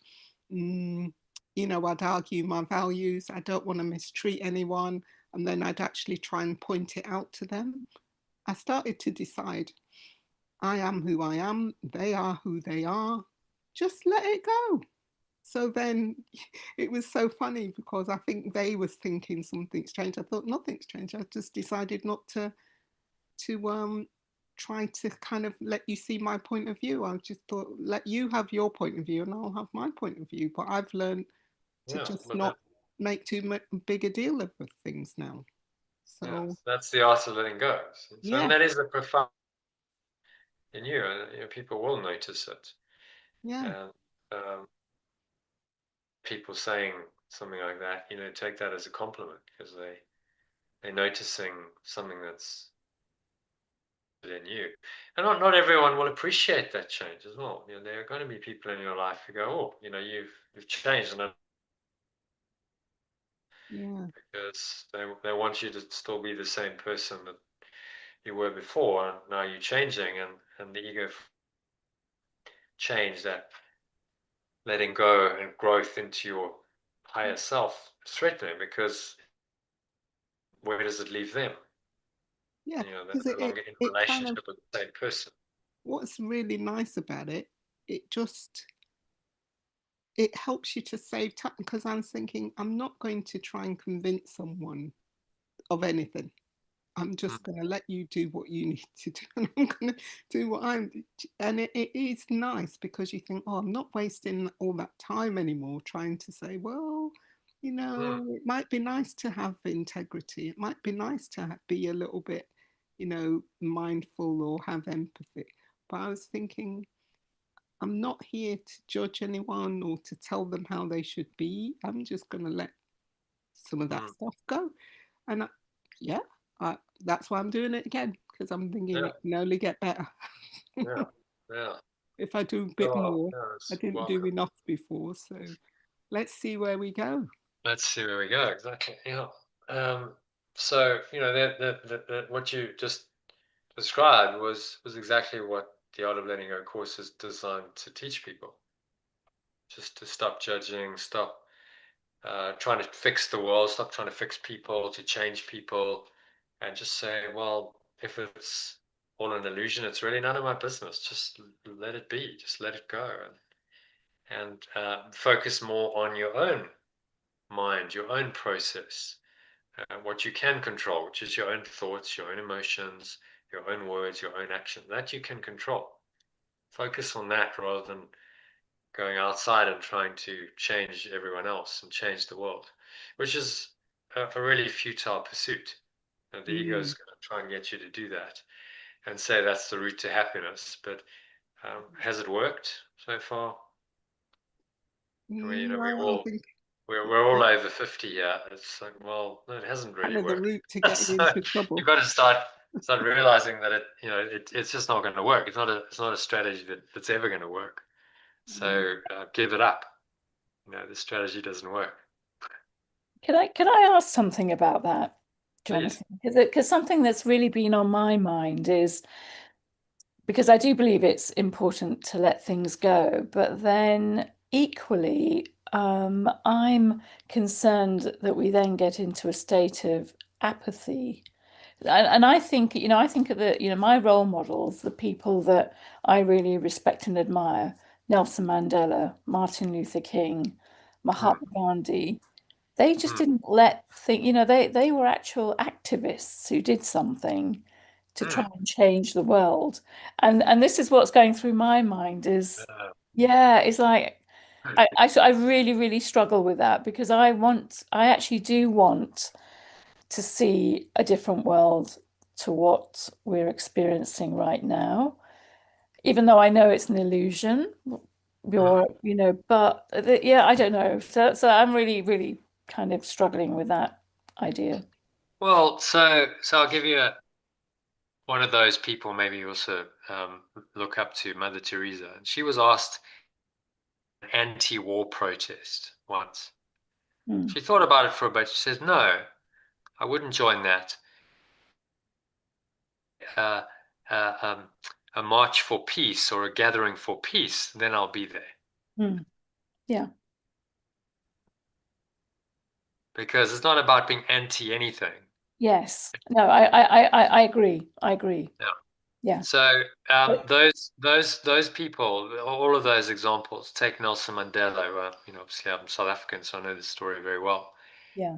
I'd argue my values, I don't want to mistreat anyone, and then I'd actually try and point it out to them. I started to decide, I am who I am, they are who they are, just let it go. So then it was so funny because I think they was thinking something's changed. I thought nothing's changed. I just decided not to try to kind of let you see my point of view. I just thought, let you have your point of view and I'll have my point of view. But I've learned to just not make too big a deal of things now. So that's the art of letting go. So and that is the profound in you. People will notice it. Yeah. And people saying something like that, take that as a compliment, because they're noticing something that's in you. And not everyone will appreciate that change as well. There are going to be people in your life who go, oh, you've changed, and because they want you to still be the same person that you were before, and now you're changing, and the ego change, that letting go and growth into your higher self, threatening, because where does it leave them? Yeah, they're no longer in relationship with the same person. What's really nice about it, it helps you to save time, because I'm thinking, I'm not going to try and convince someone of anything. I'm just going to let you do what you need to do, and I'm going to do what I'm. And it is nice because you think, oh, I'm not wasting all that time anymore trying to say, well, it might be nice to have integrity. It might be nice to be a little bit, mindful or have empathy. But I was thinking, I'm not here to judge anyone or to tell them how they should be. I'm just going to let some of that stuff go. And that's why I'm doing it again, because I'm thinking it can only get better. If I do a bit more, I didn't do enough before. So let's see where we go. Let's see where we go. Exactly. Yeah. So that what you just described was exactly what the Art of Letting Go course is designed to teach people. Just to stop judging, stop trying to fix the world, stop trying to fix people, to change people, and just say, well, if it's all an illusion, it's really none of my business. Just let it be. Just let it go, and focus more on your own mind, your own process, what you can control, which is your own thoughts, your own emotions, your own words, your own action. That you can control. Focus on that rather than going outside and trying to change everyone else and change the world, which is a really futile pursuit. And the ego is going to try and get you to do that and say that's the route to happiness. But has it worked so far? We, you know, I think we're all over 50 here. It's like, well, no, it hasn't really kind of the worked. route to getting So into trouble. you've got to start realizing that it's just not going to work. It's not a strategy that's ever going to work. So give it up. The strategy doesn't work. Can I ask something about that, Please. Jonathan? Because something that's really been on my mind is, because I do believe it's important to let things go, but then equally, I'm concerned that we then get into a state of apathy. And I think, I think of my role models, the people that I really respect and admire, Nelson Mandela, Martin Luther King, Mahatma Gandhi, they just didn't they were actual activists who did something to try and change the world. And this is what's going through my mind is, it's like I really, really struggle with that, because I actually do want to see a different world to what we're experiencing right now, even though I know it's an illusion, but I don't know. So I'm really, really kind of struggling with that idea. Well, so I'll give you one of those people maybe also look up to, Mother Teresa. And she was asked an anti-war protest once. She thought about it for a bit. She says, no, I wouldn't join that. A march for peace or a gathering for peace, then I'll be there. Yeah. Because it's not about being anti anything. Yes. No, I agree. I agree. Yeah. Yeah. So those people, all of those examples, take Nelson Mandela. Obviously I'm South African, so I know this story very well. Yeah.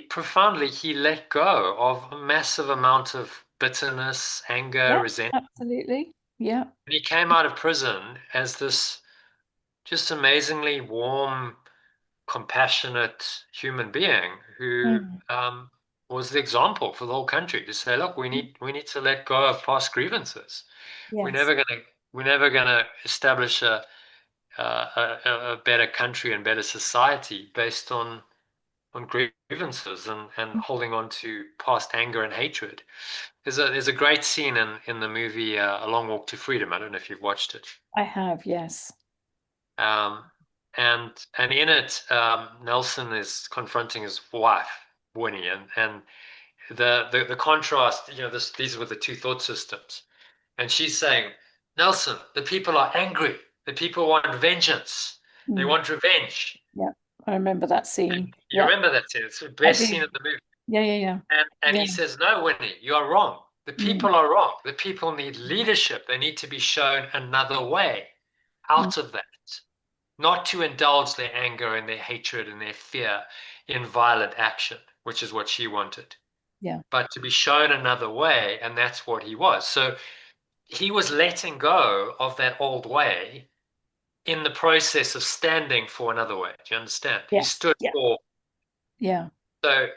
Profoundly, he let go of a massive amount of bitterness, anger, resentment. Absolutely. Yeah. And he came out of prison as this just amazingly warm, compassionate human being who was the example for the whole country to say, look, we need to let go of past grievances. Yes. We're never gonna establish a better country and better society based on grievances and holding on to past anger and hatred. There's a great scene in the movie A Long Walk to Freedom. I don't know if you've watched it. I have, yes. And in it, Nelson is confronting his wife, Winnie, and the contrast. These were the two thought systems, and she's saying, Nelson, the people are angry. The people want vengeance. They want revenge. Yeah, I remember that scene. You remember that scene? It's the best scene in the movie. Yeah. And he says, no, Winnie, you are wrong. The people are wrong. The people need leadership. They need to be shown another way out of that. Not to indulge their anger and their hatred and their fear in violent action, which is what she wanted. Yeah. But to be shown another way, and that's what he was. So he was letting go of that old way in the process of standing for another way. Do you understand? Yes. He stood for. Yeah. So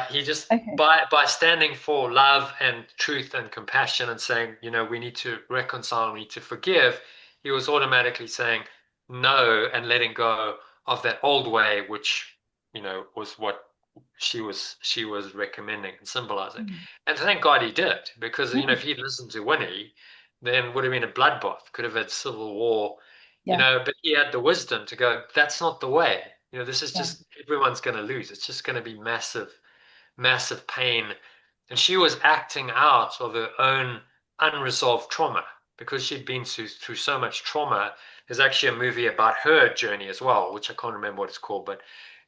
he just, by standing for love and truth and compassion and saying, we need to reconcile, we need to forgive, he was automatically saying no and letting go of that old way, which, was what she was recommending and symbolizing. And thank God he did, because, if he'd listened to Winnie, then would have been a bloodbath, could have had civil war, but he had the wisdom to go, that's not the way. This is just, everyone's going to lose. It's just going to be massive, massive pain. And she was acting out of her own unresolved trauma because she'd been through so much trauma. There's actually a movie about her journey as well, which I can't remember what it's called, but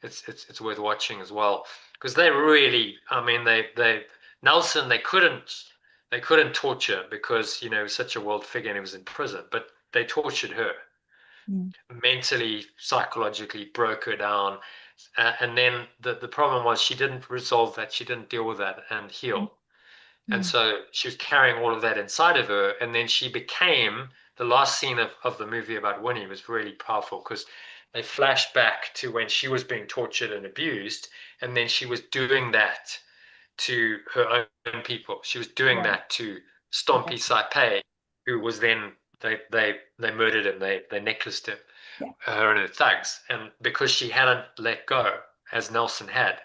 it's worth watching as well, because they really, I mean, they Nelson, they couldn't torture because, you know, he was such a world figure and he was in prison, but they tortured her. Mentally, psychologically broke her down. And then the problem was she didn't resolve that. She didn't deal with that and heal. And so she was carrying all of that inside of her. And then she became, the last scene of the movie about Winnie was really powerful, because they flashed back to when she was being tortured and abused. And then she was doing that to her own people. She was doing that to Stompy Saipai, who was then, they murdered him. They necklaced him, her and her thugs. And because she hadn't let go, as Nelson had.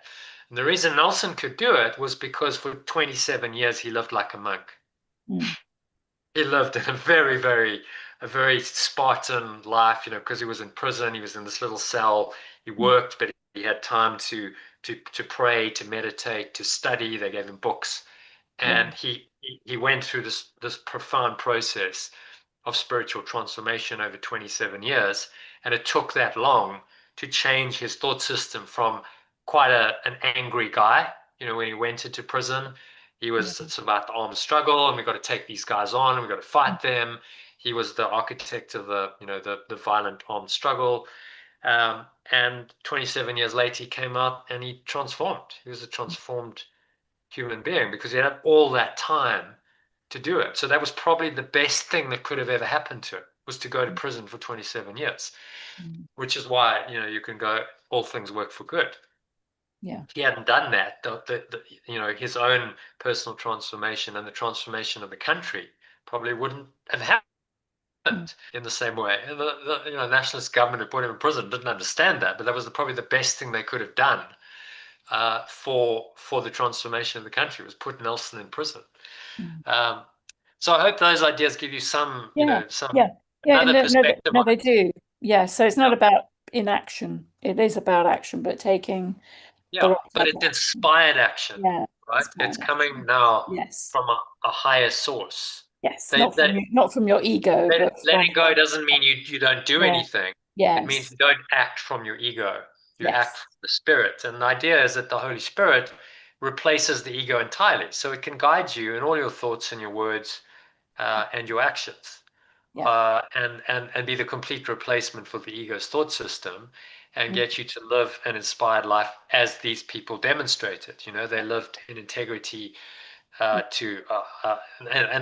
And the reason Nelson could do it was because for 27 years he lived like a monk. He lived in a very Spartan life, you know, because he was in prison. He was in this little cell. He worked, but he had time to pray, to meditate, to study. They gave him books, and he went through this profound process of spiritual transformation over 27 years. And it took that long to change his thought system from quite an angry guy. You know, when he went into prison, he was, it's about the armed struggle, and we've got to take these guys on, and we've got to fight them. He was the architect of the, you know, the violent armed struggle. And 27 years later, he came out and he transformed. He was a transformed human being because he had all that time to do it. So that was probably the best thing that could have ever happened to him, was to go to prison for 27 years, which is why, you know, you can go, all things work for good. If he hadn't done that, you know, his own personal transformation and the transformation of the country probably wouldn't have happened in the same way. And the you know, nationalist government who put him in prison didn't understand that, but that was probably the best thing they could have done for the transformation of the country, was put Nelson in prison. So I hope those ideas give you some, you know, another perspective. No, they do. Yeah, so it's not about inaction. It is about action, but taking but it's inspired action, right? It's coming now from a higher source. Not from your ego. But letting go doesn't mean you don't do anything. It means you don't act from your ego. You act from the spirit. And the idea is that the Holy Spirit replaces the ego entirely. So it can guide you in all your thoughts and your words and your actions. And be the complete replacement for the ego's thought system, and get you to live an inspired life as these people demonstrated. You know, they lived in integrity and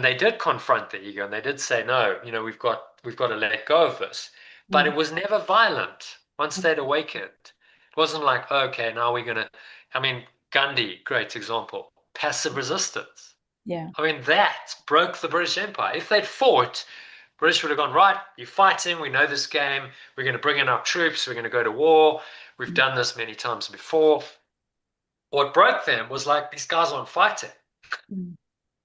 they did confront the ego, and they did say, no, you know, we've got to let go of this. But it was never violent once they'd awakened. It wasn't like, okay, now we're going to, I mean, Gandhi, great example, passive resistance. I mean, that broke the British Empire. If they'd fought, British would have gone, right, you're fighting, we know this game, we're going to bring in our troops, we're going to go to war, we've done this many times before. What broke them was like, these guys aren't fighting.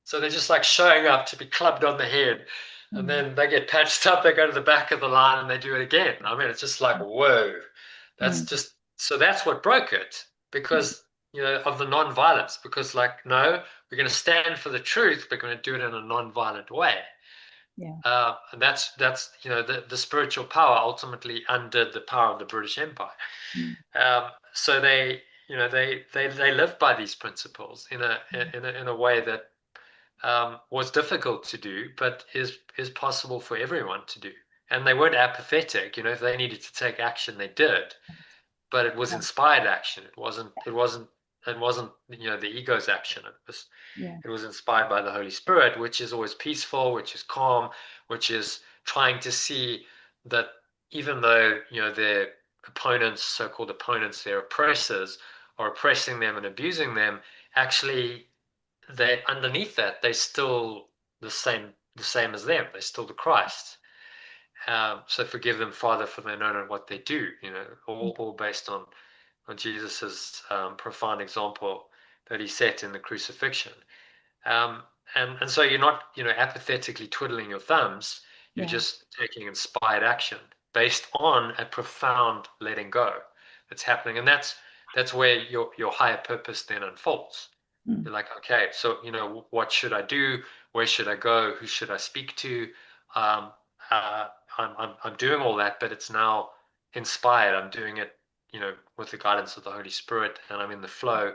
So they're just like showing up to be clubbed on the head, and then they get patched up, they go to the back of the line and they do it again. I mean, it's just like, whoa, that's just, so that's what broke it, because, you know, of the non-violence, because like, no, we're going to stand for the truth, but we're going to do it in a non-violent way. And that's you know, the spiritual power ultimately undid the power of the British Empire. So they, you know, they lived by these principles in a way that was difficult to do, but is possible for everyone to do. And they weren't apathetic. You know, if they needed to take action, they did. But it was inspired action. It wasn't you know, the ego's action. It was inspired by the Holy Spirit, which is always peaceful, which is calm, which is trying to see that even though, you know, their opponents, so-called opponents, their oppressors, are oppressing them and abusing them, actually they, underneath that, they're still the same as them. They're still the Christ. So forgive them, Father, for they know not what they do. You know, all based on Jesus's profound example that he set in the crucifixion. And so you're not, you know, apathetically twiddling your thumbs. You're just taking inspired action based on a profound letting go that's happening, and that's where your higher purpose then unfolds. You're like, okay, so, you know, what should I do? Where should I go? Who should I speak to? I'm doing all that, but it's now inspired. I'm doing it with the guidance of the Holy Spirit, and I'm in the flow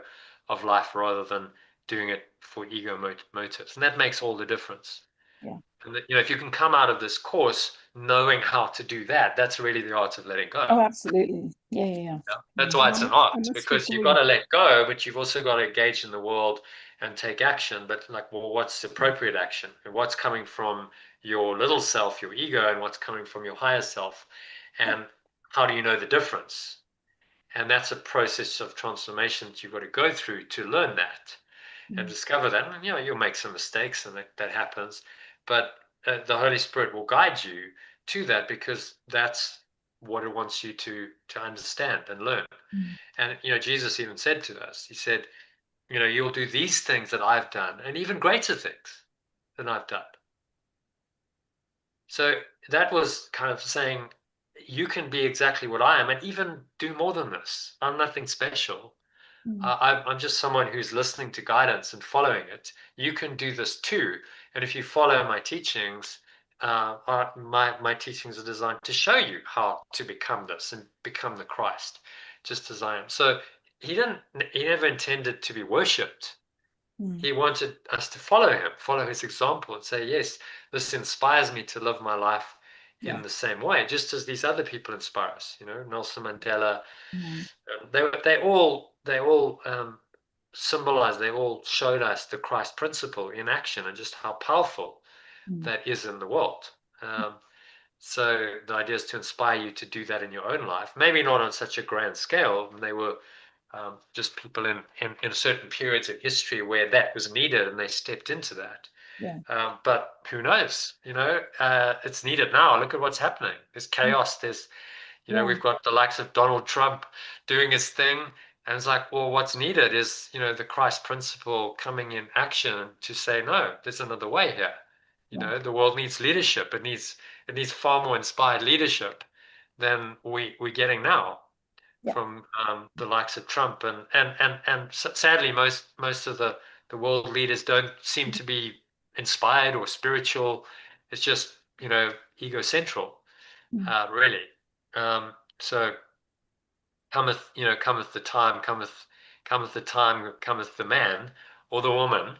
of life rather than doing it for ego motives. And that makes all the difference. Yeah. And if you can come out of this course knowing how to do that, that's really the art of letting go. Oh, absolutely. Yeah. That's why it's an art, because you've got agree. to let go, but you've also got to engage in the world and take action. But well, what's appropriate action? And what's coming from your little self, your ego, and what's coming from your higher self? And how do you know the difference? And that's a process of transformation that you've got to go through to learn that and discover that. And you'll make some mistakes, and that happens. But the Holy Spirit will guide you to that, because that's what it wants you to understand and learn. And Jesus even said to us, he said, you'll do these things that I've done, and even greater things than I've done. So that was kind of saying, you can be exactly what I am and even do more than this. I'm nothing special. I'm just someone who's listening to guidance and following it. You can do this too. And if you follow my teachings, my teachings are designed to show you how to become this and become the Christ, just as I am. So he never intended to be worshipped. He wanted us to follow him, follow his example, and say, yes, this inspires me to live my life in the same way, just as these other people inspire us. Nelson Mandela. They all symbolized, they all showed us the Christ principle in action, and just how powerful that is in the world. So the idea is to inspire you to do that in your own life, maybe not on such a grand scale. They were just people in certain periods of history where that was needed, and they stepped into that. But who knows? It's needed now. Look at what's happening. There's chaos. There's we've got the likes of Donald Trump doing his thing, and it's like, well, what's needed is the Christ principle coming in action to say, no, there's another way here. The world needs leadership. It needs far more inspired leadership than we're getting now from the likes of Trump, and sadly most of the world leaders don't seem to be inspired or spiritual. It's just egocentral, really. So cometh the time, cometh the man or the woman.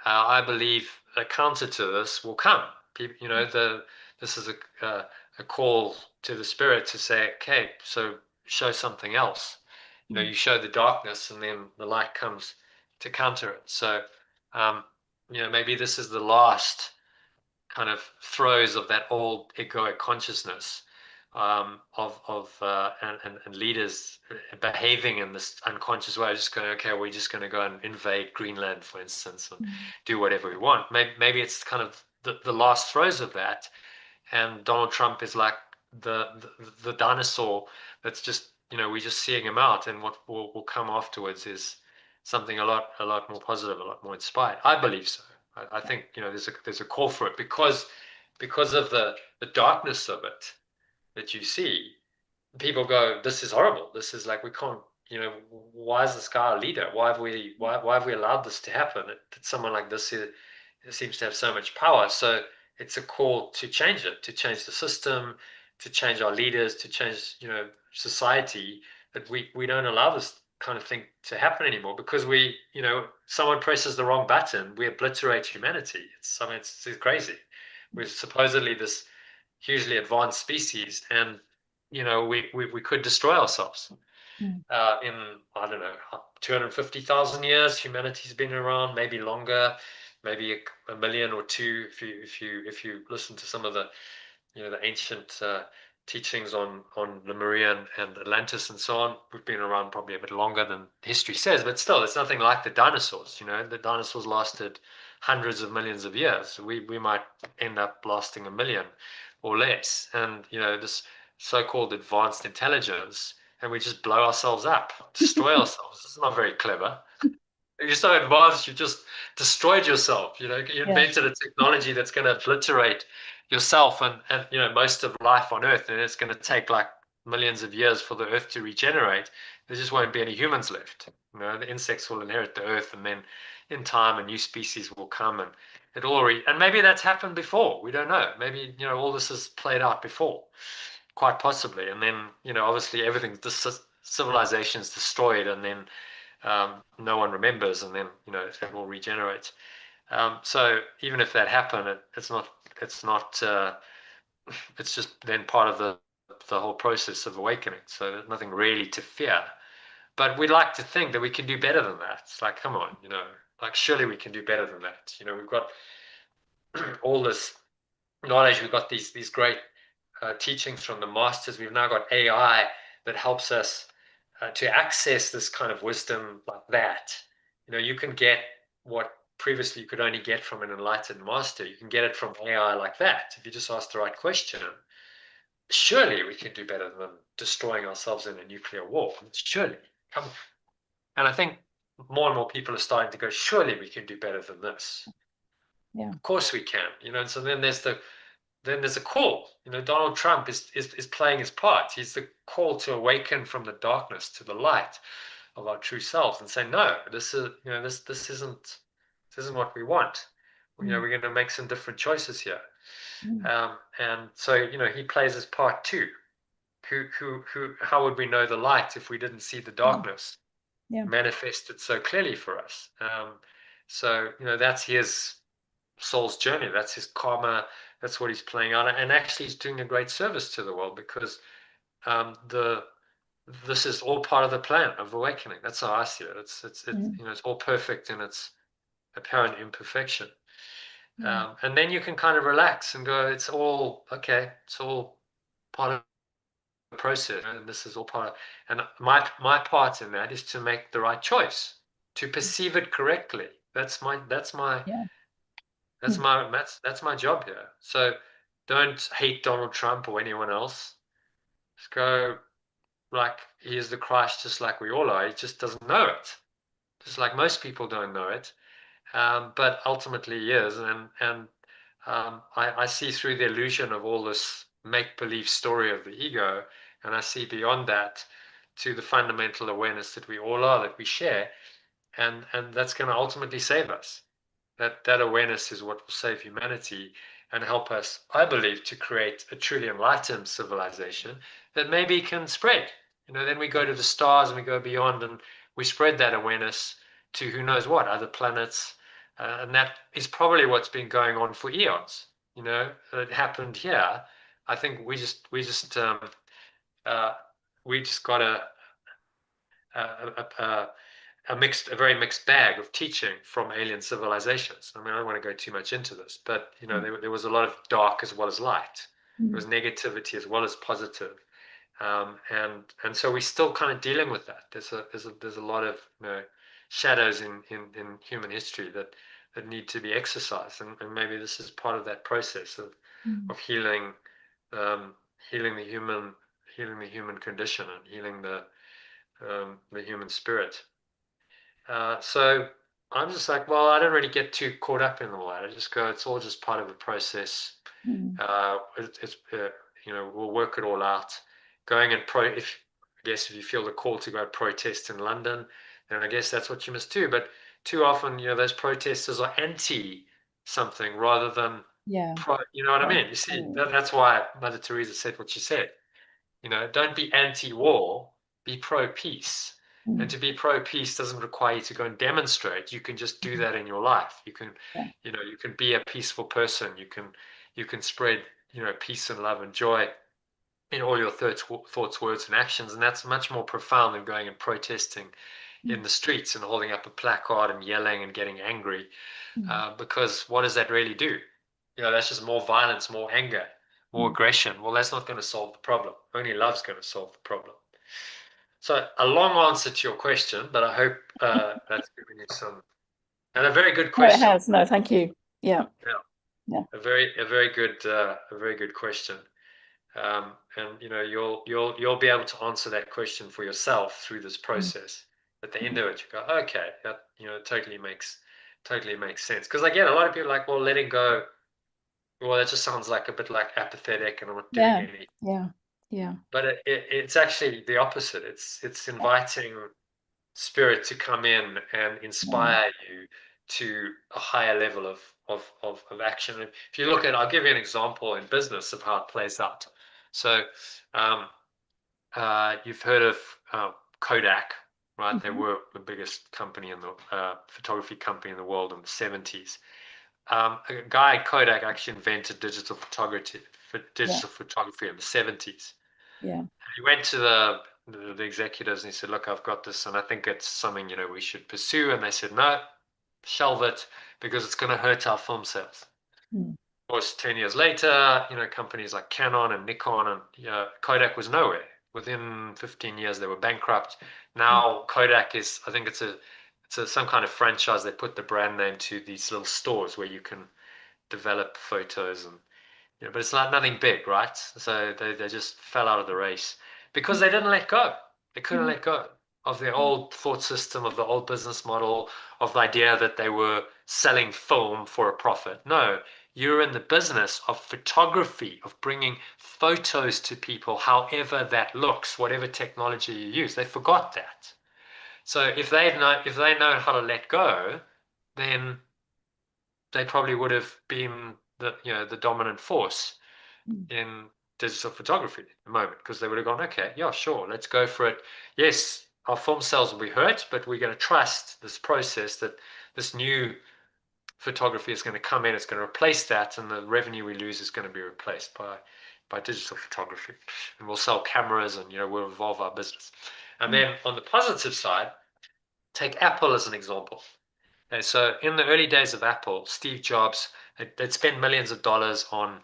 I believe a counter to this will come. This is a call to the Spirit to say, okay, so show something else. You show the darkness, and then the light comes to counter it. So maybe this is the last kind of throes of that old egoic consciousness, and leaders behaving in this unconscious way, just going, okay, we're just going to go and invade Greenland, for instance, and do whatever we want. Maybe it's kind of the last throes of that, and Donald Trump is like the dinosaur that's just we're just seeing him out, and what will come afterwards is something a lot more positive, a lot more inspired. I believe so. I think there's a call for it, because of the darkness of it that you see. People go, this is horrible. This is like, we can't. Why is this guy a leader? Why have we allowed this to happen? That someone like this seems to have so much power. So it's a call to change it, to change the system, to change our leaders, to change society. That we don't allow this kind of thing to happen anymore, because someone presses the wrong button, we obliterate humanity. It's crazy. We're supposedly this hugely advanced species, and we could destroy ourselves. In, I don't know, 250,000 years humanity's been around, maybe longer, maybe a million or two, if you listen to some of the the ancient teachings on Lemuria and Atlantis and so on. We've been around probably a bit longer than history says, but still, it's nothing like the dinosaurs. The dinosaurs lasted hundreds of millions of years. We might end up lasting a million or less, and this so-called advanced intelligence, and we just blow ourselves up, destroy ourselves. It's not very clever. You're so advanced, you just destroyed yourself. You invented a technology that's going to obliterate yourself and most of life on Earth, and it's going to take like millions of years for the Earth to regenerate. There just won't be any humans left. The insects will inherit the Earth, and then in time a new species will come, and and maybe that's happened before. We don't know. Maybe all this has played out before, quite possibly. And then obviously everything's civilization's destroyed, and then no one remembers, and then it will regenerate. So even if that happened, it's not it's just then part of the whole process of awakening. So there's nothing really to fear. But we like to think that we can do better than that. It's like, come on, like surely we can do better than that. We've got all this knowledge. We've got these great teachings from the masters. We've now got AI that helps us to access this kind of wisdom like that. You can get what previously you could only get from an enlightened master. You can get it from AI like that if you just ask the right question. Surely we can do better than destroying ourselves in a nuclear war. Surely, come on. And I think more and more people are starting to go, surely we can do better than this. Yeah. Of course we can. And so then there's a call. Donald Trump is playing his part. He's the call to awaken from the darkness to the light of our true selves and say, no, this isn't what we want. We're going to make some different choices here. And so he plays his part too. How would we know the light if we didn't see the darkness manifested so clearly for us? So that's his soul's journey. That's his karma. That's what he's playing out, and actually he's doing a great service to the world, because this is all part of the plan of awakening. That's how I see it. It's all perfect in its apparent imperfection. And then you can kind of relax and go, it's all okay. It's all part of the process, and this is all part of, and my part in that is to make the right choice, to perceive it correctly. That's my job here. So don't hate Donald Trump or anyone else. Just go like he is the Christ, just like we all are. He just doesn't know it, just like most people don't know it. But ultimately he is, and I see through the illusion of all this make-believe story of the ego, and I see beyond that to the fundamental awareness that we all are, that we share, and that's going to ultimately save us. That awareness is what will save humanity and help us, I believe, to create a truly enlightened civilization that maybe can spread. Then we go to the stars and we go beyond, and we spread that awareness to who knows what, other planets. And that is probably what's been going on for eons. It happened here. I think we just got a very mixed bag of teaching from alien civilizations. I mean, I don't want to go too much into this, but there was a lot of dark as well as light. There was negativity as well as positive, and so we're still kind of dealing with that. There's a lot of shadows in human history that need to be exercised, and maybe this is part of that process of healing, healing the human condition, and healing the human spirit. So I'm just like, well, I don't really get too caught up in all that. I just go, it's all just part of the process. We'll work it all out. Going and if you feel the call to go protest in London, then I guess that's what you must do. But too often, those protesters are anti something rather than pro. You know what I mean? You see, that's why Mother Teresa said what she said. Don't be anti-war, be pro-peace. And to be pro-peace doesn't require you to go and demonstrate. You can just do that in your life. You can, you can be a peaceful person. You can spread, peace and love and joy in all your thoughts, words, and actions. And that's much more profound than going and protesting in the streets and holding up a placard and yelling and getting angry. Because what does that really do? That's just more violence, more anger, more aggression. Well, that's not going to solve the problem. Only love's going to solve the problem. So a long answer to your question, but I hope that's given you some, and a very good question. No, it has. No, thank you. Yeah. A very good question. And you'll be able to answer that question for yourself through this process. At the end of it, you go, okay, that totally makes sense. Because I get a lot of people like, well, letting go. Well, that just sounds like a bit like apathetic, and I'm not doing anything. Yeah. But it's actually the opposite. It's inviting spirit to come in and inspire you to a higher level of action. And if you look at, I'll give you an example in business of how it plays out. So you've heard of Kodak, right? They Mhm. were the biggest company in the photography company in the world in the 70s. A guy at Kodak actually invented digital photography in the 70s. Yeah. He went to the executives and he said, "Look, I've got this, and I think it's something we should pursue." And they said, "No, shelve it because it's going to hurt our film sales." Mm. Of course, 10 years later, companies like Canon and Nikon and Kodak was nowhere. Within 15 years, they were bankrupt. Now Kodak is, I think it's some kind of franchise. They put the brand name to these little stores where you can develop photos and but it's like nothing big, right? So they just fell out of the race because they didn't let go. They couldn't let go of their old thought system, of the old business model, of the idea that they were selling film for a profit. No, you're in the business of photography, of bringing photos to people, however that looks, whatever technology you use. They forgot that. So if they know how to let go, then they probably would have been the dominant force in digital photography at the moment, because they would have gone, okay, yeah, sure, let's go for it. Yes, our film sales will be hurt, but we're going to trust this process that this new photography is going to come in, it's going to replace that, and the revenue we lose is going to be replaced by digital photography, and we'll sell cameras, and we'll evolve our business. And then on the positive side, take Apple as an example. Okay, so in the early days of Apple, Steve Jobs they'd spend millions of dollars on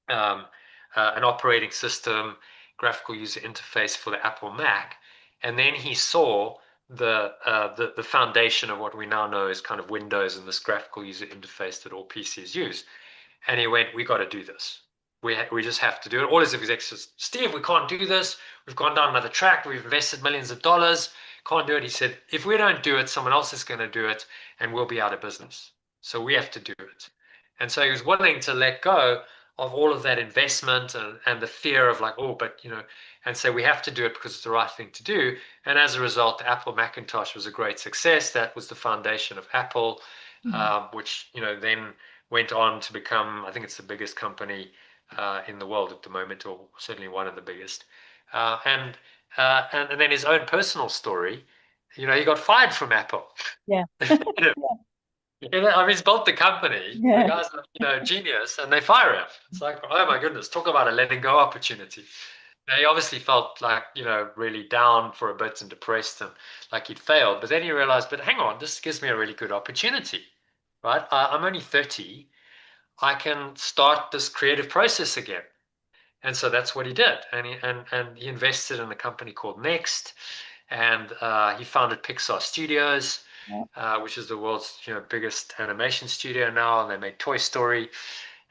um, an operating system, graphical user interface for the Apple Mac, and then he saw the foundation of what we now know as kind of Windows and this graphical user interface that all PCs use. And he went, "We got to do this. We just have to do it." All his executives, "Steve, we can't do this. We've gone down another track. We've invested millions of dollars. Can't do it." He said, "If we don't do it, someone else is going to do it, and we'll be out of business. So we have to do it." And so he was willing to let go of all of that investment and the fear of like, oh, but and say we have to do it because it's the right thing to do. And as a result, the Apple Macintosh was a great success. That was the foundation of Apple, which then went on to become, I think it's the biggest company in the world at the moment, or certainly one of the biggest. And then his own personal story, he got fired from Apple. Yeah. I mean, he's built the company. The Yeah. guy's genius, and they fire him. It's like, oh my goodness, talk about a letting go opportunity. Now, he obviously felt like really down for a bit and depressed and like he'd failed. But then he realized, but hang on, this gives me a really good opportunity, right? I'm only 30. I can start this creative process again. And so that's what he did. And he invested in a company called Next, and he founded Pixar Studios, which is the world's biggest animation studio now. And they made Toy Story.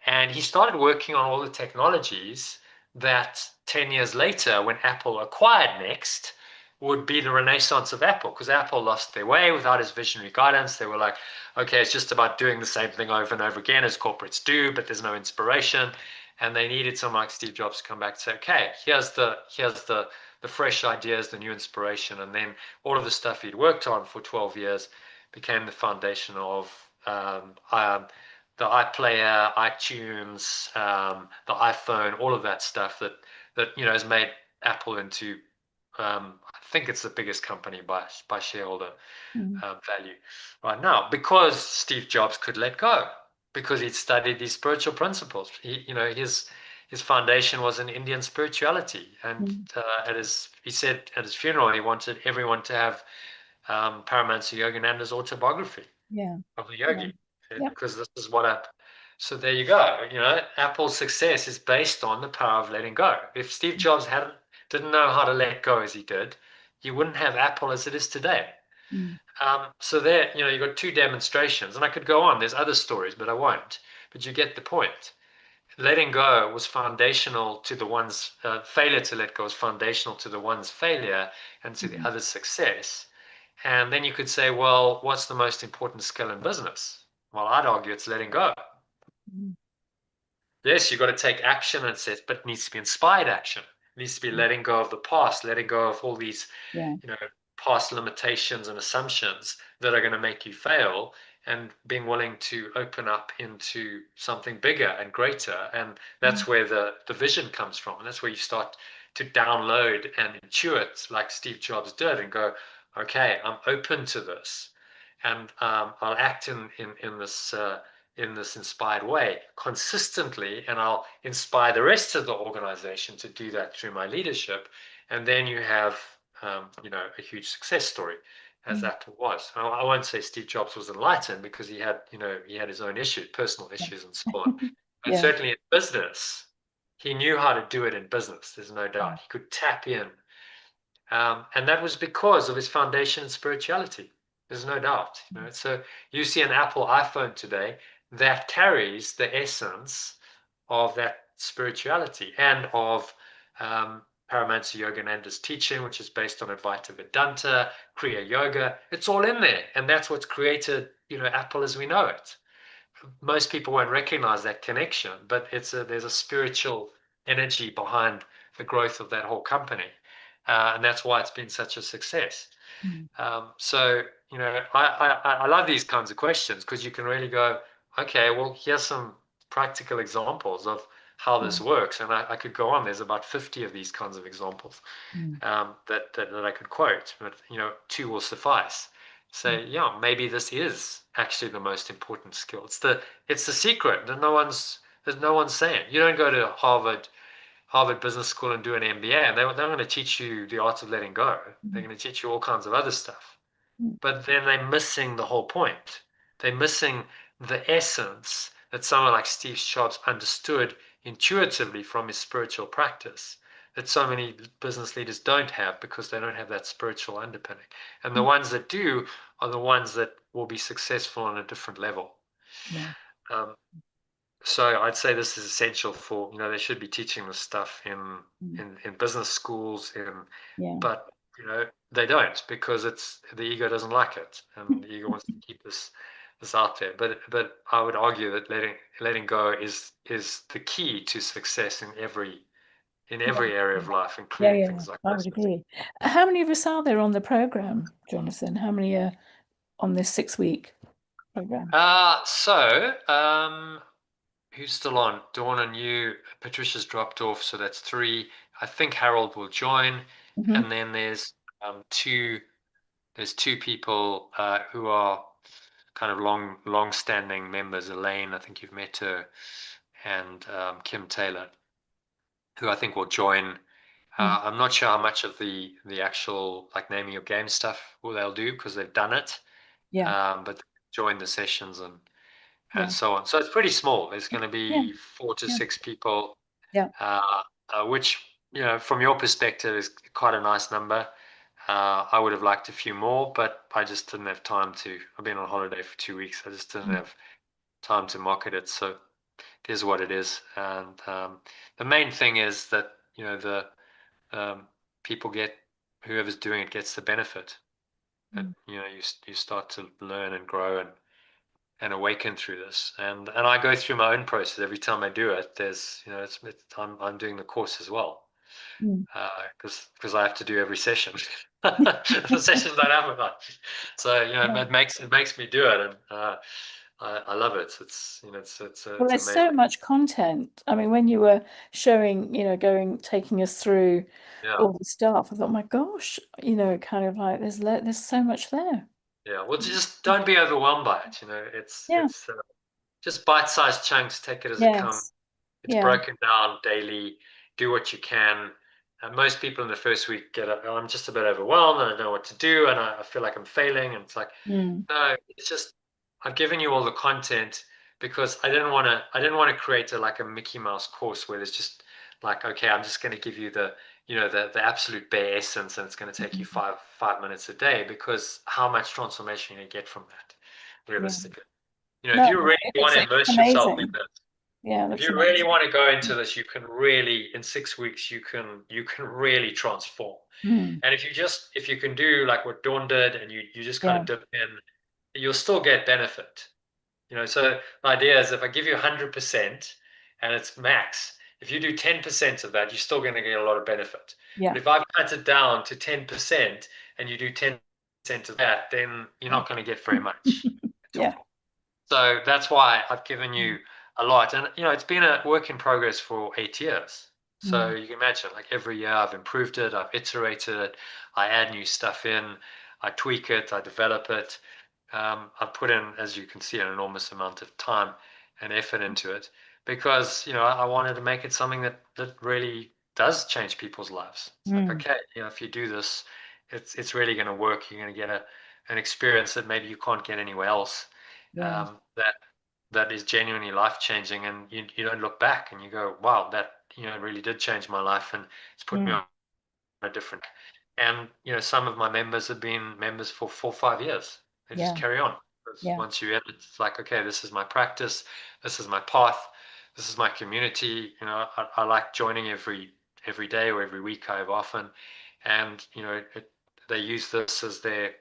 And he started working on all the technologies that 10 years later, when Apple acquired Next, would be the renaissance of Apple, because Apple lost their way without his visionary guidance. They were like, okay, it's just about doing the same thing over and over again as corporates do, but there's no inspiration. And they needed someone like Steve Jobs to come back and say, okay, here's the fresh ideas, the new inspiration. And then all of the stuff he'd worked on for 12 years became the foundation of the iPlayer, iTunes, the iPhone, all of that stuff that has made Apple into I think it's the biggest company by shareholder value right now, because Steve Jobs could let go, because he'd studied these spiritual principles. His foundation was in Indian spirituality, and he said at his funeral he wanted everyone to have Paramahansa Yogananda's autobiography of the yogi, because this is what so there you go. Apple's success is based on the power of letting go. If Steve Jobs didn't know how to let go as he did, you wouldn't have Apple as it is today. So there, you got two demonstrations, and I could go on. There's other stories, but I won't. But you get the point. Letting go was foundational to the one's failure to let go was foundational to the one's failure and to the other's success. And then you could say, well, what's the most important skill in business? Well, I'd argue it's letting go. Yes, you've got to take action, and but it needs to be inspired action. It needs to be letting go of the past, letting go of all these, past limitations and assumptions that are going to make you fail, and being willing to open up into something bigger and greater. And that's where the vision comes from. And that's where you start to download and intuit like Steve Jobs did and go, okay, I'm open to this, and I'll act in this inspired way consistently, and I'll inspire the rest of the organization to do that through my leadership. And then you have a huge success story, as Apple was. I won't say Steve Jobs was enlightened, because he had his own issues, personal issues and so on. But certainly in business, he knew how to do it in business. There's no doubt. He could tap in. And that was because of his foundation in spirituality. There's no doubt. So you see an Apple iPhone today that carries the essence of that spirituality and of Paramahansa Yogananda's teaching, which is based on Advaita Vedanta, Kriya Yoga. It's all in there, and that's what's created, Apple as we know it. Most people won't recognize that connection, but there's a spiritual energy behind the growth of that whole company, and that's why it's been such a success. So I love these kinds of questions, because you can really go, okay, well, here's some practical examples of how this works, and I could go on. There's about 50 of these kinds of examples that I could quote, but 2 will suffice. Say, yeah, maybe this is actually the most important skill. It's the secret that no one's saying. You don't go to Harvard Business School and do an MBA, and they're going to teach you the art of letting go. They're going to teach you all kinds of other stuff, but then they're missing the whole point. They're missing the essence that someone like Steve Jobs understood intuitively from his spiritual practice, that so many business leaders don't have, because they don't have that spiritual underpinning. And the ones that do are the ones that will be successful on a different level. So I'd say this is essential for, they should be teaching this stuff in business schools, but they don't, because the ego doesn't like it, and the ego wants to keep this out there. But I would argue that letting go is the key to success in every area of life, including things like I would agree. How many of us are there on the program, Jonathan? How many are on this 6-week program? Who's still on? Dawn and you. Patricia's dropped off, so that's 3. I think Harold will join, and then there's 2 people who are kind of long-standing members. Elaine, I think you've met her, and Kim Taylor, who I think will join. I'm not sure how much of the actual naming of game stuff they'll do, because they've done it. But join the sessions and so on. So it's pretty small. There's going to be 4 to 6 people, which, from your perspective is quite a nice number. I would have liked a few more, but I just didn't have time to. I've been on holiday for 2 weeks. I just didn't have time to market it. So it is what it is. And the main thing is that, the people whoever's doing it gets the benefit. And, you start to learn and grow and awaken through this, and I go through my own process every time I do it. There's I'm doing the course as well, because I have to do every session. The sessions don't have much, so it makes me do it, and I love it. It's there's amazing. So much content. I mean, when you were showing, taking us through all the stuff, I thought, my gosh, kind of like there's so much there. Yeah, well, just don't be overwhelmed by it. It's just bite-sized chunks. Take it as it comes. It's broken down daily. Do what you can. And most people in the first week I'm just a bit overwhelmed, and I don't know what to do, and I feel like I'm failing. And it's like, no, it's just I've given you all the content, because I didn't want to create a Mickey Mouse course where there's just like, okay, I'm just going to give you the the absolute bare essence, and it's going to take you 5 minutes a day, because how much transformation you get from that, realistically? If you really want to immerse yourself in this, if you really want to go into this, you can really, in 6 weeks, you can really transform. And if you can do like what Dawn did, and you just kind of dip in, you'll still get benefit. So the idea is, if I give you 100% and it's max, if you do 10% of that, you're still going to get a lot of benefit. But if I've cut it down to 10% and you do 10% of that, then you're not going to get very much. So that's why I've given you a lot. And, it's been a work in progress for 8 years. So you can imagine, like every year I've improved it, I've iterated it, I add new stuff in, I tweak it, I develop it. I put in, as you can see, an enormous amount of time and effort into it because, I wanted to make it something that really does change people's lives. It's like, okay, if you do this, it's really going to work. You're going to get an experience that maybe you can't get anywhere else. Yeah. That is genuinely life-changing, and you don't look back and you go, wow, that really did change my life, and it's put me on a different. And some of my members have been members for 4 or 5 years. They just carry on. Because once you it's like, okay, this is my practice, this is my path, this is my community. I like joining every day or every week. I have often, and they use this as their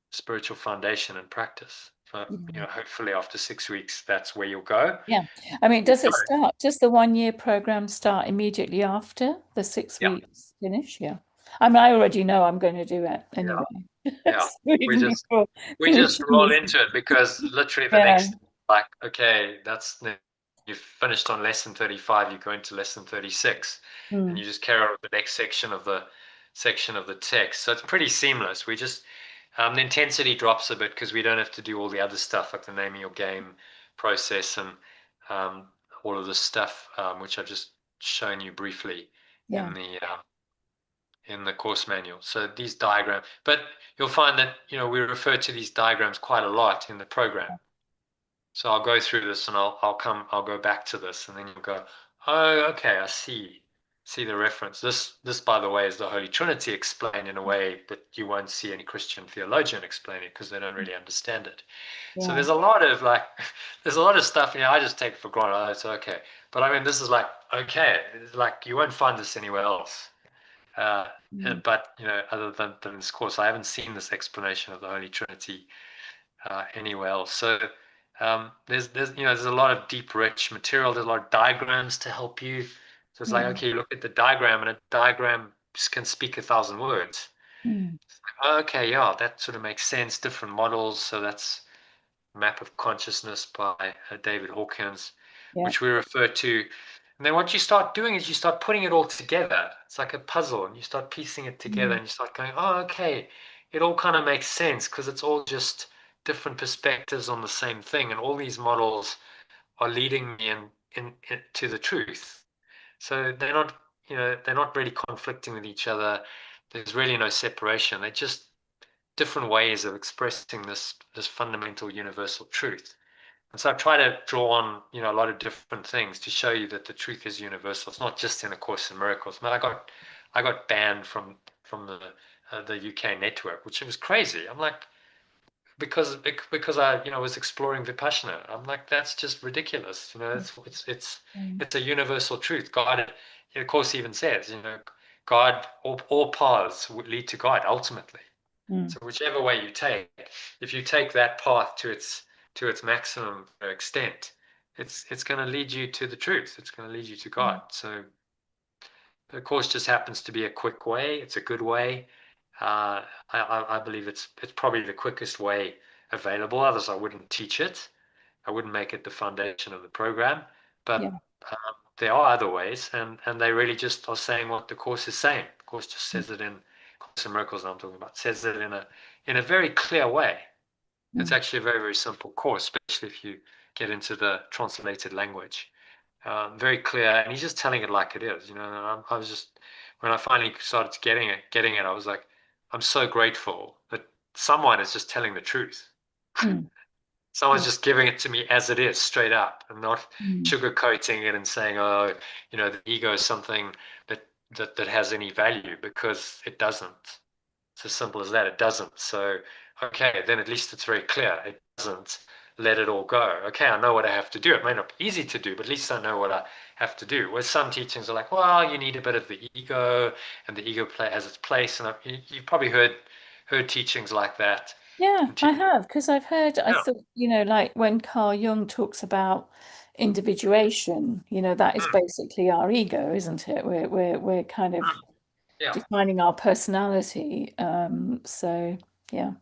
spiritual foundation and practice. So, hopefully after 6 weeks, that's where you'll go. Yeah. I mean, does the 1 year program start immediately after the 6 weeks finish? Yeah. I mean, I already know I'm going to do it anyway. Yeah. So even before we just roll into it because literally the next, like, okay, you've finished on lesson 35, you go into lesson 36, and you just carry on with the next section of the text. So it's pretty seamless. We just the intensity drops a bit because we don't have to do all the other stuff like the naming your game process and all of this stuff, which I've just shown you briefly in the course manual. So these diagrams, but you'll find that we refer to these diagrams quite a lot in the program. So I'll go through this and I'll go back to this, and then you'll go, oh, okay, I see the reference. This by the way is the Holy Trinity explained in a way that you won't see any Christian theologian explain it because they don't really understand it. So there's a lot of stuff I just take for granted. Oh, it's okay, but I mean, this is like, okay, it's like you won't find this anywhere else. But other than this course, I haven't seen this explanation of the Holy Trinity anywhere else. So there's a lot of deep, rich material. There's a lot of diagrams to help you. So it's like, okay, you look at the diagram, and a diagram can speak 1,000 words. Okay, yeah, that sort of makes sense. Different models. So that's Map of Consciousness by David Hawkins, which we refer to. And then what you start doing is you start putting it all together. It's like a puzzle, and you start piecing it together, and you start going, oh, okay, it all kind of makes sense because it's all just different perspectives on the same thing. And all these models are leading me in to the truth. So they're not really conflicting with each other. There's really no separation. They're just different ways of expressing this fundamental universal truth. And so I try to draw on, a lot of different things to show you that the truth is universal. It's not just in A Course in Miracles. I got banned from the UK network, which was crazy. I'm like, because I was exploring Vipassana. I'm like, that's just ridiculous. It's a universal truth. God, the Course even says, God, all paths lead to God ultimately. So whichever way you take, if you take that path to its maximum extent, it's going to lead you to the truth. It's going to lead you to God. So the course just happens to be a quick way. It's a good way. I believe it's probably the quickest way available. Others, I wouldn't teach it. I wouldn't make it the foundation of the program. But there are other ways, and they really just are saying what the course is saying. The course just says it in Course in Miracles I'm talking about, says it in a very clear way. It's actually a very, very simple course, especially if you get into the translated language. Very clear, and he's just telling it like it is. I was just, when I finally started getting it, I was like, I'm so grateful that someone is just telling the truth. Someone's just giving it to me as it is, straight up, and not sugarcoating it and saying, oh, the ego is something that has any value, because it doesn't. It's as simple as that. It doesn't. So, okay, then at least it's very clear. It doesn't. Let it all go. Okay, I know what I have to do. It may not be easy to do, but at least I know what I have to do. Where some teachings are like, well, you need a bit of the ego, and the ego has its place. And you've probably heard teachings like that. Yeah, I have, because I've heard, I thought, like when Carl Jung talks about individuation, that is basically our ego, isn't it? We're kind of defining our personality. So, yeah.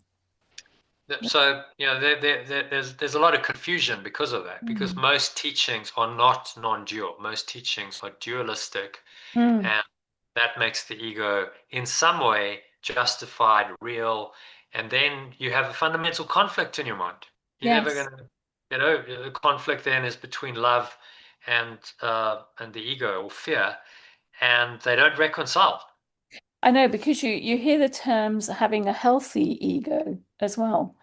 So, there's a lot of confusion because of that, because most teachings are not non-dual. Most teachings are dualistic, and that makes the ego in some way justified, real, and then you have a fundamental conflict in your mind. You're never Yes. going to, the conflict then is between love and the ego or fear, and they don't reconcile. I know, because you hear the terms having a healthy ego as well.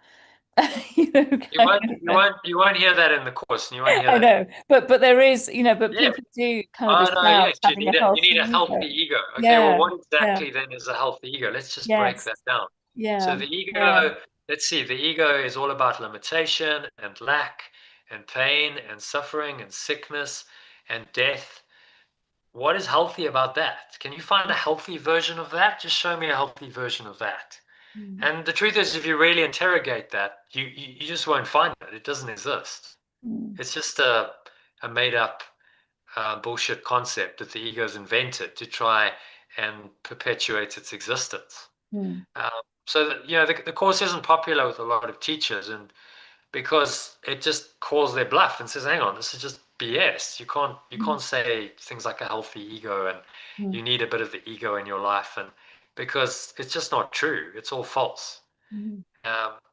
You won't hear that in the course, and you won't hear I that. know, but there is, but Yeah. people do kind Oh of no, espouse yes, having a you need a healthy ego. Okay, well, Yeah, what yeah, exactly then is a healthy ego? Let's just break yes, that down. So yeah, the yeah, ego, let's see, the ego is all about limitation and lack and pain and suffering and sickness and death. What is healthy about that? Can you find a healthy version of that? Just show me a healthy version of that. And the truth is, if you really interrogate that, you just won't find it. It doesn't exist. It's just a made up bullshit concept that the ego's invented to try and perpetuate its existence. So that, the course isn't popular with a lot of teachers, and because it just calls their bluff and says, "Hang on, this is just BS. You can't say things like a healthy ego, and you need a bit of the ego in your life," and because it's just not true. It's all false.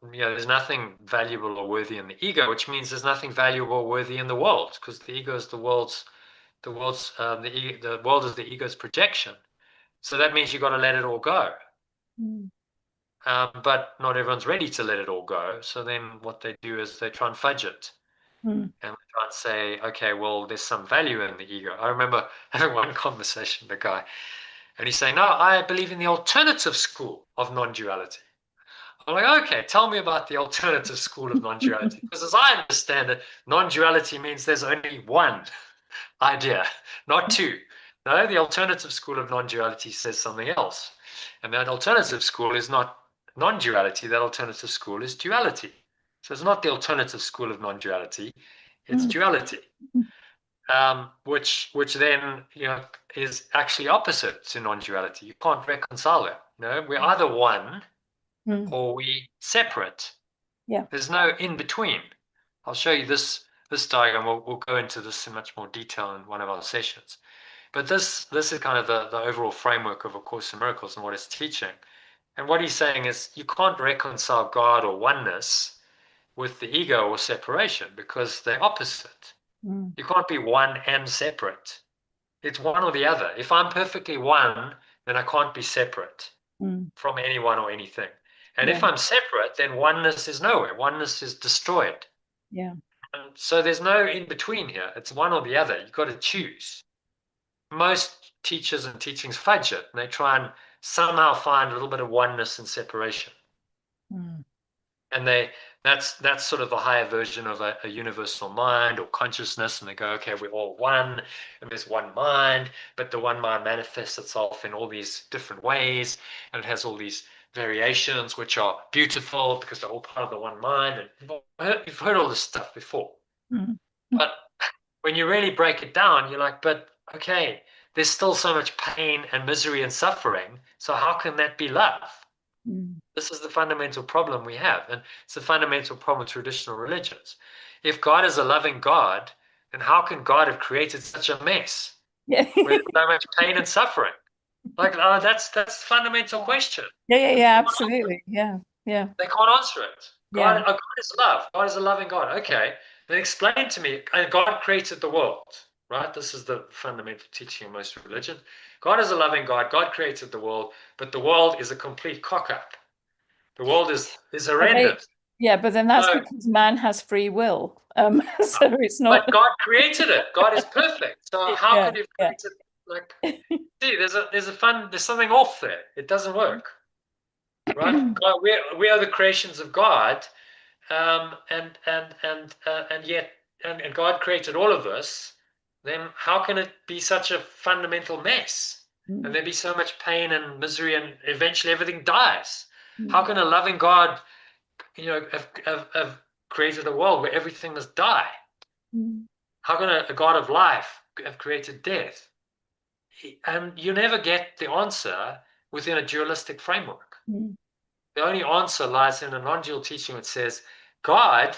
There's nothing valuable or worthy in the ego, which means there's nothing valuable or worthy in the world, because the ego is the world is the ego's projection. So that means you've got to let it all go. But not everyone's ready to let it all go. So then what they do is they try and fudge it. And they try and say, okay, well, there's some value in the ego. I remember having one conversation with a guy, and he's saying, no, I believe in the alternative school of non-duality. I'm like, okay, tell me about the alternative school of non-duality. Because as I understand it, non-duality means there's only one idea, not two. No, the alternative school of non-duality says something else. And that alternative school is not non-duality, that alternative school is duality. So it's not the alternative school of non-duality, it's duality. Which then is actually opposite to non-duality. You can't reconcile it. We're either one or we separate. Yeah. There's no in between. I'll show you this diagram. We'll go into this in much more detail in one of our sessions. But this is kind of the overall framework of A Course in Miracles and what it's teaching. And what he's saying is you can't reconcile God or oneness with the ego or separation, because they're opposite. You can't be one and separate. It's one or the other. If I'm perfectly one, then I can't be separate from anyone or anything. And if I'm separate, then oneness is nowhere. Oneness is destroyed. Yeah. And so there's no in between here. It's one or the other. You've got to choose. Most teachers and teachings fudge it, and they try and somehow find a little bit of oneness and separation. And that's sort of the higher version of a universal mind or consciousness, and they go, okay, we're all one, and there's one mind, but the one mind manifests itself in all these different ways, and it has all these variations which are beautiful because they're all part of the one mind. And you've heard all this stuff before. But when you really break it down, you're like, but okay, there's still so much pain and misery and suffering, so how can that be love? This is the fundamental problem we have, and it's the fundamental problem with traditional religions. If God is a loving God, then how can God have created such a mess with so much pain and suffering? Like, that's the fundamental question. Yeah, absolutely. Yeah. They can't answer it. God is love. God is a loving God. Okay, then explain to me. God created the world, right? This is the fundamental teaching of most religions. God is a loving God. God created the world, but the world is a complete cock-up. The world is horrendous. But then that's because man has free will. So it's not. But God created it. God is perfect. So how could He create it? Like, see, there's something off there. It doesn't work, right? God, we are the creations of God, and yet God created all of us. Then how can it be such a fundamental mess? And there be so much pain and misery, and eventually everything dies. How can a loving God, have created a world where everything must die? How can a God of life have created death? And you never get the answer within a dualistic framework. The only answer lies in a non-dual teaching which says God,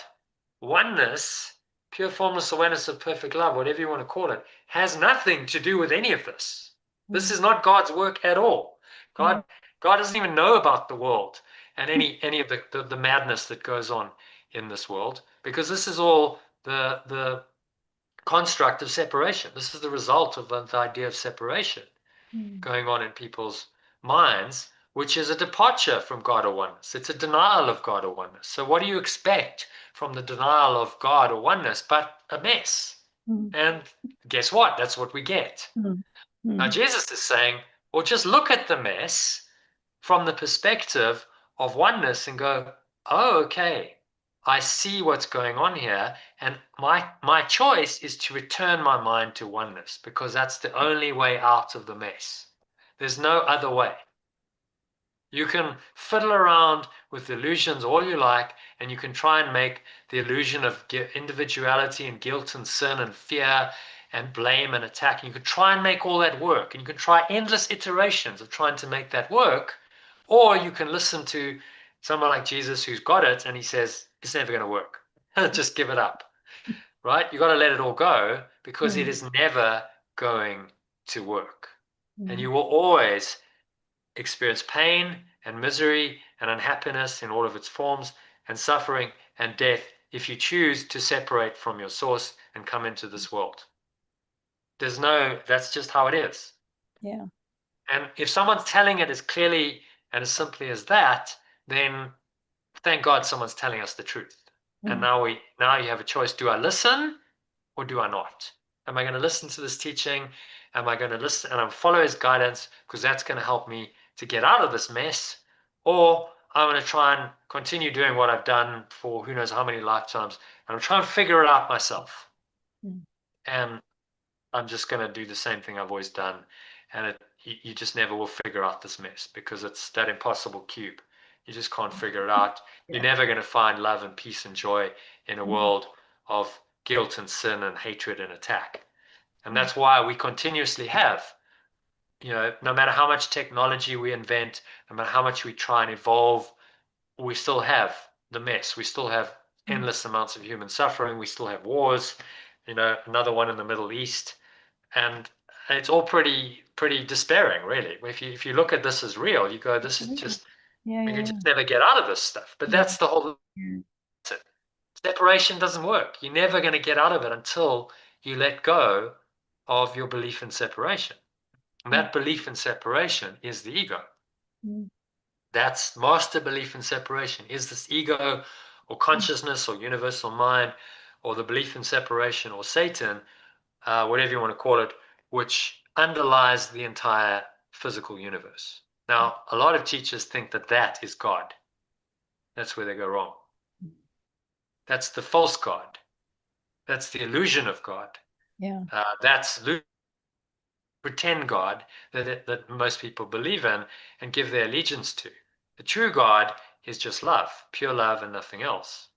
oneness, pure formless awareness of perfect love, whatever you want to call it, has nothing to do with any of this. This is not God's work at all. God doesn't even know about the world and any of the madness that goes on in this world, because this is all the construct of separation. This is the result of the idea of separation going on in people's minds, which is a departure from God or oneness. It's a denial of God or oneness. So what do you expect from the denial of God or oneness but a mess? And guess what? That's what we get. Now Jesus is saying, well, just look at the mess from the perspective of oneness and go, oh, okay, I see what's going on here. And my choice is to return my mind to oneness, because that's the only way out of the mess. There's no other way. You can fiddle around with illusions all you like, and you can try and make the illusion of individuality and guilt and sin and fear and blame and attack. And you can try and make all that work, and you can try endless iterations of trying to make that work. Or you can listen to someone like Jesus who's got it, and he says, it's never going to work. Just give it up, right? You got to let it all go, because it is never going to work. And you will always experience pain and misery and unhappiness in all of its forms, and suffering and death, if you choose to separate from your source and come into this world. That's just how it is. Yeah. And if someone's telling it as clearly and as simply as that, then thank God someone's telling us the truth. And now you have a choice. Do I listen or do I not? Am I going to listen to this teaching? Am I going to listen and follow his guidance, because that's going to help me to get out of this mess? Or I'm going to try and continue doing what I've done for who knows how many lifetimes, and I'm trying to figure it out myself. And I'm just going to do the same thing I've always done. And you just never will figure out this mess, because it's that impossible cube. You just can't figure it out. You're never going to find love and peace and joy in a world of guilt and sin and hatred and attack. And that's why we continuously have, no matter how much technology we invent, no matter how much we try and evolve, we still have the mess. We still have endless amounts of human suffering. We still have wars, another one in the Middle East. And it's all pretty despairing, really. If you look at this as real, you go, this is just, we can just never get out of this stuff. But that's the whole separation doesn't work. You're never going to get out of it until you let go of your belief in separation. And that belief in separation is the ego. That's master belief in separation. Is this ego or consciousness or universal mind, or the belief in separation, or Satan, whatever you want to call it, which underlies the entire physical universe. Now, a lot of teachers think that that is God. That's where they go wrong. That's the false God. That's the illusion of God. Yeah. That's pretend God that most people believe in and give their allegiance to. The true God is just love, pure love, and nothing else.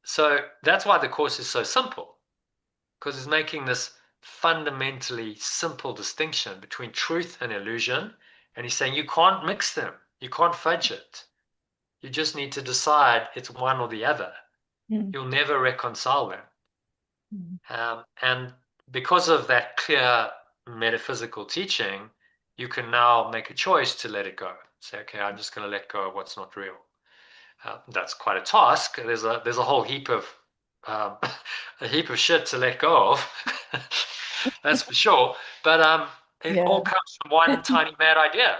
So that's why the Course is so simple, because it's making this fundamentally simple distinction between truth and illusion. And he's saying you can't mix them. You can't fudge it. You just need to decide it's one or the other. You'll never reconcile them. And because of that clear metaphysical teaching, you can now make a choice to let it go. Say, okay, I'm just going to let go of what's not real. That's quite a task. There's a whole heap of shit to let go of. That's for sure. But it all comes from one tiny mad idea.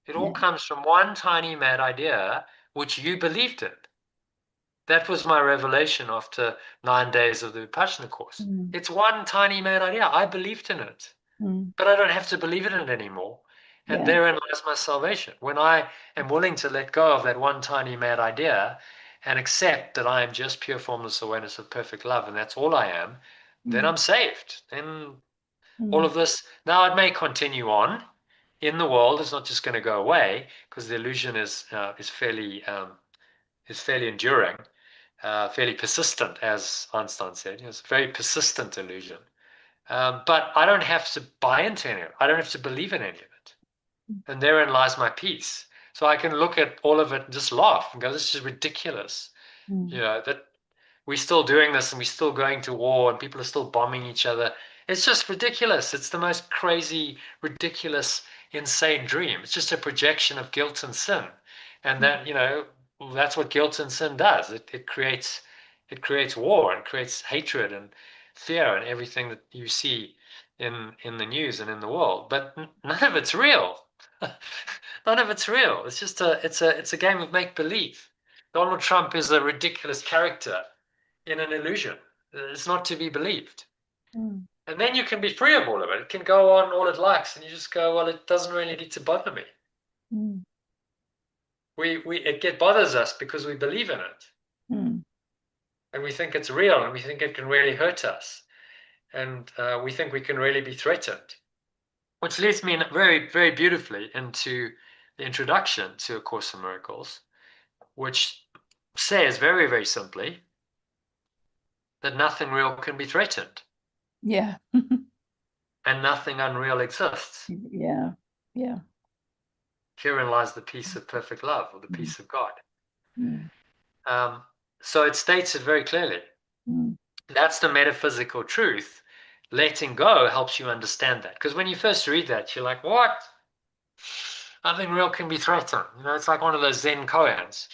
It all comes from one tiny mad idea which you believed in. That was my revelation after 9 days of the Vipassana course. It's one tiny mad idea. I believed in it, but I don't have to believe in it anymore. And therein lies my salvation. When I am willing to let go of that one tiny mad idea and accept that I am just pure formless awareness of perfect love, and that's all I am, then I'm saved. Then all of this, now it may continue on in the world. It's not just going to go away, because the illusion is fairly enduring, fairly persistent, as Einstein said. It's a very persistent illusion. But I don't have to buy into any of it. I don't have to believe in any of it. And therein lies my peace. So I can look at all of it and just laugh and go, this is ridiculous. You know, that we're still doing this and we're still going to war and people are still bombing each other. It's just ridiculous. It's the most crazy, ridiculous, insane dream. It's just a projection of guilt and sin. And that, you know, that's what guilt and sin does. It creates war and creates hatred and fear and everything that you see in the news and in the world. But none of it's real. None of it's real. It's just it's a game of make believe. Donald Trump is a ridiculous character in an illusion. It's not to be believed. And then you can be free of all of it. It can go on all it likes, and you just go, well, it doesn't really need to bother me. It bothers us because we believe in it, and we think it's real, and we think it can really hurt us, and we think we can really be threatened. Which leads me very, very beautifully into the introduction to A Course in Miracles, which says very, very simply that nothing real can be threatened. Yeah. And nothing unreal exists. Yeah. Yeah. Herein lies the peace of perfect love, or the peace of God. Mm. So it states it very clearly. That's the metaphysical truth. Letting go helps you understand that. Because when you first read that, you're like, what? Nothing real can be threatened. You know, it's like one of those Zen koans.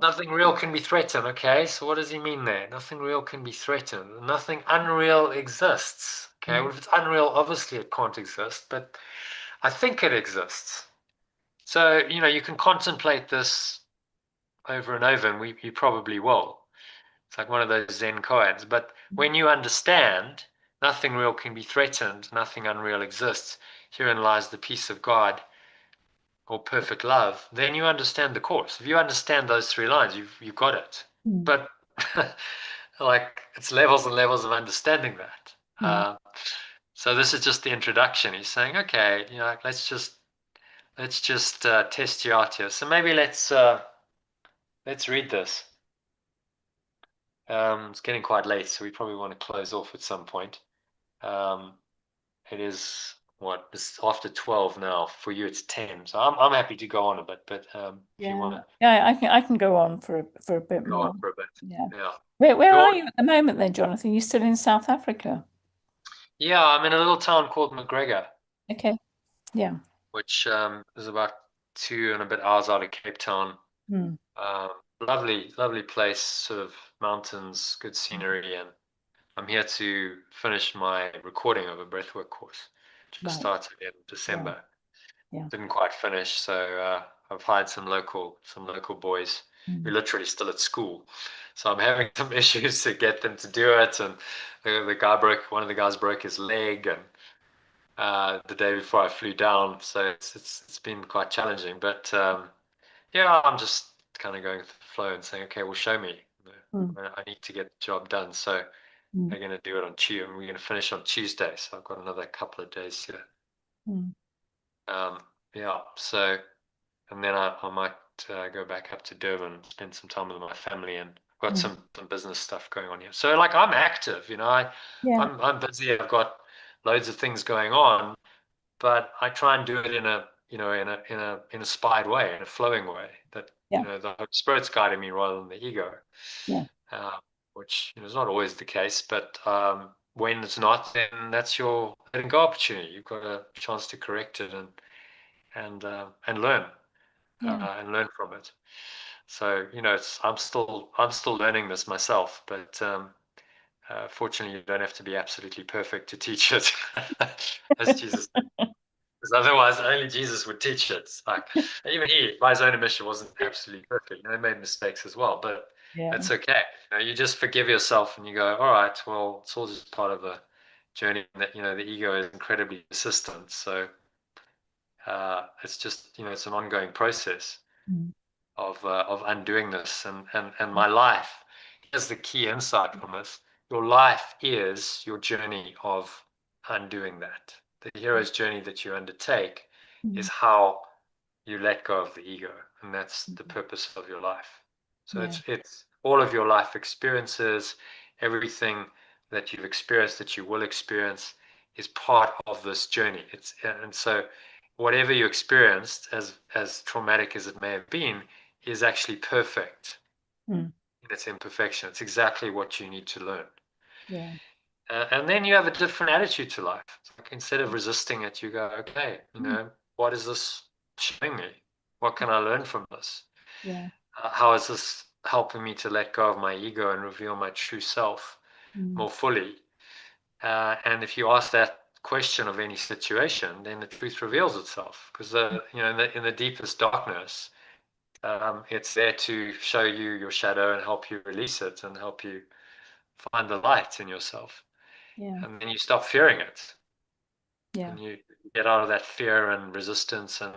Nothing real can be threatened. Okay, so what does he mean there? Nothing real can be threatened. Nothing unreal exists. Okay, well, if it's unreal, obviously it can't exist, but I think it exists. So, you know, you can contemplate this over and over, and you probably will. It's like one of those Zen koans. But when you understand nothing real can be threatened, nothing unreal exists, herein lies the peace of God, or perfect love, then you understand the Course. If you understand those 3 lines, you've got it. But like, it's levels and levels of understanding that. So this is just the introduction. He's saying, okay, you know, let's just test you out here. So maybe let's read this. It's getting quite late, so we probably want to close off at some point. It is it's after 12 now. For you, it's 10. So I'm happy to go on a bit, but if you want to, I can go on for a bit go more. on for a bit. Yeah. Where are you at the moment then, Jonathan? You still in South Africa? Yeah, I'm in a little town called McGregor. Okay. Yeah. Which is about 2 and a bit hours out of Cape Town. Lovely place, sort of mountains, good scenery, and I'm here to finish my recording of a breathwork course, which started in December. Yeah. Didn't quite finish, so I've hired some local boys who are literally still at school. So I'm having some issues to get them to do it, and one of the guys broke his leg, and the day before I flew down, so it's been quite challenging. But yeah, I'm just kind of going with the flow and saying, okay, well, show me. I need to get the job done, so they're going to do it on Tuesday, and we're going to finish on Tuesday. So I've got another couple of days here. Yeah. So, and then I might go back up to Durban, spend some time with my family, and got some business stuff going on here. So, like, I'm active, you know. I'm busy. I've got loads of things going on, but I try and do it in a inspired way, in a flowing way. That you know, the Holy Spirit's guiding me rather than the ego. Which, you know, is not always the case, but when it's not, then that's your letting go opportunity. You've got a chance to correct it and learn and learn from it. So, you know, I'm still learning this myself, but fortunately, you don't have to be absolutely perfect to teach it, as Jesus. Because otherwise, only Jesus would teach it. Like, even he, by his own admission, wasn't absolutely perfect. You know, he made mistakes as well, but that's okay. You know, you just forgive yourself and you go, all right, well, it's all just part of a journey that, you know, the ego is incredibly persistent. So it's just, you know, it's an ongoing process of undoing this. And my life, here's the key insight from this. Your life is your journey of undoing that. The hero's journey that you undertake is how you let go of the ego, and that's the purpose of your life. So it's all of your life experiences, everything that you've experienced, that you will experience, is part of this journey. And so whatever you experienced, as traumatic as it may have been, is actually perfect in its imperfection. It's exactly what you need to learn. Yeah. And then you have a different attitude to life. It's like, instead of resisting it, you go, okay, what is this showing me? What can I learn from this? Yeah. How is this helping me to let go of my ego and reveal my true self more fully? And if you ask that question of any situation, then the truth reveals itself, because in the deepest darkness, it's there to show you your shadow and help you release it and help you find the light in yourself. Yeah. And then you stop fearing it. Yeah. And you get out of that fear and resistance, and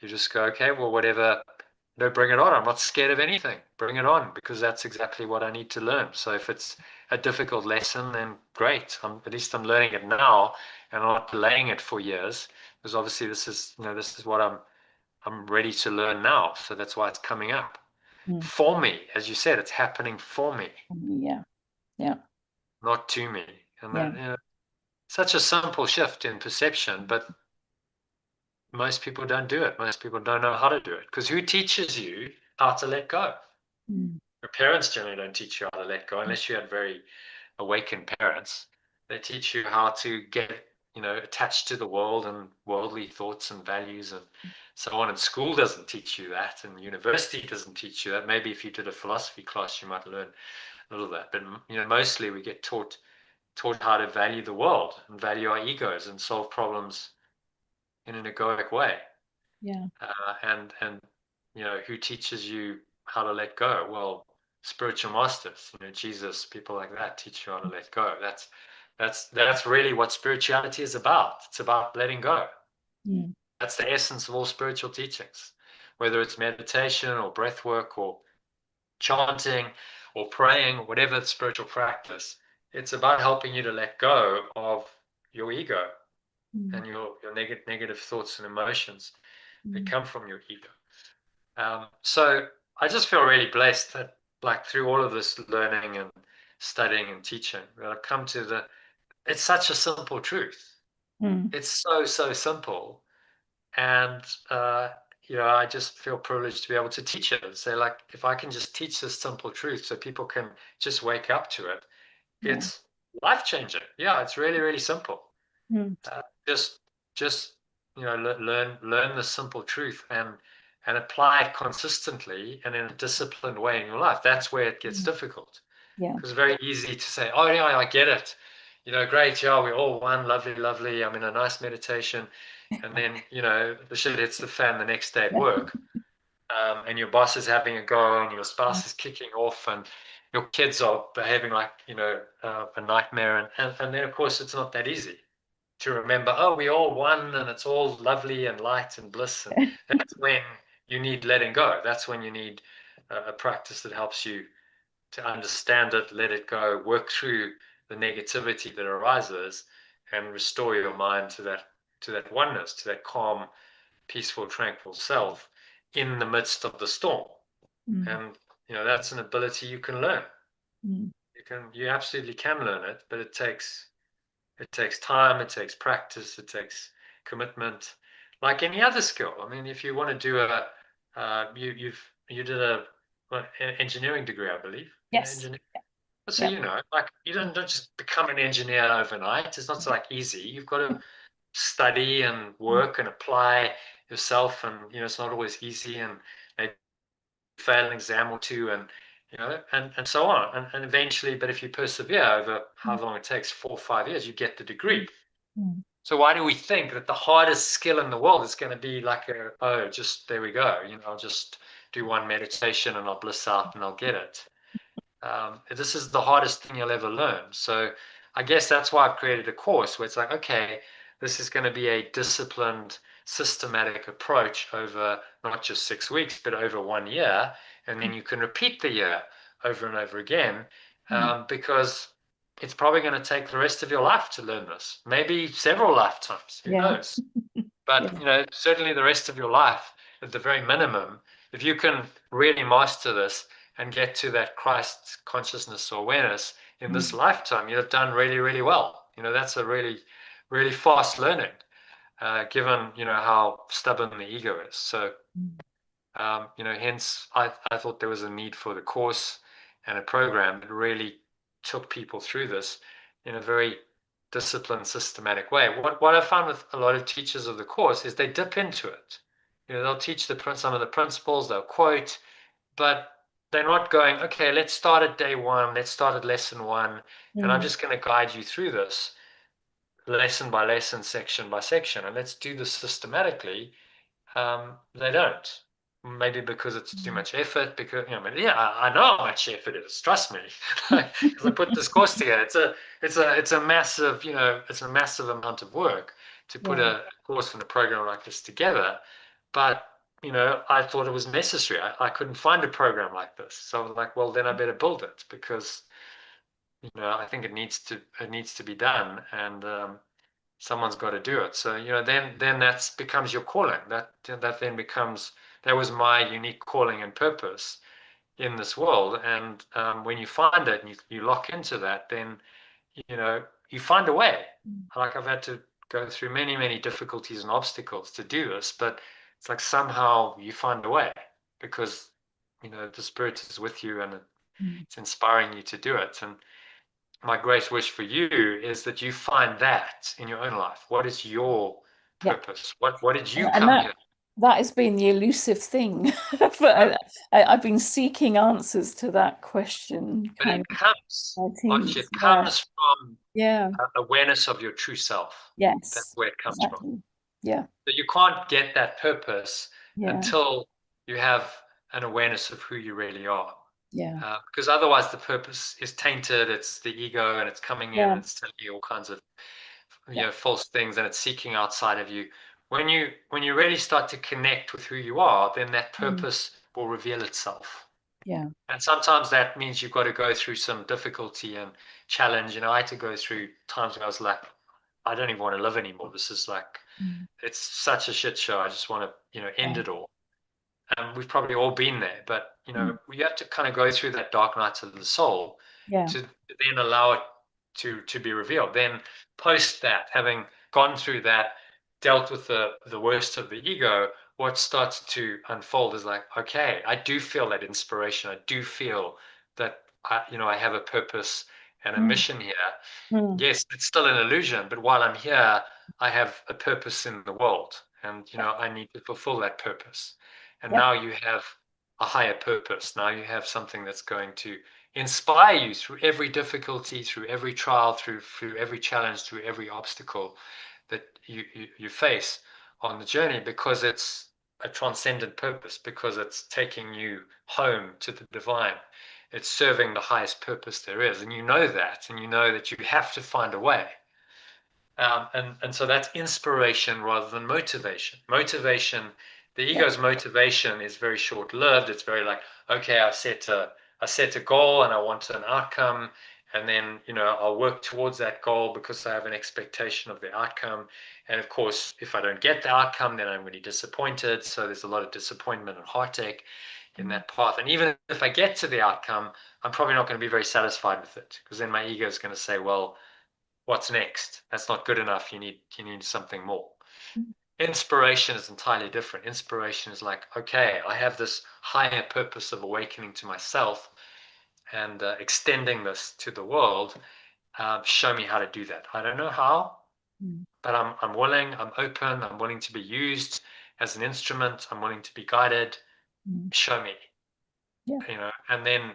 you just go, okay, well, whatever, bring it on. I'm not scared of anything. Bring it on, because that's exactly what I need to learn. So if it's a difficult lesson, then great. At least I'm learning it now, and I'm not delaying it for years, because obviously this is what I'm ready to learn now. So that's why it's coming up for me. As you said, it's happening for me, Yeah. Yeah. not to me. And Yeah. that, such a simple shift in perception, but most people don't do it. Most people don't know how to do it, because who teaches you how to let go? Your parents generally don't teach you how to let go, unless you had very awakened parents. They teach you how to get, attached to the world and worldly thoughts and values and so on. And school doesn't teach you that, and university doesn't teach you that. Maybe if you did a philosophy class, you might learn a little of that. But mostly we get taught how to value the world and value our egos and solve problems in an egoic way. Yeah. And who teaches you how to let go? Well, spiritual masters, Jesus, people like that teach you how to let go. That's really what spirituality is about. It's about letting go. That's the essence of all spiritual teachings, whether it's meditation or breath work or chanting or praying or whatever spiritual practice. It's about helping you to let go of your ego and your negative thoughts and emotions that come from your ego. So I just feel really blessed that, like, through all of this learning and studying and teaching, that I've come to it's such a simple truth. It's so simple. And I just feel privileged to be able to teach it and say, like, if I can just teach this simple truth so people can just wake up to it, it's life-changing. Yeah, it's really, really simple. Just learn the simple truth and apply it consistently and in a disciplined way in your life. That's where it gets difficult. Yeah. Because it's very easy to say, oh yeah, I get it. Great, yeah, we're all one, lovely. I'm in a nice meditation. And then, the shit hits the fan the next day at work. And your boss is having a go and your spouse is kicking off and your kids are behaving like, a nightmare. And then, of course, it's not that easy to remember, oh, we all one and it's all lovely and light and bliss. And that's when you need letting go. That's when you need a practice that helps you to understand it, let it go, work through the negativity that arises and restore your mind to that oneness, to that calm, peaceful, tranquil self in the midst of the storm. And that's an ability you can learn. You absolutely can learn it, but it takes time, it takes practice, it takes commitment, like any other skill. I mean, if you want to do you did an engineering degree, I believe. Yes. So like, you don't just become an engineer overnight. It's not like easy. You've got to study and work and apply yourself, and it's not always easy, and maybe fail an exam or two, and and so on, and eventually, but if you persevere over how long it takes, 4 or 5 years, you get the degree. So why do we think that the hardest skill in the world is going to be like just there we go, I'll just do one meditation and I'll bliss out and I'll get it? This is the hardest thing you'll ever learn. So I guess that's why I've created a course where it's like, okay, this is going to be a disciplined, systematic approach over not just 6 weeks, but over 1 year. And then you can repeat the year over and over again, because it's probably going to take the rest of your life to learn this, maybe several lifetimes, who knows? But, certainly the rest of your life, at the very minimum, if you can really master this and get to that Christ consciousness or awareness in this lifetime, you've done really, really well. That's a really, really fast learning. given, how stubborn the ego is. So, hence I thought there was a need for the course and a program that really took people through this in a very disciplined, systematic way. What I found with a lot of teachers of the course is they dip into it. They'll teach some of the principles, they'll quote, but they're not going, okay, let's start at day one, let's start at lesson one, and I'm just going to guide you through this lesson by lesson, section by section, and let's do this systematically. They don't. Maybe because it's too much effort. Because I know how much effort it is. Trust me, because I put this course together. It's a massive, it's a massive amount of work to put a course and a program like this together. But I thought it was necessary. I couldn't find a program like this, so I was like, well, then I better build it, because I think it needs to be done, and someone's got to do it. So then that becomes your calling. That then becomes, that was my unique calling and purpose in this world. And when you find it and you lock into that, then you find a way. Like, I've had to go through many difficulties and obstacles to do this, but it's like somehow you find a way, because the Spirit is with you, and it's inspiring you to do it. And my great wish for you is that you find that in your own life. What is your purpose? What did you come here? That has been the elusive thing. But I've been seeking answers to that question. But it comes from awareness of your true self. Yes. That's where it comes from. Yeah. So you can't get that purpose until you have an awareness of who you really are. Yeah. Because otherwise the purpose is tainted. It's the ego, and it's coming in, and it's telling you all kinds of false things, and it's seeking outside of you. When you really start to connect with who you are, then that purpose will reveal itself. Yeah. And sometimes that means you've got to go through some difficulty and challenge. I had to go through times when I was like, I don't even want to live anymore. This is like, it's such a shit show. I just want to, end it all. And we've probably all been there, but you have to kind of go through that dark nights of the soul to then allow it to be revealed. Then post that, having gone through that, dealt with the worst of the ego, what starts to unfold is like, okay, I do feel that inspiration. I do feel that I have a purpose and a mission here. Yes, it's still an illusion, but while I'm here, I have a purpose in the world, and I need to fulfill that purpose. And now you have a higher purpose. Now you have something that's going to inspire you through every difficulty, through every trial, through every challenge, through every obstacle that you face on the journey, because it's a transcendent purpose, because it's taking you home to the divine. It's serving the highest purpose there is, and you know that you have to find a way. And so that's inspiration rather than motivation. The ego's motivation is very short-lived. It's very like, okay, I set a goal and I want an outcome, and then I'll work towards that goal because I have an expectation of the outcome. And of course, if I don't get the outcome, then I'm really disappointed. So there's a lot of disappointment and heartache in that path. And even if I get to the outcome, I'm probably not going to be very satisfied with it, because then my ego is going to say, well, what's next? That's not good enough. You need something more. Inspiration is entirely different. Inspiration is like, okay, I have this higher purpose of awakening to myself and extending this to the world. Show me how to do that. I don't know how, but I'm willing, I'm open, I'm willing to be used as an instrument. I'm willing to be guided. Show me. And then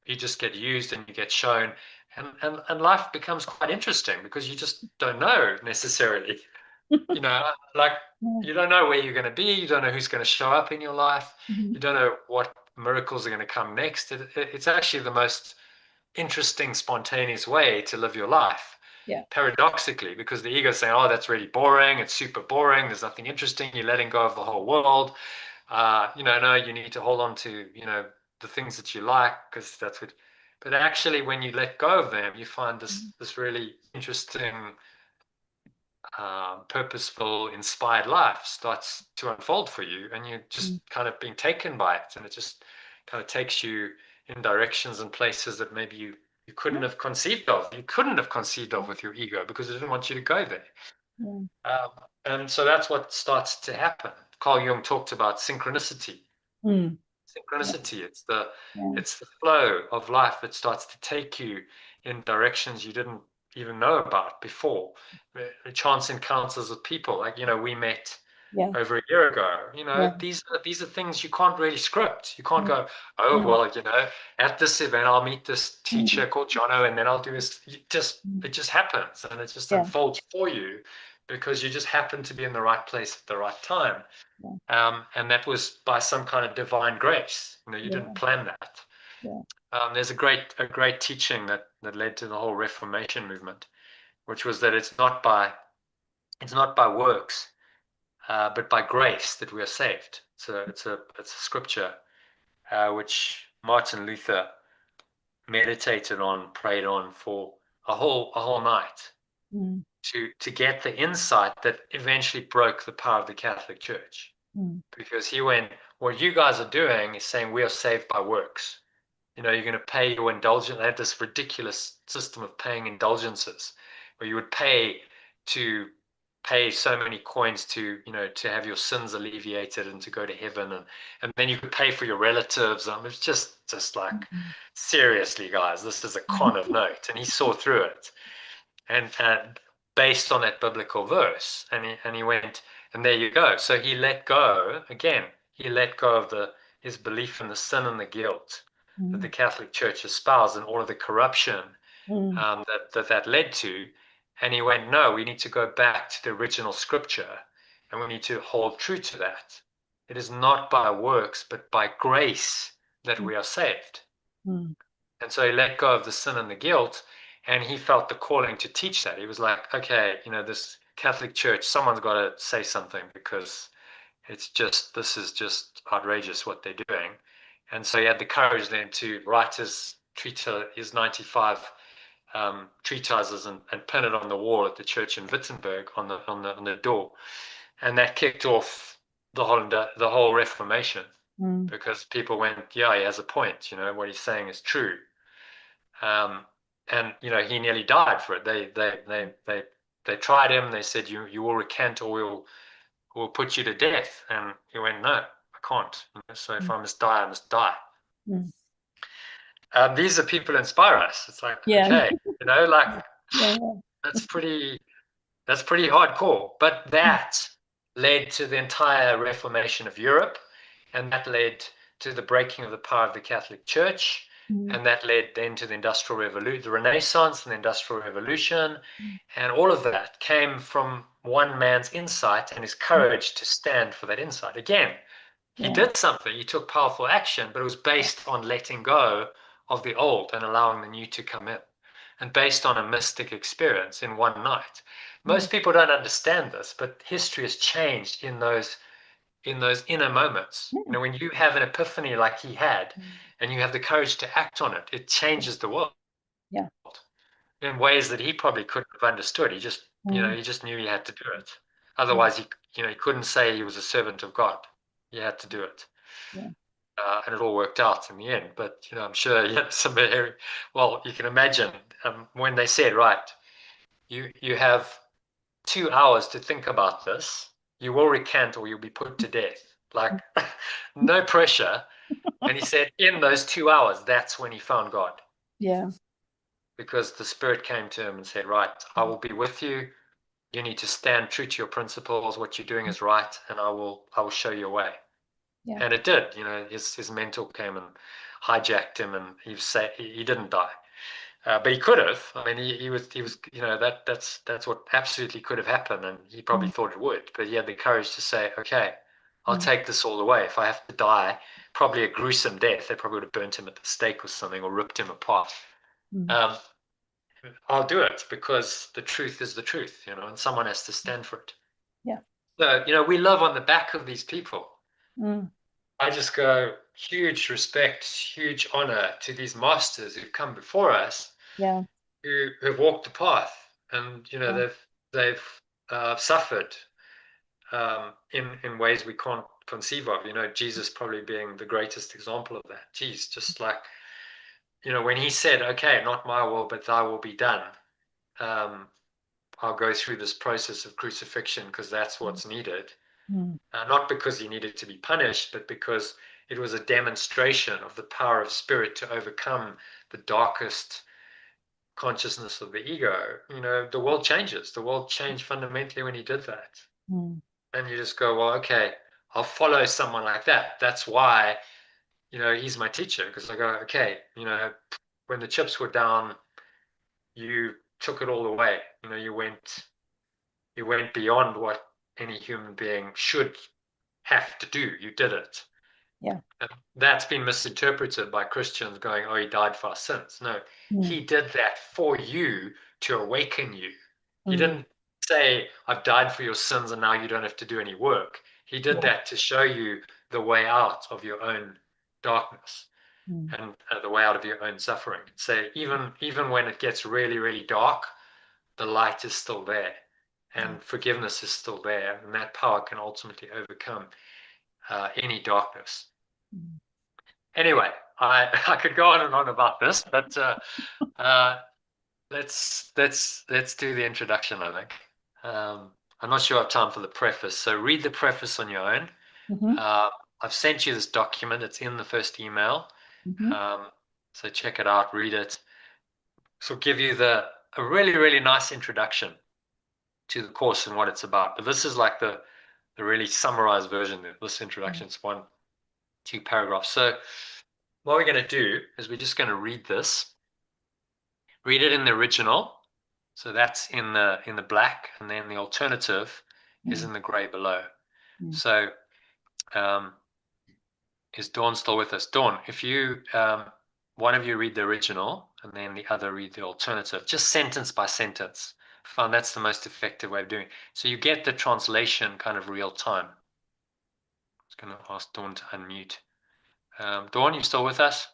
you just get used and you get shown, and life becomes quite interesting, because you just don't know necessarily. Like, you don't know where you're going to be. You don't know who's going to show up in your life. You don't know what miracles are going to come next. It's actually the most interesting, spontaneous way to live your life. Paradoxically, because the ego is saying, oh, that's really boring. It's super boring. There's nothing interesting. You're letting go of the whole world. No, you need to hold on to, the things that you like, because that's what. But actually, when you let go of them, you find this really interesting, purposeful, inspired life starts to unfold for you, and you're just kind of being taken by it, and it just kind of takes you in directions and places that maybe you couldn't have conceived of. You couldn't have conceived of with your ego, because it didn't want you to go there. And so that's what starts to happen. Carl Jung talked about synchronicity. Mm. Synchronicity, Yeah. it's the flow of life that starts to take you in directions you didn't even know about before. The chance encounters with people, like, we met over a year ago. These are things you can't really script. You can't go, oh, well, at this event I'll meet this teacher called Jono, and then I'll do this. It just happens, and it just unfolds for you, because you just happen to be in the right place at the right time. And that was by some kind of divine grace. You didn't plan that. There's a great teaching that led to the whole Reformation movement, which was that it's not by works, but by grace that we are saved. So it's a scripture which Martin Luther meditated on, prayed on for a whole night to get the insight that eventually broke the power of the Catholic Church. Because he went, what you guys are doing is saying we are saved by works. You're going to pay your indulgence. They had this ridiculous system of paying indulgences, where you would pay so many coins to have your sins alleviated and to go to heaven, and then you could pay for your relatives. It's just like, seriously, guys, this is a con of note. And he saw through it, and based on that biblical verse, and he went, and there you go. So he let go again. He let go of his belief in the sin and the guilt that the Catholic Church espoused and all of the corruption that led to. And he went, no, we need to go back to the original scripture, and we need to hold true to that. It is not by works, but by grace that we are saved. And so he let go of the sin and the guilt, and he felt the calling to teach that. He was like, okay, this Catholic Church, someone's got to say something, because this is just outrageous what they're doing. And so he had the courage then to write his 95 treatises and pin it on the wall at the church in Wittenberg on the door. And that kicked off the whole Reformation, because people went, yeah, he has a point. What he's saying is true. And he nearly died for it. They tried him. They said, you will recant, or we'll put you to death. And he went, no, I can't. So if I must die, I must die. These are people who inspire us. It's like, okay, that's pretty hardcore. But that led to the entire Reformation of Europe, and that led to the breaking of the power of the Catholic Church, and that led then to the Industrial Revolution, the Renaissance and the Industrial Revolution, and all of that came from one man's insight and his courage to stand for that insight. Again, he did something, he took powerful action, but it was based on letting go of the old and allowing the new to come in, and based on a mystic experience in one night. Most people don't understand this, but history has changed in those inner moments. When you have an epiphany like he had, and you have the courage to act on it, it changes the world in ways that he probably couldn't have understood. He just he just knew he had to do it. Otherwise, he couldn't say he was a servant of God. He had to do it. And it all worked out in the end. But I'm sure he had some very, well, you can imagine when they said, right, you have 2 hours to think about this. You will recant or you'll be put to death. Like, no pressure. And he said, in those 2 hours, that's when he found God. Because the Spirit came to him and said, right, I will be with you. You need to stand true to your principles. What you're doing is right, and I will show you a way. And it did. His mentor came and hijacked him, and he didn't die. But he could have. I mean, he was that's what absolutely could have happened, and he probably thought it would. But he had the courage to say, okay, I'll take this all the way. If I have to die, probably a gruesome death, they probably would have burnt him at the stake or something, or ripped him apart. I'll do it, because the truth is the truth, and someone has to stand for it. So, we live on the back of these people. I just go, huge respect, huge honor to these masters who've come before us, who have walked the path, and they've suffered in ways we can't conceive of. Jesus probably being the greatest example of that. Geez, just like when he said, "Okay, not my will, but thy will be done," I'll go through this process of crucifixion because that's what's needed. Mm. Not because he needed to be punished, but because it was a demonstration of the power of spirit to overcome the darkest consciousness of the ego. You know, the world changes. The world changed fundamentally when he did that. Mm. And you just go, well, okay, I'll follow someone like that. That's why, you know, he's my teacher, because I go, okay, you know, when the chips were down, you took it all away. You know, you went beyond what any human being should have to do. You did it. Yeah. And that's been misinterpreted by Christians going, oh, he died for our sins. No, Mm. he did that for you to awaken you. He Mm. didn't say, I've died for your sins and now you don't have to do any work. He did that to show you the way out of your own darkness and the way out of your own suffering. So even when it gets really, really dark, the light is still there and forgiveness is still there. And that power can ultimately overcome any darkness. Anyway, I could go on and on about this, but let's do the introduction, I think. I'm not sure I have time for the preface, so read the preface on your own. Mm-hmm. I've sent you this document. It's in the first email. Mm-hmm. So check it out, read it. So give you a really, really nice introduction to the course and what it's about. But this is like the really summarized version of this introduction. It's 1-2 paragraphs. So what we're going to do is we're just going to read this. Read it in the original. So that's in the black, and then the alternative is in the gray below. So is Dawn still with us? Dawn, if you one of you read the original and then the other read the alternative, just sentence by sentence. I found that's the most effective way of doing it. So you get the translation kind of real time. I was going to ask Dawn to unmute. Dawn, you still with us?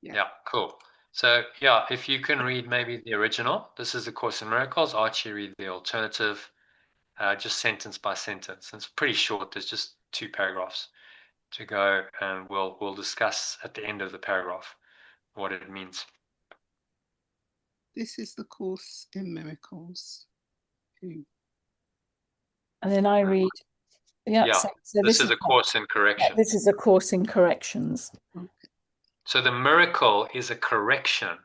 Yeah, cool. So yeah, if you can read maybe the original, this is the Course in Miracles. Archie, read the alternative, just sentence by sentence. It's pretty short. There's just 2 paragraphs to go, and we'll discuss at the end of the paragraph what it means. This is the Course in Miracles. And then I read. Yeah. Yeah, So this is a course in correction. This is a course in corrections. So the miracle is a correction.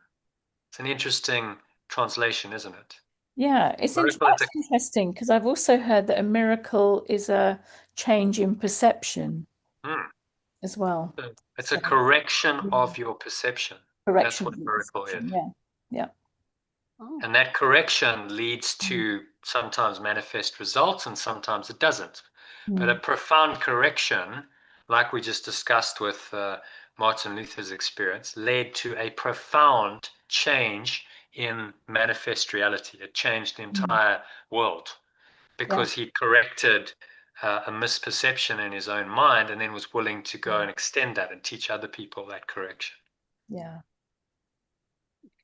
It's an interesting translation, isn't it? Yeah, it's interesting because I've also heard that a miracle is a change in perception as well. It's a correction of your perception. That's what a miracle is. Yeah. And that correction leads to sometimes manifest results and sometimes it doesn't. But a profound correction, like we just discussed with Martin Luther's experience, led to a profound change in manifest reality. It changed the entire world because he corrected a misperception in his own mind and then was willing to go and extend that and teach other people that correction. Yeah.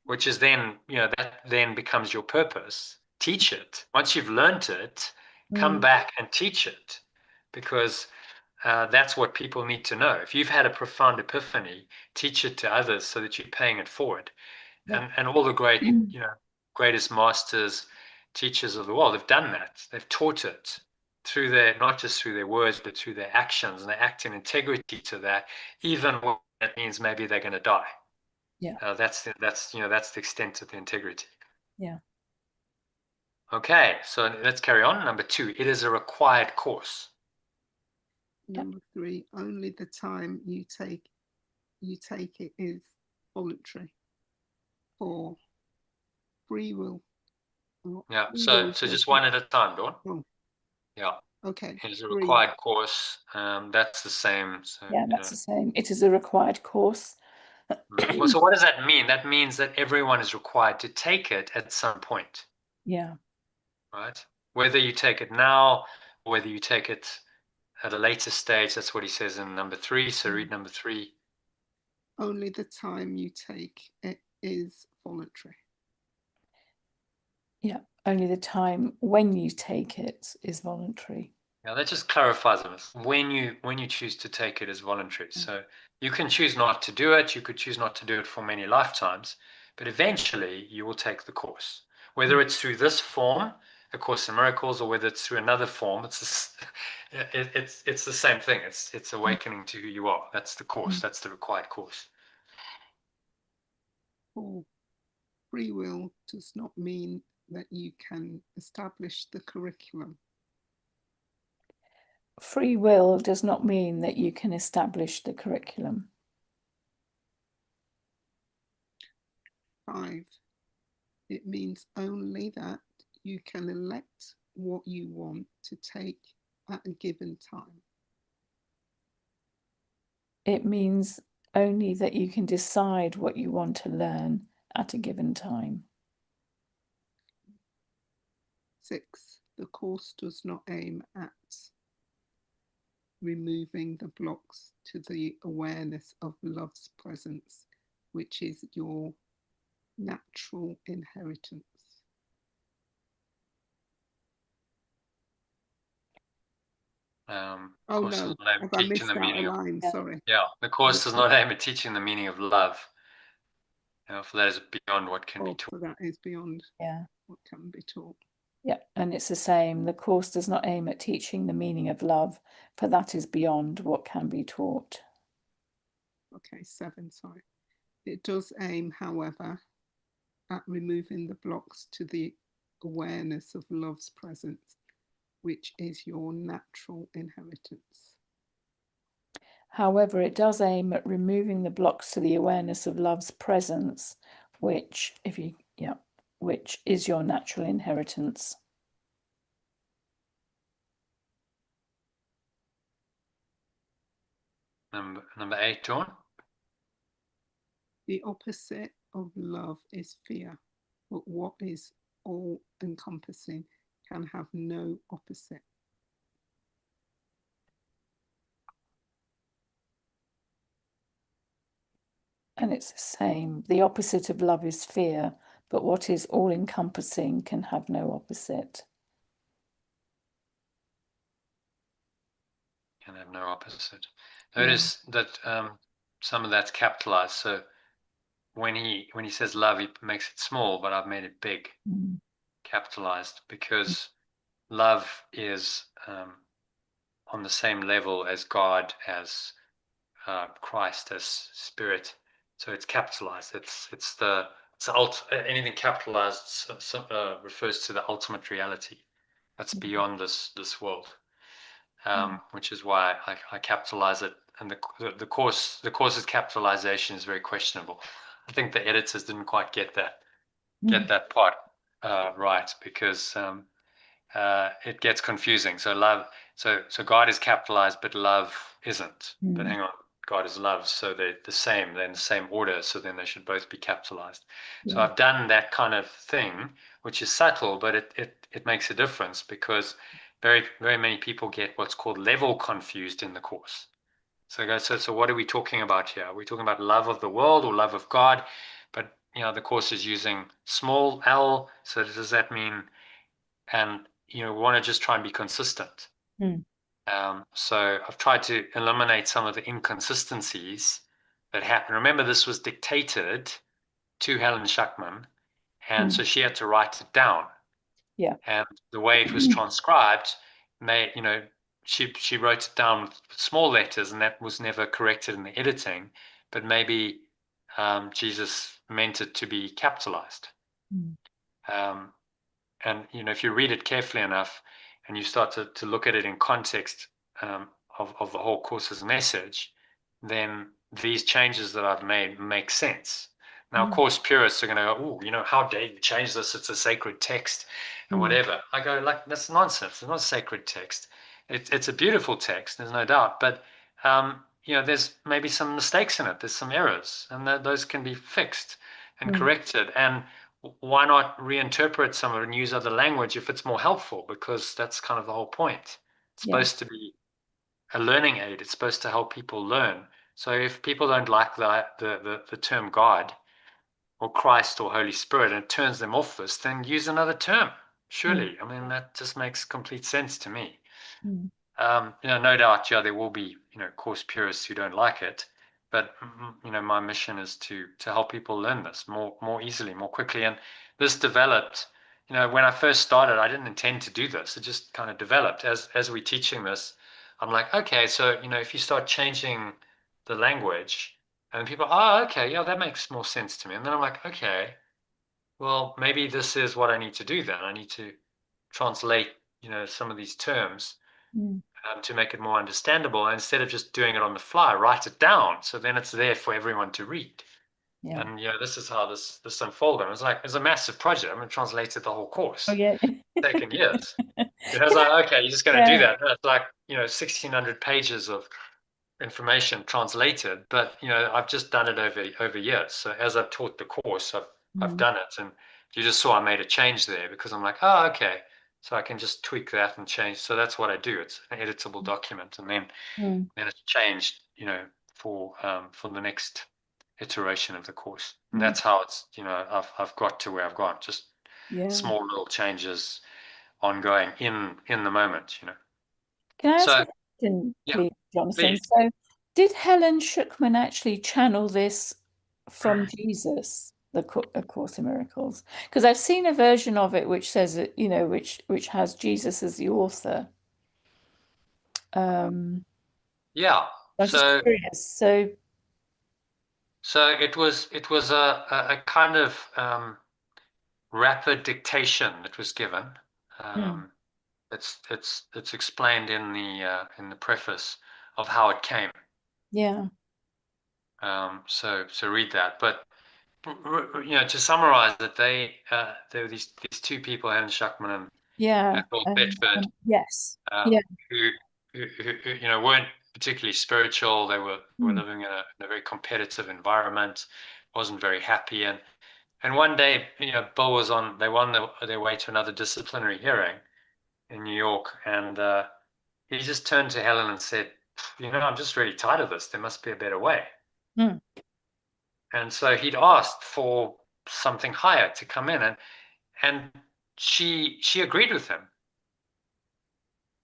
Which is then, that then becomes your purpose. Teach it. Once you've learned it, come back and teach it, because that's what people need to know. If you've had a profound epiphany, teach it to others so that you're paying it forward. And all the great, greatest masters, teachers of the world have done that. They've taught it through not just through their words, but through their actions, and they act in integrity to that, even when that means maybe they're going to die. Yeah. That's the extent of the integrity. Yeah. Okay, so let's carry on. Number 2, it is a required course. Number 3, only the time you take it is voluntary. 4, free will. Yeah. So just one at a time, Dawn. Oh. Yeah. Okay. It is a required course. That's the same. So, yeah, that's the same. It is a required course. Well, so what does that mean? That means that everyone is required to take it at some point. Yeah. Right? Whether you take it now, or whether you take it at a later stage, that's what he says in number 3. So read number 3. Only the time you take it is voluntary. Yeah, only the time when you take it is voluntary. Yeah, that just clarifies it. When you choose to take it is voluntary. So you can choose not to do it. You could choose not to do it for many lifetimes, but eventually you will take the course. Whether it's through this form, A Course in Miracles, or whether it's through another form, it's the same thing. It's awakening to who you are. That's the course. That's the required course. Free will does not mean that you can establish the curriculum. Free will does not mean that you can establish the curriculum. 5. It means only that you can elect what you want to take at a given time. It means only that you can decide what you want to learn at a given time. 6. The course does not aim at removing the blocks to the awareness of love's presence, which is your natural inheritance. Oh no, have I missed out a line? Sorry. Yeah, the course does not aim at teaching the meaning of love. For that is beyond what can be taught. For that is beyond what can be taught. Yeah, and it's the same. The course does not aim at teaching the meaning of love, for that is beyond what can be taught. Okay, 7, sorry. It does aim, however, at removing the blocks to the awareness of love's presence, which is your natural inheritance. However, it does aim at removing the blocks to the awareness of love's presence, which is your natural inheritance. Number 8, John. The opposite of love is fear, but what is all-encompassing can have no opposite. And it's the same. The opposite of love is fear, but what is all-encompassing can have no opposite. Can have no opposite. Notice that some of that's capitalized. So when he says love, he makes it small, but I've made it big, capitalized, because love is on the same level as God, as Christ, as Spirit. So it's capitalized. Anything capitalized refers to the ultimate reality that's beyond this world, which is why I capitalize it. And the course's capitalization is very questionable. I think the editors didn't quite get that part right, because it gets confusing. So love, so God is capitalized, but love isn't. But hang on, God is love, so they're the same. They're in the same order, so then they should both be capitalized. So I've done that kind of thing, which is subtle, but it makes a difference, because very, very many people get what's called level confused in the course. So what are we talking about here? Are we talking about love of the world or love of God? But the course is using small l. So does that mean? And we want to just try and be consistent. So I've tried to eliminate some of the inconsistencies that happen. Remember, this was dictated to Helen Schuckman, and so she had to write it down. Yeah. And the way it was transcribed, she wrote it down with small letters, and that was never corrected in the editing. But maybe Jesus meant it to be capitalized. And if you read it carefully enough, and you start to look at it in context of the whole course's message, then these changes that I've made make sense. Now, of course, purists are going to go, "Oh, how dare you change this? It's a sacred text," and whatever. I go, like, that's nonsense. It's not a sacred text. It's a beautiful text, there's no doubt. But there's maybe some mistakes in it. There's some errors, and those can be fixed and corrected. And why not reinterpret some of it and use other language if it's more helpful? Because that's kind of the whole point. It's supposed to be a learning aid. It's supposed to help people learn. So if people don't like the term God or Christ or Holy Spirit, and it turns them off this, then use another term. Surely. I mean, that just makes complete sense to me. No doubt, there will be, course purists who don't like it. But my mission is to help people learn this more easily, more quickly. And this developed, when I first started, I didn't intend to do this. It just kind of developed as we're teaching this. I'm like, okay, so if you start changing the language, and people, oh, okay, yeah, that makes more sense to me. And then I'm like, okay, well, maybe this is what I need to do then. I need to translate, some of these terms to make it more understandable. And instead of just doing it on the fly, write it down. So then it's there for everyone to read. Yeah. And this is how this unfolded. It was like, it's a massive project. I mean, translated the whole course. Oh yeah. It's taken years. I was like, okay, you're just going to do that. And it's like, 1,600 pages of information translated, but I've just done it over years. So as I've taught the course, I've done it, and you just saw I made a change there because I'm like, oh, okay, so I can just tweak that and change. So that's what I do. It's an editable document, and then it's changed, for the next iteration of the course, and that's how it's I've got to where I've gone. Just small little changes, ongoing in the moment. Can I ask So a question, yeah, please, Jonathan? please. So, did Helen Schuckman actually channel this from Jesus, A Course in Miracles? Because I've seen a version of it which says it, which has Jesus as the author. I'm just curious. So it was a kind of rapid dictation that was given. It's explained in the preface of how it came. Yeah. So read that. But to summarize it, there were these two people, Helen Schuckman and Bill Bedford, yes. who weren't particularly spiritual. They were living in a very competitive environment, wasn't very happy, and one day, Bill was on. They were on their way to another disciplinary hearing in New York, and he just turned to Helen and said, I'm just really tired of this. There must be a better way. And so he'd asked for something higher to come in, and she agreed with him.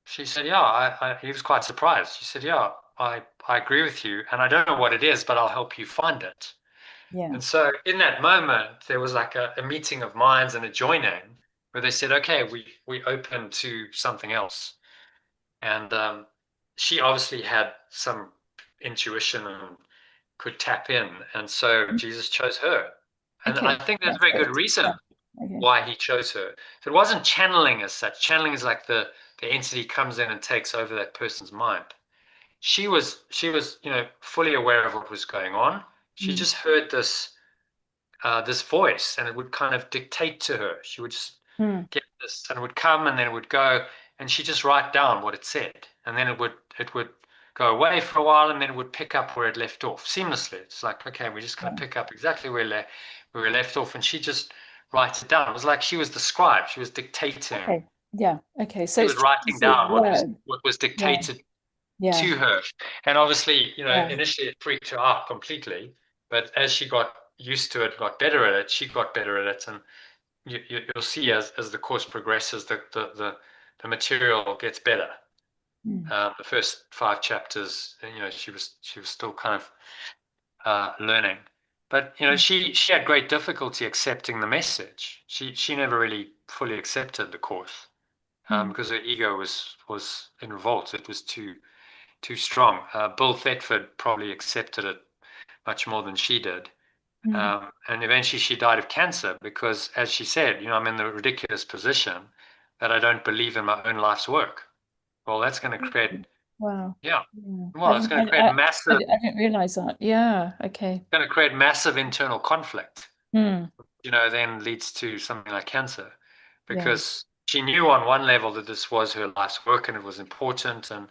She said, yeah, he was quite surprised. She said, yeah, I agree with you, and I don't know what it is, but I'll help you find it. Yeah. And so in that moment, there was like a meeting of minds and a joining where they said, okay, we open to something else. And she obviously had some intuition and could tap in. And so Jesus chose her. And I think there's a very good reason why he chose her. So it wasn't channeling as such. Channeling is like the entity comes in and takes over that person's mind. She was fully aware of what was going on. She just heard this voice, and it would kind of dictate to her. She would just get this, and it would come, and then it would go, and she just write down what it said, and then it would go away for a while, and then it would pick up where it left off seamlessly. It's like, okay, we're just going to pick up exactly where we left off, and she just writes it down. It was like she was the scribe. She was dictating. Okay. Yeah. Okay. So she was writing down what was dictated to her, and obviously, initially it freaked her out completely, but as she got used to it, got better at it, she got better at it, and you'll see as the course progresses, the material gets better. The first 5 chapters, she was still kind of learning, but she had great difficulty accepting the message. She never really fully accepted the course because her ego was in revolt. It was too strong. Bill Thetford probably accepted it much more than she did. And eventually she died of cancer because, as she said, I'm in the ridiculous position that I don't believe in my own life's work. Well, that's going to create... Well, it's going to create massive... I didn't realize that. Yeah, okay. It's going to create massive internal conflict, then leads to something like cancer, because she knew on one level that this was her life's work and it was important, and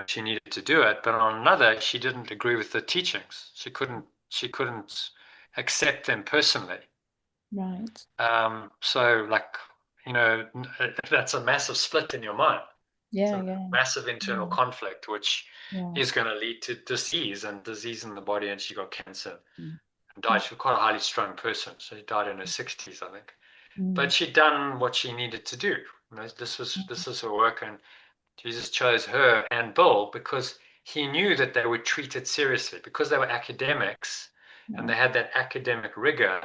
she needed to do it, but on another, she didn't agree with the teachings. She couldn't accept them personally. Right. So that's a massive split in your mind. Massive internal conflict, which is going to lead to disease in the body. And she got cancer and died. She was quite a highly strung person. So she died in her 60s, I think. But she'd done what she needed to do. This was her work, and Jesus chose her and Bill because he knew that they would treat it seriously because they were academics and they had that academic rigor.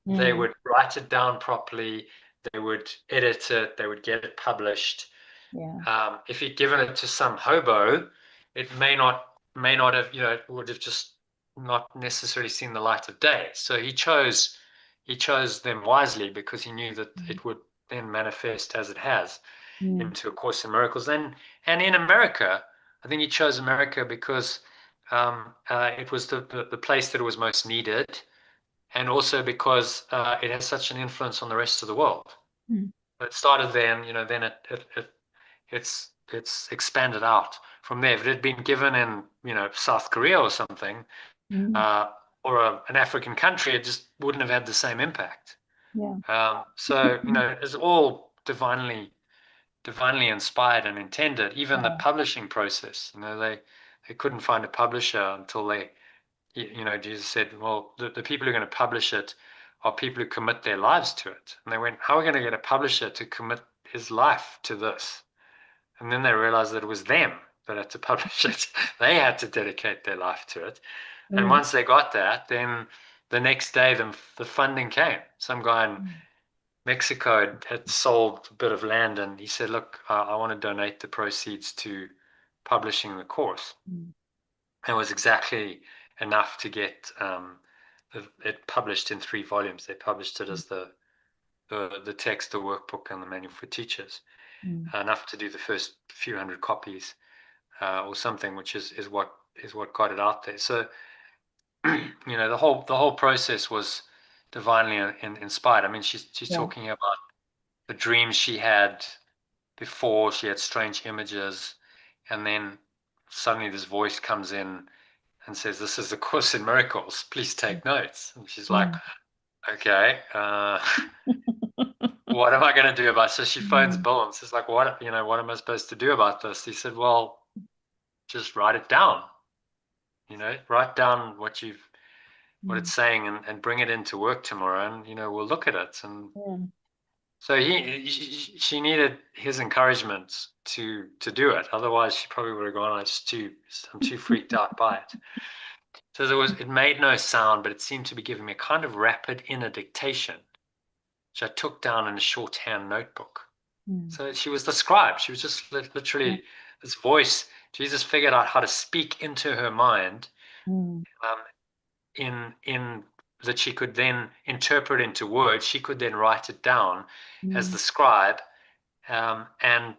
They would write it down properly. They would edit it. They would get it published. Yeah. If he'd given it to some hobo, it may not have, it would have just not necessarily seen the light of day. So he chose them wisely because he knew that it would then manifest as it has into A Course in Miracles. And in America, I think he chose America because it was the place that it was most needed, and also because it has such an influence on the rest of the world. It started there, and then it's expanded out from there. If it had been given in South Korea or something, or an African country, it just wouldn't have had the same impact. So it's all divinely inspired and intended. Even the publishing process, they couldn't find a publisher until Jesus said, well, the people who are going to publish it are people who commit their lives to it. And they went, how are we going to get a publisher to commit his life to this? And then they realized that it was them that had to publish it. They had to dedicate their life to it. And once they got that, then the next day the funding came. Some guy in Mexico had sold a bit of land, and he said, look, I want to donate the proceeds to publishing the course. It was exactly enough to get it published in 3 volumes. They published it as the text, the workbook, and the manual for teachers. Enough to do the first few hundred copies or something, which is what got it out there. So the whole process was divinely inspired. I mean, she's talking about the dreams she had before. She had strange images, and then suddenly this voice comes in and says, this is the Course in Miracles, please take notes. And she's like, okay, what am I going to do about it? So she phones Bill and says, like, what am I supposed to do about this? He said, well, just write it down. Write down what it's saying, and bring it into work tomorrow, and we'll look at it. And so she needed his encouragement to do it. Otherwise, she probably would have gone, I'm too freaked out by it. So it made no sound, but it seemed to be giving me a kind of rapid inner dictation, which I took down in a shorthand notebook. So she was the scribe. She was just literally this voice. Jesus figured out how to speak into her mind, in that she could then interpret into words. She could then write it down as the scribe, and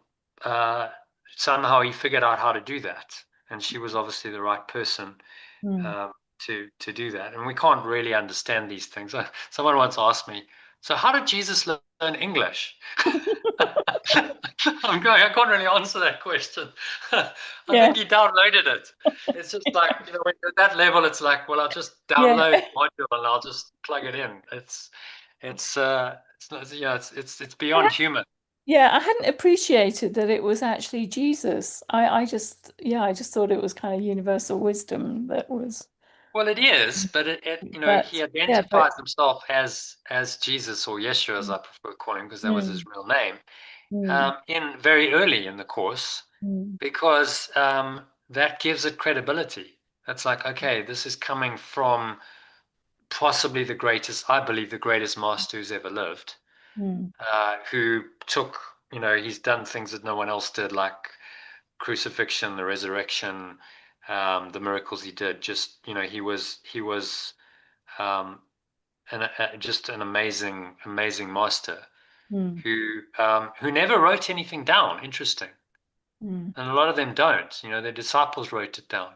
somehow he figured out how to do that. And she was obviously the right person to do that. And we can't really understand these things. Someone once asked me, so how did Jesus learn English? I can't really answer that question. I think he downloaded it. It's just like, when you're at that level, it's like, well, I'll just download the module and I'll just plug it in. It's beyond human. Yeah, I hadn't appreciated that it was actually Jesus. I just thought it was kind of universal wisdom that was. Well, it is, but he identifies himself as Jesus, or Yeshua, as I prefer calling him, because that was his real name, in very early in the course, because that gives it credibility. That's like, okay, this is coming from possibly I believe the greatest master who's ever lived, who took, he's done things that no one else did, like crucifixion, the resurrection, the miracles he did. Just he was just an amazing master who never wrote anything down. Interesting, and a lot of them don't. Their disciples wrote it down.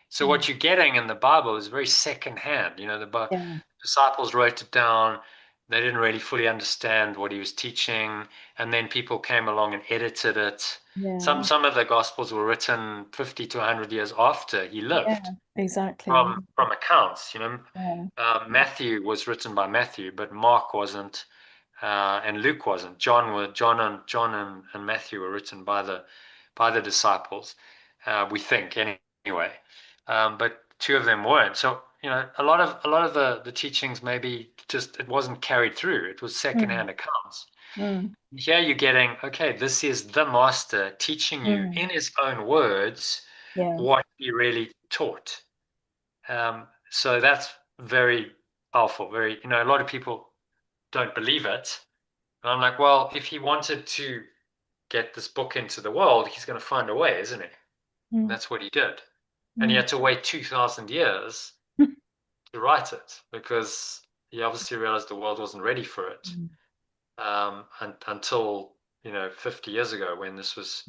So what you're getting in the Bible is very secondhand. The disciples wrote it down. They didn't really fully understand what he was teaching, and then people came along and edited it. Some of the Gospels were written 50 to 100 years after he lived. Exactly. From accounts, Matthew was written by Matthew, but Mark wasn't, and Luke wasn't. John and Matthew were written by the disciples. We think anyway, but 2 of them weren't. So a lot of the teachings, maybe just it wasn't carried through. It was secondhand accounts. Here you're getting, okay, this is the master teaching you in his own words Yeah. what he really taught. So that's very powerful. Very, a lot of people don't believe it. And I'm like, well, if he wanted to get this book into the world, he's going to find a way, isn't he? And that's what he did. And he had to wait 2,000 years to write it because he obviously realized the world wasn't ready for it until 50 years ago, when this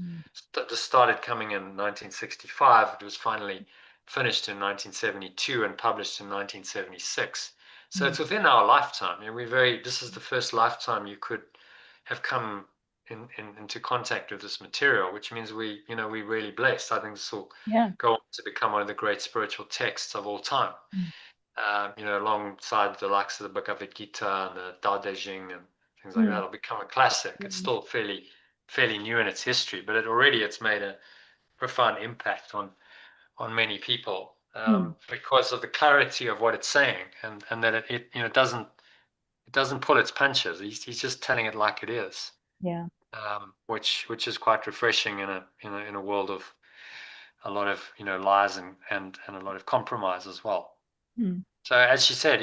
started coming in 1965. It was finally finished in 1972 and published in 1976. So it's within our lifetime. This is the first lifetime you could have come into contact with this material, which means we're really blessed. I think this will go on to become one of the great spiritual texts of all time. Alongside the likes of the Bhagavad Gita and the Tao Te Ching and things like that, it'll become a classic. It's still fairly new in its history, but it's made a profound impact on many people because of the clarity of what it's saying, and that it doesn't pull its punches. He's just telling it like it is. Yeah. Which is quite refreshing in a world of a lot of lies and a lot of compromise as well. So as she said,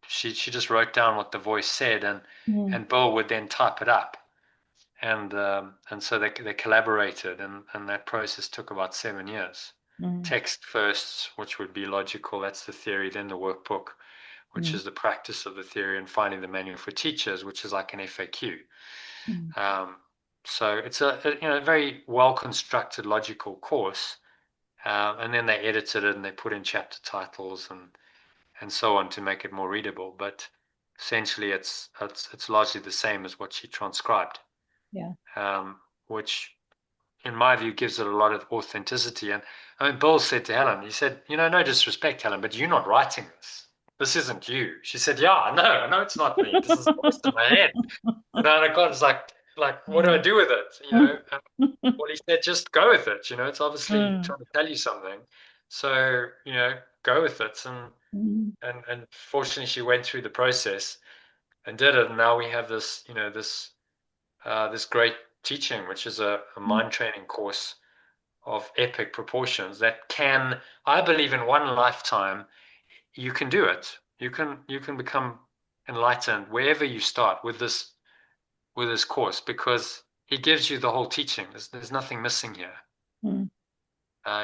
she just wrote down what the voice said, and Bill would then type it up, and so they collaborated, and that process took about 7 years. Text first, which would be logical, that's the theory, then the workbook, which is the practice of the theory, and finally the manual for teachers, which is like an FAQ. So it's a very well constructed, logical course, and then they edited it and they put in chapter titles and so on to make it more readable. But essentially, it's largely the same as what she transcribed. Which, in my view, gives it a lot of authenticity. And I mean, Bill said to Helen, he said, no disrespect, Helen, but you're not writing this. This isn't you. She said, yeah, I know it's not me. This is the voice in my head. And I was like, what do I do with it? Well, he said, just go with it. It's obviously trying to tell you something. So, go with it. And fortunately, she went through the process and did it. And now we have this, this great teaching, which is a mind training course of epic proportions that can, I believe, in one lifetime, you can do it. You can become enlightened wherever you start with this course, because he gives you the whole teaching. There's nothing missing here.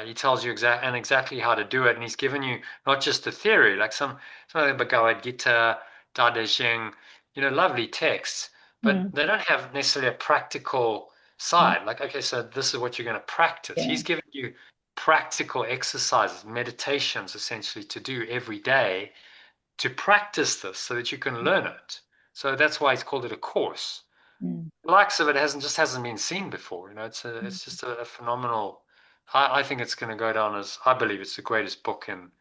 He tells you exactly how to do it, and he's given you not just the theory, like some of the Bhagavad Gita, Tao Te Ching, lovely texts, but they don't have necessarily a practical side. Like, okay, so this is what you're going to practice. He's giving you practical exercises, meditations, essentially, to do every day to practice this so that you can learn it. So that's why he's called it a course. The likes of it hasn't been seen before. It's just a phenomenal. I think it's going to go down as, I believe it's the greatest book, and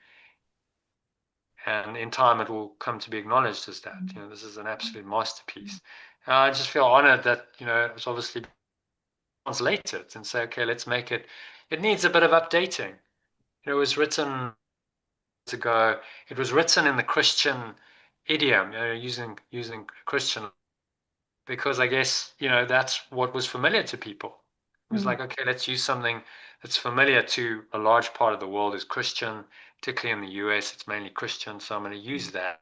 in time it will come to be acknowledged as that. This is an absolute masterpiece. I just feel honored that it was obviously translated and say, okay, let's make it. It needs a bit of updating. It was written ago. It was written in the Christian idiom, using Christian, because I guess that's what was familiar to people. It was like, okay, let's use something that's familiar to a large part of the world is Christian, particularly in the US, it's mainly Christian. So I'm going to use that,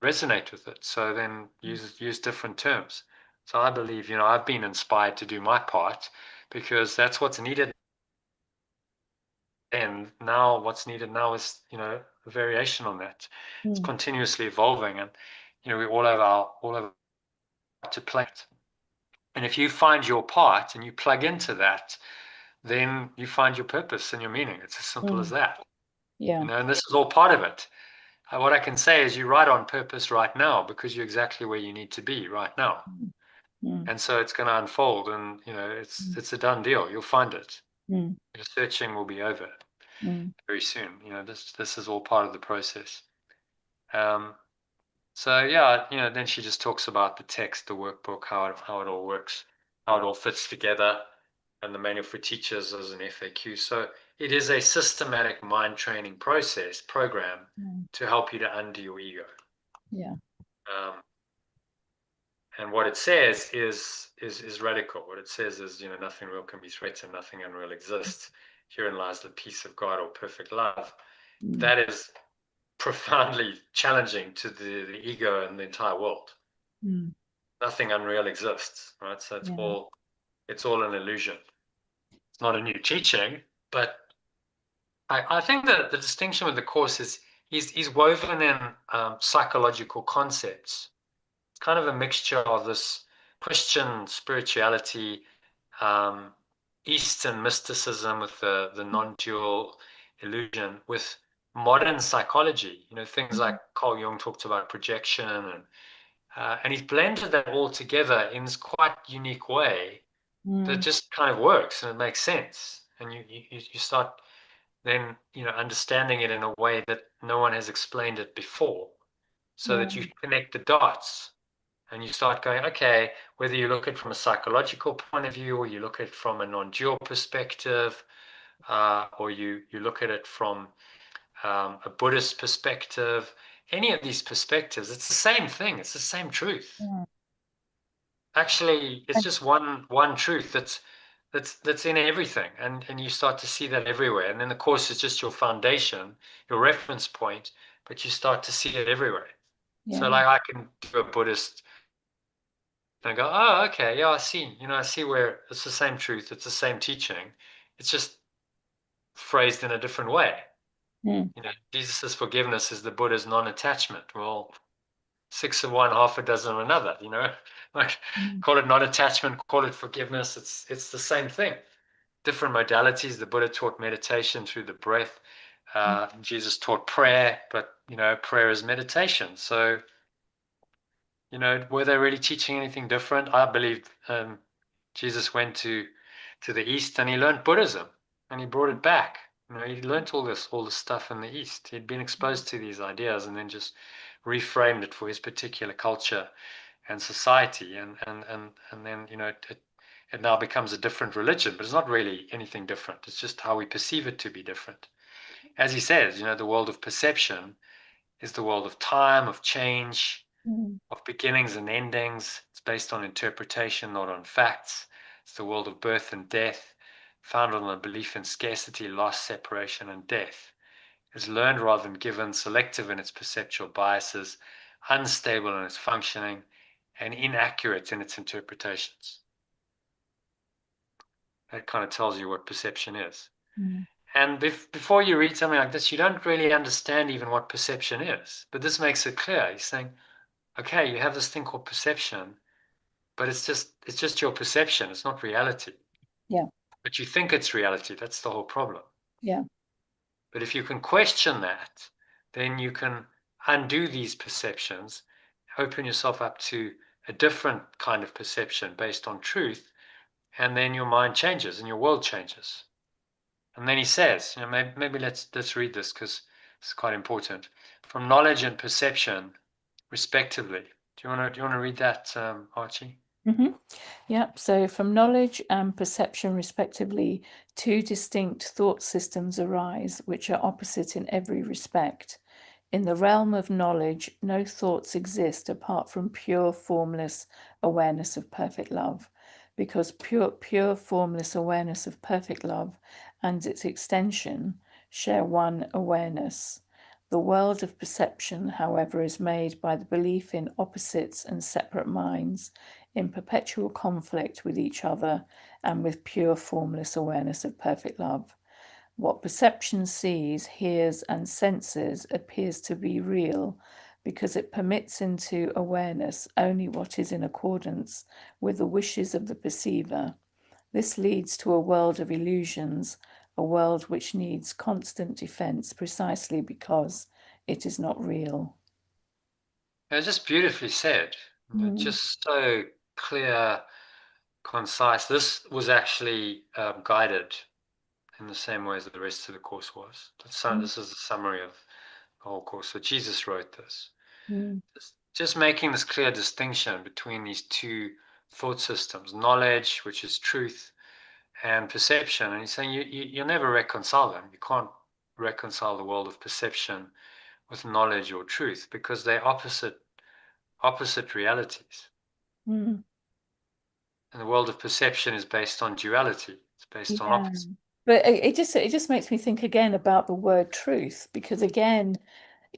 resonate with it. So then use different terms. So I believe, I've been inspired to do my part because that's what's needed. And now what's needed now is, a variation on that. It's continuously evolving, and, we all have to play it. And if you find your part and you plug into that, then you find your purpose and your meaning. It's as simple as that. And this is all part of it. What I can say is you write on purpose right now because you're exactly where you need to be right now. And so it's going to unfold, and it's a done deal. You'll find it. Your searching will be over very soon. This is all part of the process. So yeah, then she just talks about the text, the workbook, how it all works, how it all fits together, and the manual for teachers as an FAQ. So it is a systematic mind training program to help you to undo your ego. And what it says is radical. What it says is, nothing real can be threatened, nothing unreal exists. Herein lies the peace of God or perfect love. That is profoundly challenging to the ego and the entire world. Nothing unreal exists, right? So it's all an illusion. It's not a new teaching, but I think that the distinction with the Course is he's woven in psychological concepts. It's kind of a mixture of this Christian spirituality, Eastern mysticism with the non-dual illusion, with modern psychology. Things like Carl Jung talked about projection, and he's blended that all together in this quite unique way that just kind of works and it makes sense. And you start then understanding it in a way that no one has explained it before, so that you connect the dots and you start going, okay, whether you look at it from a psychological point of view or you look at it from a non-dual perspective, or you look at it from a Buddhist perspective, any of these perspectives, it's the same thing. It's the same truth. Actually, it's just one truth that's in everything, and you start to see that everywhere. And then the Course is just your foundation, your reference point, but you start to see it everywhere. So like I can do a Buddhist and go, oh, okay, yeah, I see. I see where it's the same truth, it's the same teaching. It's just phrased in a different way. Jesus' forgiveness is the Buddha's non-attachment. Well, 6 of one, half a dozen of another, like call it non-attachment, call it forgiveness. It's the same thing. Different modalities. The Buddha taught meditation through the breath. Jesus taught prayer, but prayer is meditation. So were they really teaching anything different? I believe Jesus went to the East and he learned Buddhism and he brought it back. He learned all this stuff in the East. He'd been exposed to these ideas and then just reframed it for his particular culture and society. And then, it now becomes a different religion, but it's not really anything different. It's just how we perceive it to be different. As he says, the world of perception is the world of time, of change, of beginnings and endings. It's based on interpretation, not on facts. It's the world of birth and death, founded on a belief in scarcity, loss, separation, and death. It's learned rather than given, selective in its perceptual biases, unstable in its functioning, and inaccurate in its interpretations. That kind of tells you what perception is. And before you read something like this, you don't really understand even what perception is. But this makes it clear. He's saying, okay, you have this thing called perception, but it's just your perception. It's not reality. Yeah. But you think it's reality. That's the whole problem. Yeah. But if you can question that, then you can undo these perceptions, open yourself up to a different kind of perception based on truth, and then your mind changes and your world changes. And then he says, maybe let's read this because it's quite important. From knowledge and perception, respectively. Do you want to read that, Archie? Yeah, so from knowledge and perception, respectively, two distinct thought systems arise, which are opposite in every respect. In the realm of knowledge, no thoughts exist apart from pure, formless awareness of perfect love, because pure, formless awareness of perfect love and its extension share one awareness. The world of perception, however, is made by the belief in opposites and separate minds in perpetual conflict with each other and with pure, formless awareness of perfect love. What perception sees, hears, and senses appears to be real because it permits into awareness only what is in accordance with the wishes of the perceiver. This leads to a world of illusions, a world which needs constant defense precisely because it is not real. It's just beautifully said. Just so clear, concise. This was actually guided in the same way as the rest of the course was. This is a summary of the whole course. So Jesus wrote this. Just making this clear distinction between these two thought systems, knowledge, which is truth, and perception. And he's saying you'll never reconcile them. You can't reconcile the world of perception with knowledge or truth because they're opposite realities. Mm. And the world of perception is based on duality. It's based on opposites. But it just makes me think again about the word truth, because again,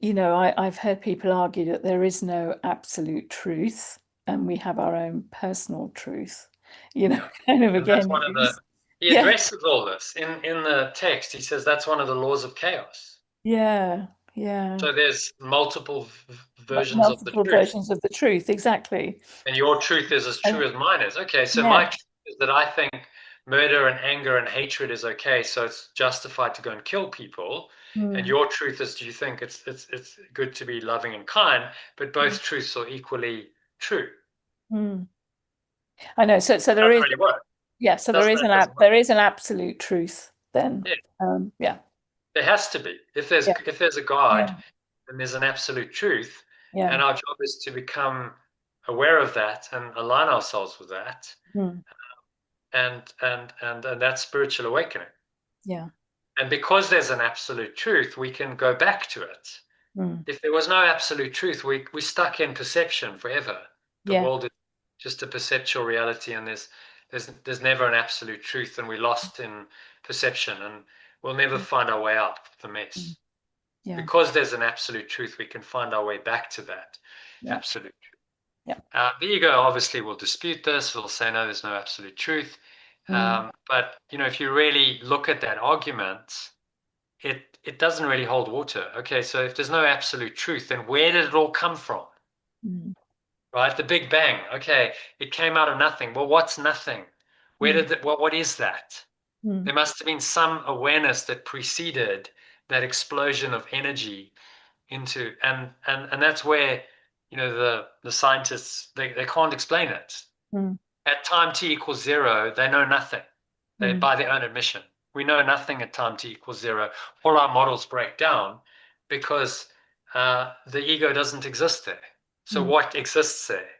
you know, I've heard people argue that there is no absolute truth and we have our own personal truth, you know, kind of And that's again. one of the, he addresses all this in the text. He says that's one of the laws of chaos. Yeah. So there's multiple versions of the Multiple truth. versions of the truth, exactly. And your truth is as true as mine is. Okay, so Yeah. my truth is that I think murder and anger and hatred is okay, so it's justified to go and kill people. And your truth is, do you think it's good to be loving and kind? But both truths are equally true. I know. So there is, really work. yeah. So there is an absolute truth then. Yeah. There has to be. If there's a God, then there's an absolute truth. Yeah. And our job is to become aware of that and align ourselves with that. And that's spiritual awakening. Yeah. And because there's an absolute truth, we can go back to it. If there was no absolute truth, we're stuck in perception forever. The world is just a perceptual reality, and there's never an absolute truth, and we're lost in perception, and we'll never find our way out of the mess. Because there's an absolute truth, we can find our way back to that absolute truth. The ego obviously will dispute this. Will say, no, there's no absolute truth. But you know, if you really look at that argument, it doesn't really hold water. Okay, so if there's no absolute truth, then where did it all come from? Right, the Big Bang. Okay, it came out of nothing. Well, what's nothing? Where did it? What is that? There must have been some awareness that preceded that explosion of energy into, and that's where, you know, the scientists, they can't explain it. At time t equals 0, they know nothing. They, by their own admission, we know nothing at time t equals 0. All our models break down because the ego doesn't exist there. So what exists there?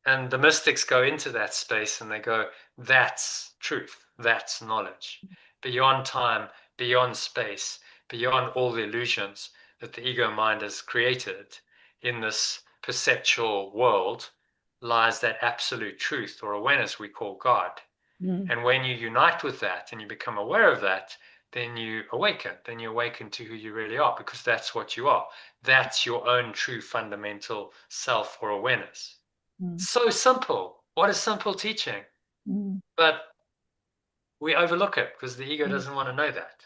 And the mystics go into that space and they go, that's truth, that's knowledge. Beyond time, beyond space, beyond all the illusions that the ego mind has created in this perceptual world, lies that absolute truth or awareness we call God. And when you unite with that and you become aware of that, then you awaken to who you really are, because that's what you are. That's your own true fundamental self or awareness. So simple. What a simple teaching. But we overlook it because the ego doesn't want to know that.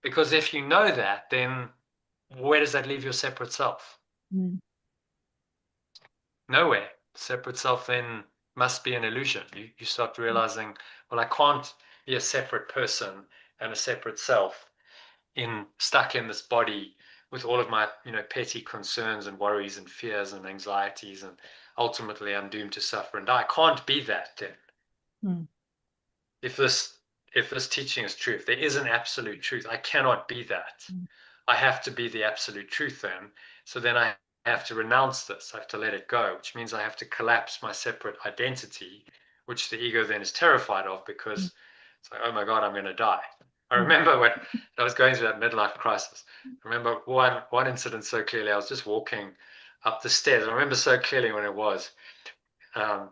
Because if you know that, then where does that leave your separate self? Nowhere. Separate self then must be an illusion. You start realizing, well, I can't be a separate person and a separate self stuck in this body with all of my, you know, petty concerns and worries and fears and anxieties, and ultimately I'm doomed to suffer and die. I can't be that then. If this teaching is true, if there is an absolute truth, I cannot be that. I have to be the absolute truth then. So then I have to renounce this. I have to let it go, which means I have to collapse my separate identity, which the ego then is terrified of, because it's like, oh my God, I'm going to die. I remember when I was going through that midlife crisis. I remember one incident so clearly. I was just walking up the stairs. I remember so clearly when it was. And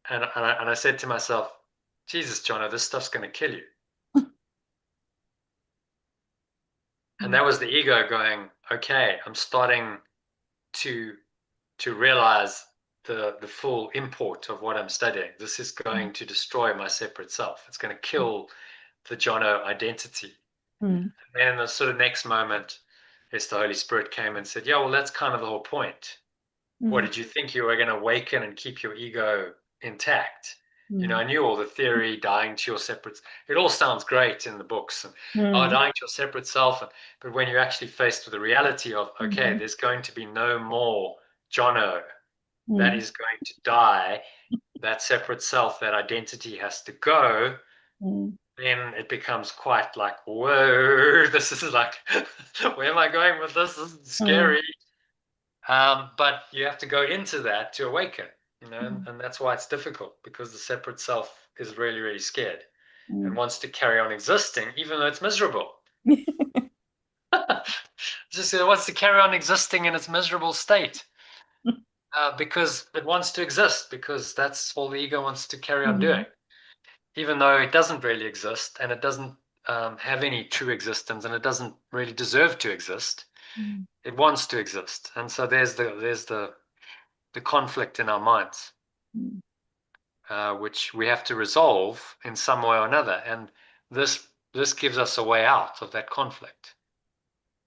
I said to myself, Jesus, Jono, this stuff's going to kill you. And that was the ego going, okay, I'm starting to realize the full import of what I'm studying. This is going to destroy my separate self. It's going to kill the Jono identity. And then the sort of next moment, as the Holy Spirit came and said, yeah, well, that's kind of the whole point. What did you think you were going to awaken and keep your ego intact? You know, I knew all the theory, dying to your separate, it all sounds great in the books, and dying to your separate self. But when you're actually faced with the reality of, okay, there's going to be no more Jono that is going to die, that separate self, that identity has to go, then it becomes quite like, whoa, this is like, where am I going with this? This is scary. But you have to go into that to awaken, you know, and that's why it's difficult, because the separate self is really, really scared and wants to carry on existing, even though it's miserable. Just it wants to carry on existing in its miserable state. because it wants to exist, because that's all the ego wants to carry on Mhm. doing, even though it doesn't really exist, and it doesn't have any true existence, and it doesn't really deserve to exist. Mm. It wants to exist, and so there's the conflict in our minds, Mm. which we have to resolve in some way or another, and this gives us a way out of that conflict,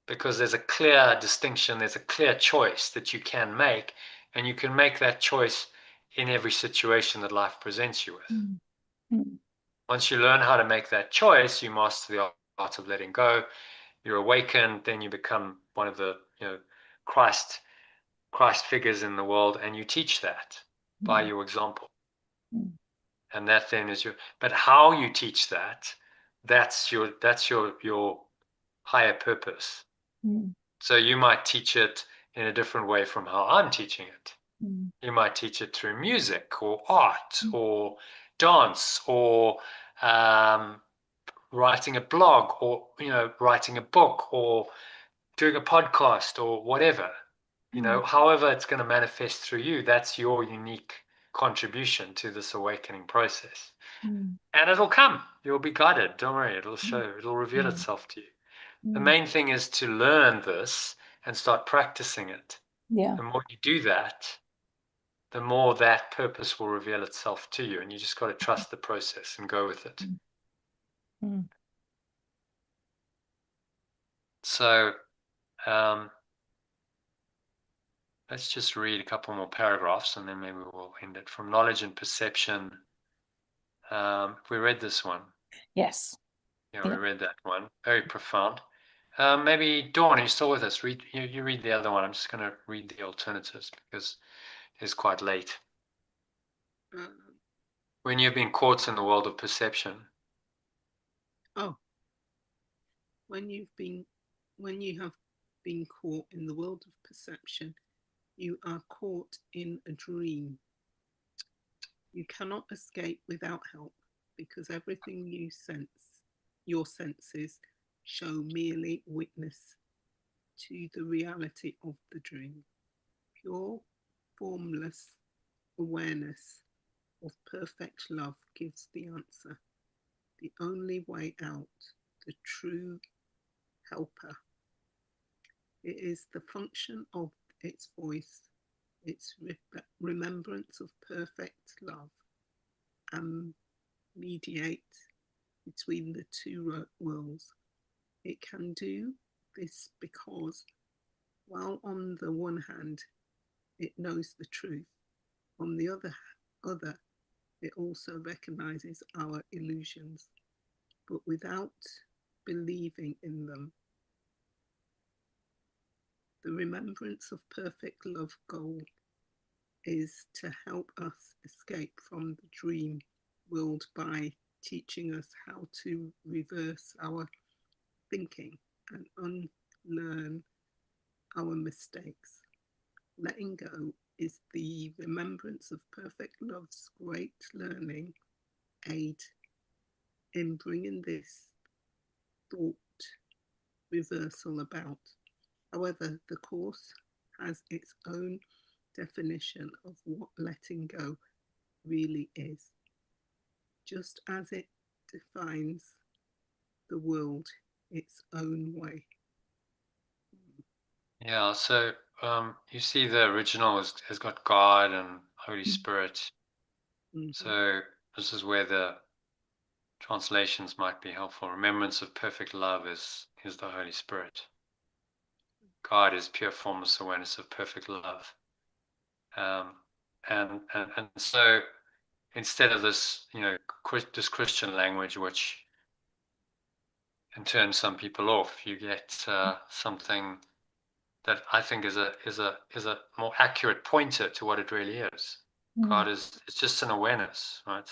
because there's a clear distinction, there's a clear choice that you can make, and you can make that choice in every situation that life presents you with. Mm. Mm. Once you learn how to make that choice, you master the art of letting go. You're awakened, then you become one of the Christ figures in the world, and you teach that by your example. Mm. And that then is but how you teach that, that's your higher purpose. Mm. So you might teach it in a different way from how I'm teaching it. Mm. You might teach it through music or art Mm. or dance or writing a blog, or writing a book, or doing a podcast, or whatever. However it's going to manifest through you, that's your unique contribution to this awakening process. Mm. And it'll come. You'll be guided. Don't worry. It'll reveal Mm. itself to you. The Mm. main thing is to learn this and start practicing it. Yeah. The more you do that, the more that purpose will reveal itself to you. And you just got to trust the process and go with it. Mm. So let's just read a couple more paragraphs, and then maybe we'll end it. From knowledge and perception. We read this one. Yes. Yeah, Yeah. we read that one. Very profound. Maybe Dawn, are you still with us? You read the other one. I'm just going to read the alternatives because it's quite late. When you've been caught in the world of perception. When you have been caught in the world of perception, you are caught in a dream. You cannot escape without help, because everything your senses show merely witness to the reality of the dream. Pure, formless awareness of perfect love gives the answer, the only way out, the true helper. It is the function of its voice, its remembrance of perfect love, and mediate between the two worlds. It can do this because, while on the one hand it knows the truth, on the other it also recognizes our illusions, but without believing in them. The remembrance of perfect love goal is to help us escape from the dream world by teaching us how to reverse our thinking and unlearn our mistakes. Letting go is the remembrance of perfect love's great learning aid in bringing this thought reversal about. However, the Course has its own definition of what letting go really is, just as it defines the world its own way. Yeah, so you see the original has got God and Holy Spirit. Mm-hmm. So this is where the translations might be helpful. Remembrance of perfect love is the Holy Spirit. God is pure formless awareness of perfect love. And so instead of this, this Christian language, which can turn some people off, you get something that I think is a more accurate pointer to what it really is. God it's just an awareness, right?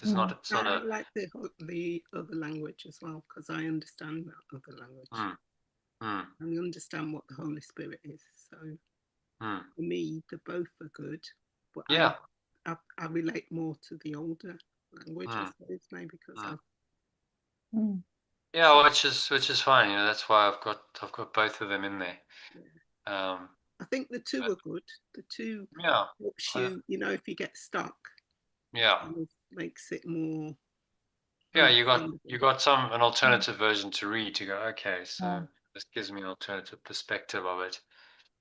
It's not I a like the other language as well, because I understand that other language. And I understand what the Holy Spirit is. So for me, the both are good. But yeah. I relate more to the older language, I suppose, maybe because I've yeah, which is fine. That's why I've got both of them in there. Yeah. I think the two are good. The two Yeah. helps you, you know, if you get stuck, Yeah. kind of makes it more Yeah, understandable. you got an alternative version to read to go, okay, so this gives me an alternative perspective of it,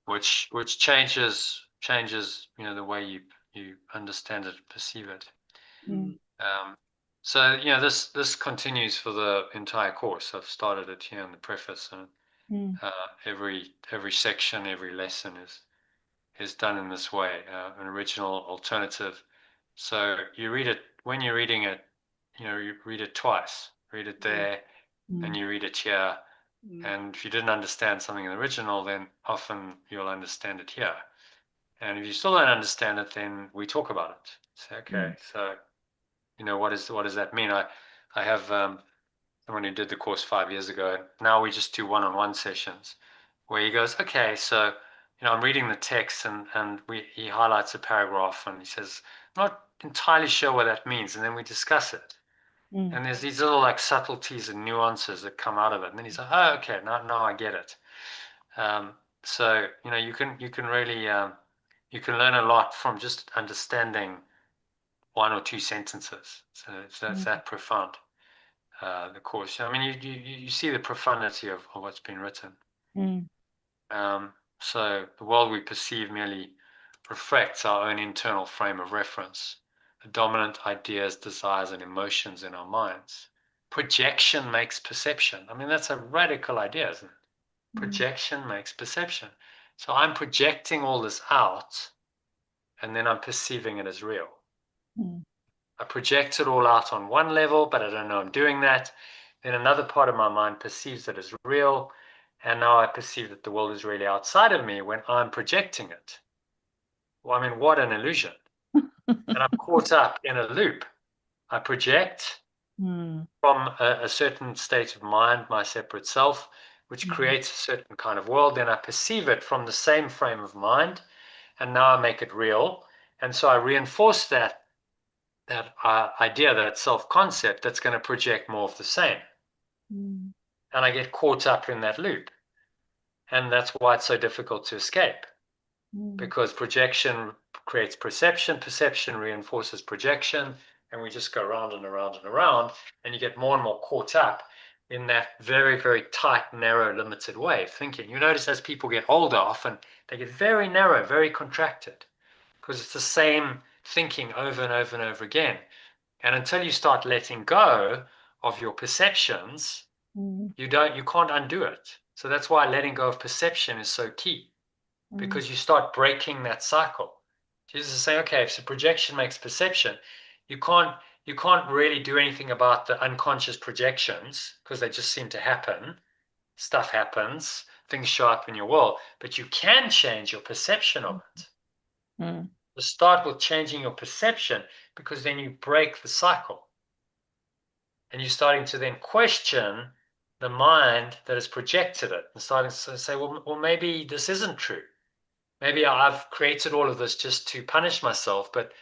which changes, you know, the way you understand it, perceive it. Mm. So, you know, this continues for the entire course. I've started it here in the preface, and every section, every lesson is done in this way, an original, alternative. So you read it, when you're reading it, you know, you read it twice. Read it there, and you read it here. And if you didn't understand something in the original, then often you'll understand it here. And if you still don't understand it, then we talk about it. Say, okay, so, you know, what does that mean? I have someone who did the course 5 years ago. Now we just do one-on-one sessions where he goes, okay, so, you know, I'm reading the text, and he highlights a paragraph, and he says, I'm not entirely sure what that means. And then we discuss it. And there's these little like subtleties and nuances that come out of it. And then he's like, oh, okay, now I get it. So, you know, you can really, you can learn a lot from just understanding one or two sentences. So that's that profound, the course. I mean, you see the profundity of what's been written. So the world we perceive merely reflects our own internal frame of reference, the dominant ideas, desires, and emotions in our minds. Projection makes perception. I mean, that's a radical idea, isn't it? Projection makes perception. So I'm projecting all this out, and then I'm perceiving it as real. I project it all out on one level, but I don't know I'm doing that. Then another part of my mind perceives it as real, and now I perceive that the world is really outside of me when I'm projecting it. Well, I mean, what an illusion. And I'm caught up in a loop. I project from a certain state of mind, my separate self, which creates a certain kind of world. Then I perceive it from the same frame of mind, and now I make it real. And so I reinforce that idea, that self-concept that's going to project more of the same. And I get caught up in that loop. And that's why it's so difficult to escape, because projection creates perception, perception reinforces projection, and we just go round and around and around, and you get more and more caught up in that very, very tight, narrow, limited way of thinking. You notice as people get older, often they get very narrow, very contracted, because it's the same thinking over and over and over again. And until you start letting go of your perceptions, you can't undo it. So that's why letting go of perception is so key, because you start breaking that cycle. Jesus is saying, okay, if the projection makes perception, you can't really do anything about the unconscious projections, because they just seem to happen. Stuff happens, things show up in your world, but you can change your perception of it. Start with changing your perception, because then you break the cycle. And you're starting to then question the mind that has projected it, and starting to say, well, maybe this isn't true. Maybe I've created all of this just to punish myself, but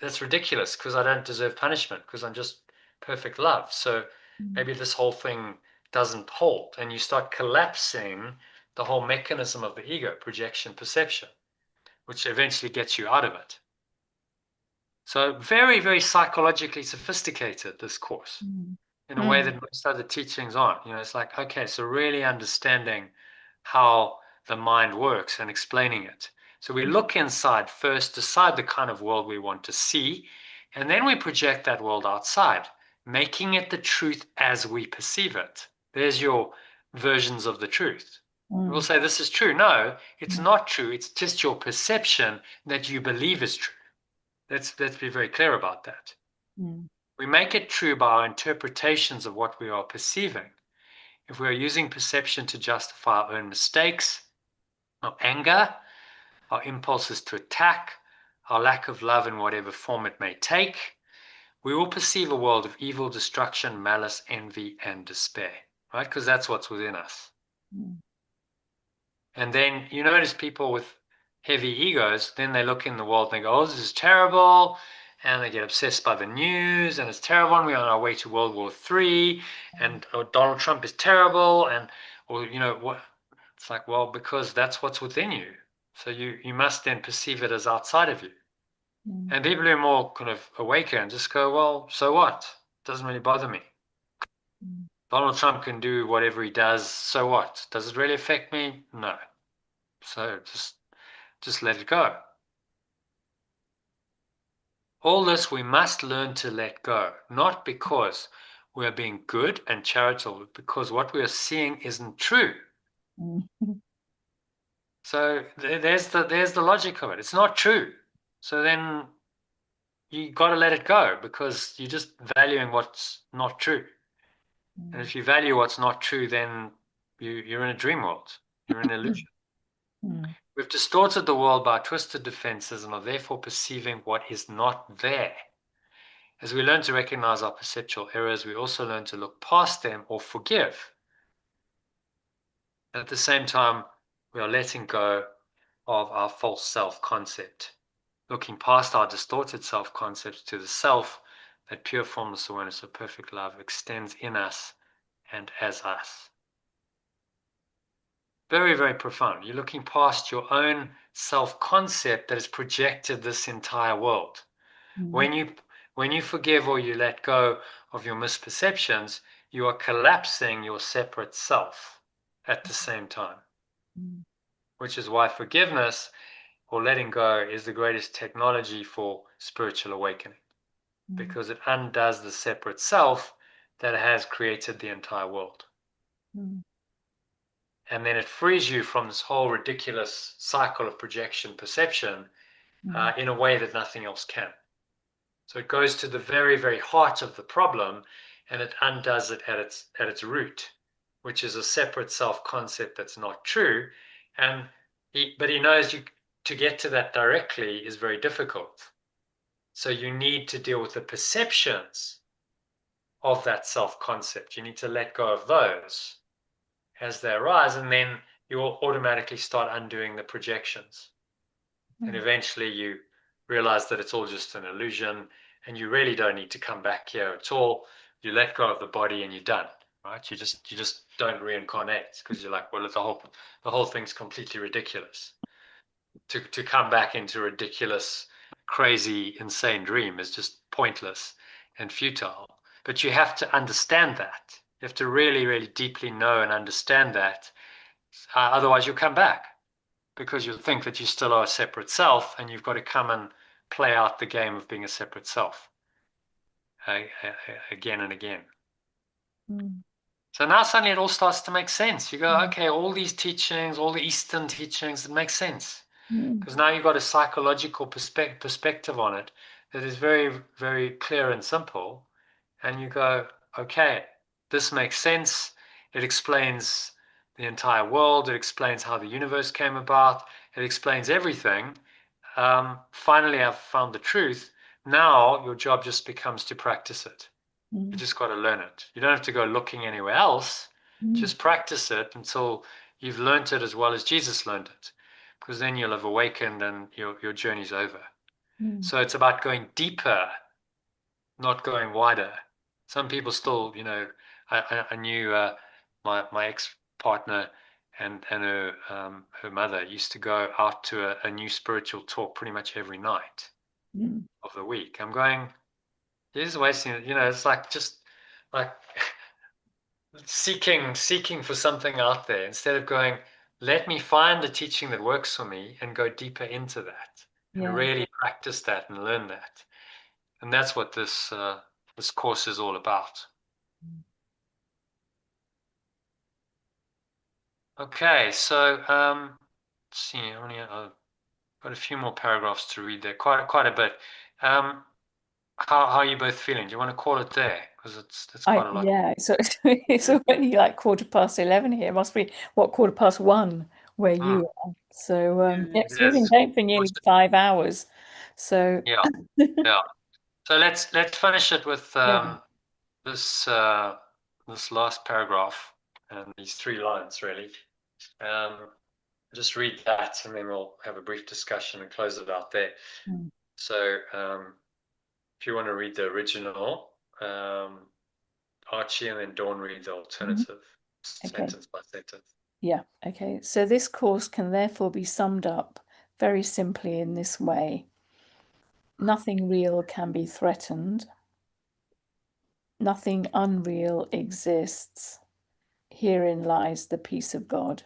that's ridiculous, because I don't deserve punishment, because I'm just perfect love. So maybe this whole thing doesn't hold. And you start collapsing the whole mechanism of the ego, projection, perception, which eventually gets you out of it. So very, very psychologically sophisticated, this course, in a way that most other teachings aren't. You know, it's like, okay, so really understanding how the mind works and explaining it. So we look inside first, decide the kind of world we want to see, and then we project that world outside, making it the truth as we perceive it. There's your versions of the truth. We'll say this is true. No, it's not true. It's just your perception that you believe is true. Let's be very clear about that. We make it true by our interpretations of what we are perceiving. If we are using perception to justify our own mistakes, our anger, our impulses to attack, our lack of love in whatever form it may take, we will perceive a world of evil, destruction, malice, envy, and despair, right? Because that's what's within us. And then you notice people with heavy egos, then they look in the world and they go, oh, this is terrible. And they get obsessed by the news, and it's terrible. And we're on our way to World War III, and Donald Trump is terrible. And, or, you know, what? It's like, well, because that's what's within you. So you must then perceive it as outside of you. Mm. And people who are more kind of awakened just go, well, so what? It doesn't really bother me. Mm. Donald Trump can do whatever he does, so what? Does it really affect me? No. So just let it go. All this we must learn to let go, not because we are being good and charitable, but because what we are seeing isn't true. Mm. So there's the logic of it. It's not true. So then you got to let it go because you're just valuing what's not true. And if you value what's not true, then you're in a dream world. You're in an illusion. Mm. We've distorted the world by twisted defenses and are therefore perceiving what is not there. As we learn to recognize our perceptual errors, we also learn to look past them or forgive. At the same time, we are letting go of our false self-concept, looking past our distorted self-concepts to the self that pure formless awareness of perfect love extends in us and as us. Very, very profound. You're looking past your own self-concept that has projected this entire world. Mm. When you forgive or you let go of your misperceptions, you are collapsing your separate self at the same time, Mm. which is why forgiveness or letting go is the greatest technology for spiritual awakening, because it undoes the separate self that has created the entire world. Mm. And then it frees you from this whole ridiculous cycle of projection perception in a way that nothing else can. So it goes to the very, very heart of the problem and it undoes it at its root, which is a separate self-concept that's not true. But he knows to get to that directly is very difficult. So you need to deal with the perceptions of that self-concept. You need to let go of those as they arise, and then you will automatically start undoing the projections. And eventually you realize that it's all just an illusion and you really don't need to come back here at all. You let go of the body and you're done, right? You just don't reincarnate because you're like, well, the whole thing's completely ridiculous. To come back into a ridiculous, crazy, insane dream is just pointless and futile. But you have to understand that. You have to really, really deeply know and understand that. Otherwise, you'll come back because you'll think that you still are a separate self and you've got to come and play out the game of being a separate self again and again. Mm. So now suddenly it all starts to make sense. You go, okay, all these teachings, all the Eastern teachings, it makes sense. Because now you've got a psychological perspective on it that is very, very clear and simple. And you go, okay, this makes sense. It explains the entire world. It explains how the universe came about. It explains everything. Finally, I've found the truth. Now your job just becomes to practice it. You just got to learn it. You don't have to go looking anywhere else. Just practice it until you've learned it as well as Jesus learned it. Because then you'll have awakened and your journey's over. So it's about going deeper, not going wider. Some people still, I knew my ex-partner and her mother used to go out to a new spiritual talk pretty much every night of the week. I'm going, you're just wasting it. It's like just like seeking for something out there instead of going, let me find the teaching that works for me and go deeper into that and really practice that and learn that. And that's what this course is all about. Okay, so let's see, I've got a few more paragraphs to read there, quite a bit. How are you both feeling? Do you want to call it there? Because it's quite a lot. Yeah, so it's already like 11:15 here. It must be 1:15 where you are. So it's been going for nearly 5 hours. So yeah. So let's finish it with this last paragraph and these 3 lines really. Just read that and then we'll have a brief discussion and close it out there. So if you want to read the original, Archie and then Dawn read the alternative sentence by sentence. Yeah, okay. So this course can therefore be summed up very simply in this way. Nothing real can be threatened. Nothing unreal exists. Herein lies the peace of God.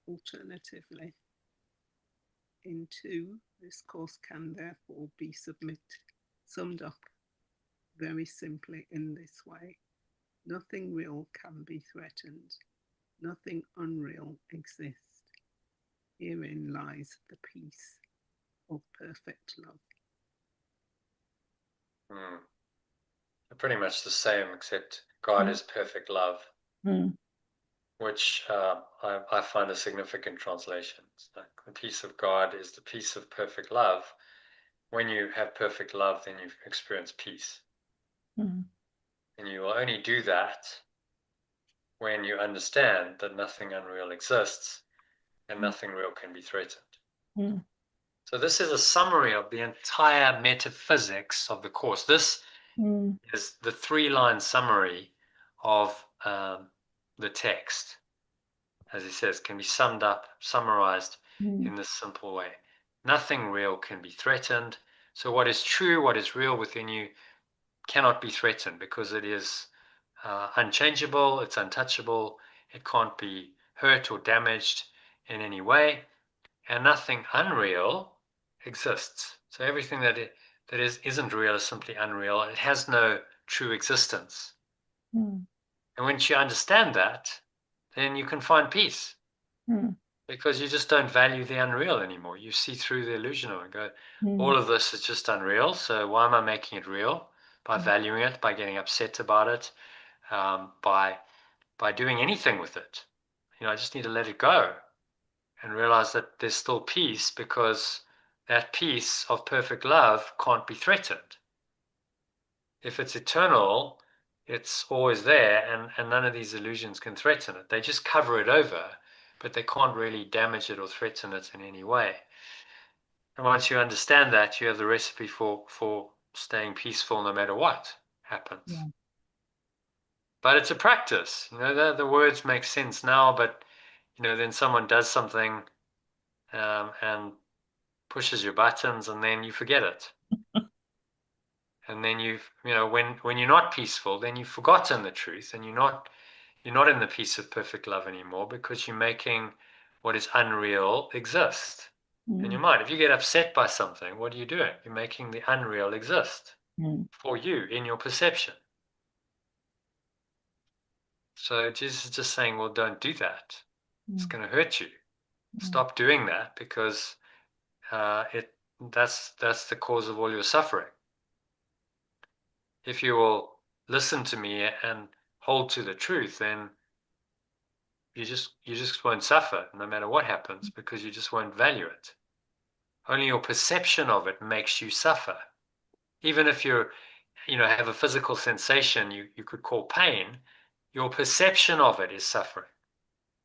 Alternatively, in 2, this course can therefore be summed up very simply in this way. Nothing real can be threatened. Nothing unreal exists. Herein lies the peace of perfect love. They're pretty much the same, except God is perfect love, which I find a significant translation. It's like the peace of God is the peace of perfect love. When you have perfect love, then you experience peace. And you will only do that when you understand that nothing unreal exists and nothing real can be threatened. So this is a summary of the entire metaphysics of the course. This is the 3-line summary of the text. As he says, can be summed up, summarized in this simple way. Nothing real can be threatened. So what is true, what is real within you cannot be threatened because it is unchangeable, it's untouchable, it can't be hurt or damaged in any way, and nothing unreal exists. So everything that isn't real is simply unreal. It has no true existence. And once you understand that, then you can find peace. Because you just don't value the unreal anymore. You see through the illusion of it and go, all of this is just unreal, so why am I making it real? By valuing it, by getting upset about it, by doing anything with it. I just need to let it go and realize that there's still peace, because that peace of perfect love can't be threatened. If it's eternal, it's always there, and none of these illusions can threaten it. They just cover it over, but they can't really damage it or threaten it in any way. And once you understand that, you have the recipe for staying peaceful no matter what happens. But it's a practice. The words make sense now, but then someone does something and pushes your buttons, and then you forget it. And then when you're not peaceful, then you've forgotten the truth, and you're not in the peace of perfect love anymore, because you're making what is unreal exist in your mind. If you get upset by something, what are you doing? You're making the unreal exist for you in your perception. So Jesus is just saying, well, don't do that. It's going to hurt you. Stop doing that, because that's the cause of all your suffering. If you will listen to me and hold to the truth, then you just won't suffer no matter what happens, because you just won't value it. Only your perception of it makes you suffer. Even if you have a physical sensation you could call pain, your perception of it is suffering.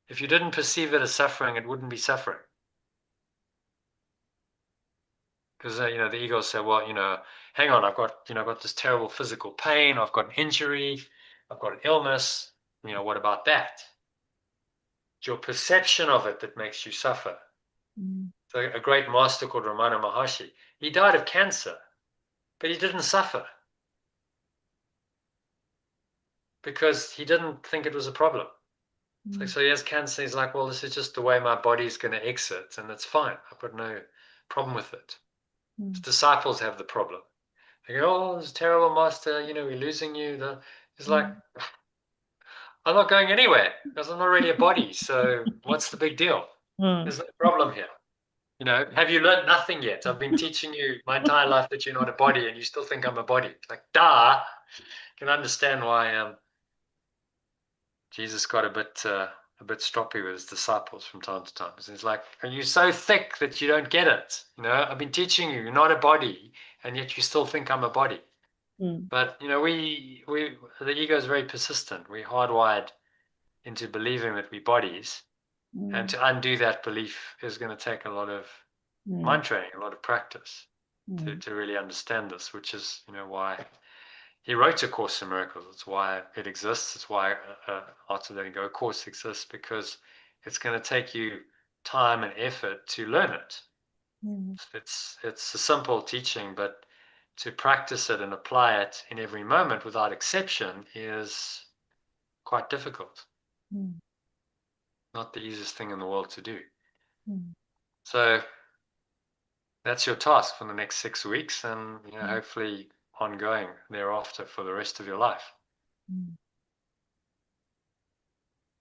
If you didn't perceive it as suffering, it wouldn't be suffering. Because the ego will say, well, hang on, I've got this terrible physical pain, I've got an injury, I've got an illness. What about that? It's your perception of it that makes you suffer. So a great master called Ramana Maharshi, he died of cancer, but he didn't suffer, because he didn't think it was a problem. It's like, so he has cancer, he's like, well, this is just the way my body's going to exit, and it's fine. I've got no problem with it. His disciples have the problem. They go, oh, this is terrible, master, we're losing you. He's like, I'm not going anywhere, because I'm not really a body, so what's the big deal? There's no problem here. Have you learned nothing yet? I've been teaching you my entire life that you're not a body, and you still think I'm a body. It's like, duh. You can understand why Jesus got a bit stroppy with his disciples from time to time. He's like, are you so thick that you don't get it? I've been teaching you, you're not a body, and yet you still think I'm a body. But the ego is very persistent. We're hardwired into believing that we're bodies, and to undo that belief is going to take a lot of mind training, a lot of practice to really understand this, which is why he wrote A Course in Miracles. It's why it exists. It's why Art of Letting Go course exists, because it's going to take you time and effort to learn it. Mm. It's a simple teaching, but to practice it and apply it in every moment without exception is quite difficult. Mm. Not the easiest thing in the world to do. Mm. So that's your task for the next 6 weeks, and hopefully ongoing thereafter for the rest of your life. Mm.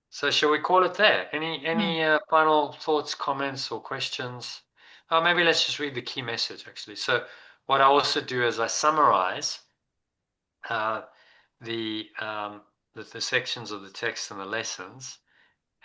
So shall we call it there? Any final thoughts, comments, or questions? Oh, maybe let's just read the key message, actually. So what I also do is I summarize the sections of the text and the lessons,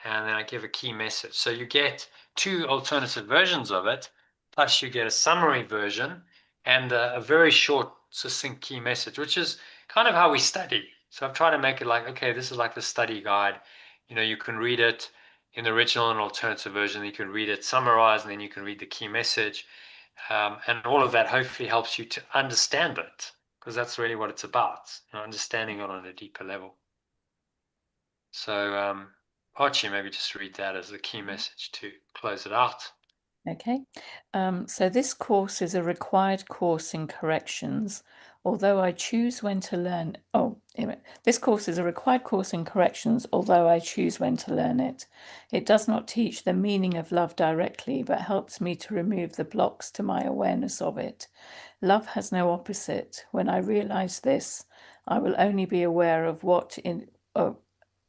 and then I give a key message. So you get 2 alternative versions of it, plus you get a summary version and a very short, succinct key message, which is kind of how we study. So I've tried to make it like, okay, this is like the study guide. You can read it in the original and alternative version. You can read it summarized, and then you can read the key message. And all of that hopefully helps you to understand it, because that's really what it's about, understanding it on a deeper level. So Archie, maybe just read that as the key message to close it out. Okay, so this course is a required course in corrections, although I choose when to learn. This course is a required course in corrections, although I choose when to learn it. It does not teach the meaning of love directly, but helps me to remove the blocks to my awareness of it. Love has no opposite. When I realize this, I will only be aware of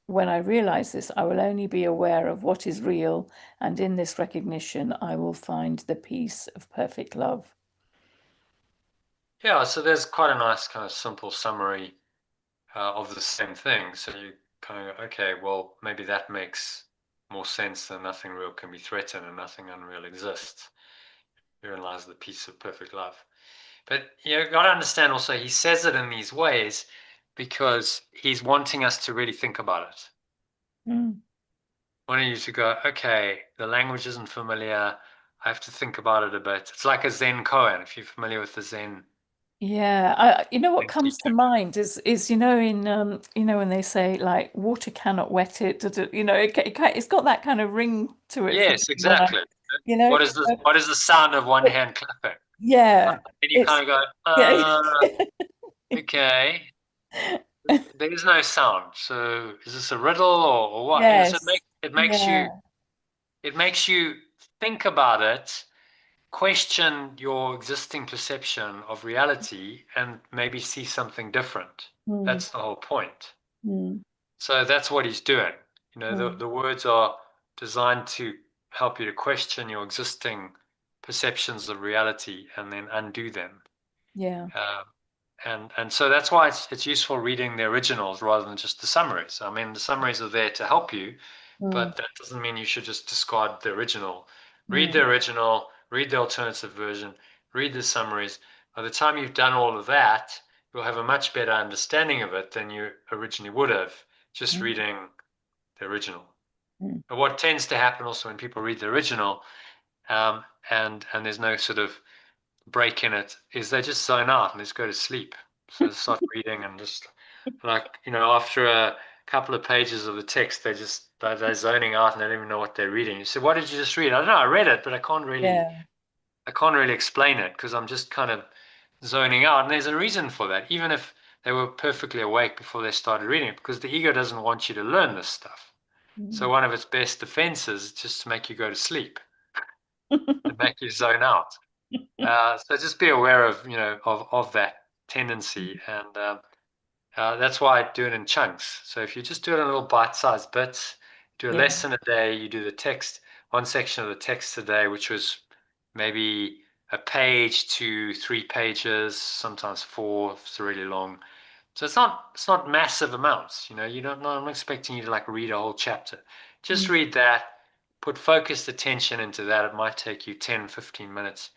when I realize this, I will only be aware of what is real, and in this recognition, I will find the peace of perfect love. Yeah, so there's quite a nice kind of simple summary of the same thing. So you kind of go, okay, well, maybe that makes more sense than nothing real can be threatened and nothing unreal exists. Herein lies the peace of perfect love. But you've got to understand also, he says it in these ways because he's wanting us to really think about it. Mm. Wanting you to go, okay, the language isn't familiar. I have to think about it a bit. It's like a Zen koan, if you're familiar with the Zen. Yeah, what Zen comes to teacher. mind is in when they say like water cannot wet it, it's got that kind of ring to it for Yes, me when exactly. you know, What is the sound of one hand clapping? yeah, And you it's kind of yeah, go, okay, there is no sound. So is this a riddle or what? So yes, it yeah, makes you think about it, question your existing perception of reality, and maybe see something different. mm, That's the whole point. mm, So that's what he's doing. mm, The words are designed to help you to question your existing perceptions of reality and then undo them. yeah, And so that's why it's useful reading the originals rather than just the summaries. I mean, the summaries are there to help you, mm, but that doesn't mean you should just discard the original. Read mm, the original, read the alternative version, read the summaries. By the time you've done all of that, you'll have a much better understanding of it than you originally would have just mm, reading the original. mm, But what tends to happen also when people read the original, and there's no sort of break in it, is they just zone out and just go to sleep. So they start reading and just after a couple of pages of the text, they're zoning out and they don't even know what they're reading. You say, what did you just read? I don't know, I read it, but I can't really explain it because I'm just kind of zoning out. And there's a reason for that, even if they were perfectly awake before they started reading it, because the ego doesn't want you to learn this stuff. So mm. one of its best defenses is just to make you go to sleep and make you zone out. So just be aware of of that tendency, and that's why I do it in chunks. So if you just do it in little bite-sized bits, do a Yeah, lesson a day, you do the text, one section of the text a day, which was maybe a page to 3 pages, sometimes 4 if it's really long. So it's not massive amounts. I'm not expecting you to like read a whole chapter. Just mm, read that, put focused attention into that. It might take you 10, 15 minutes